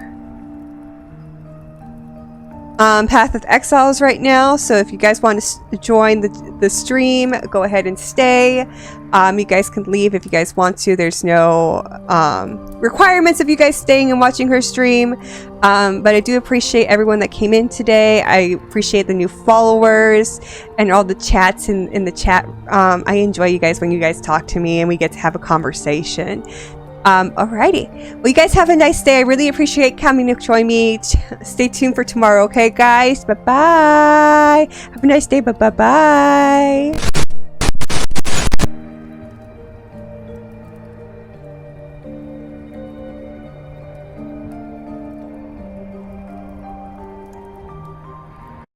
Path of Exiles right now. So if you guys want to join the stream, go ahead and stay. You guys can leave if you guys want to. There's no requirements of you guys staying and watching her stream. But I do appreciate everyone that came in today. I appreciate the new followers and all the chats in the chat. I enjoy you guys when you guys talk to me and we get to have a conversation. Alrighty. Well, you guys have a nice day. I really appreciate coming to join me. Stay tuned for tomorrow, okay, guys? Bye-bye. Have a nice day. Bye-bye-bye.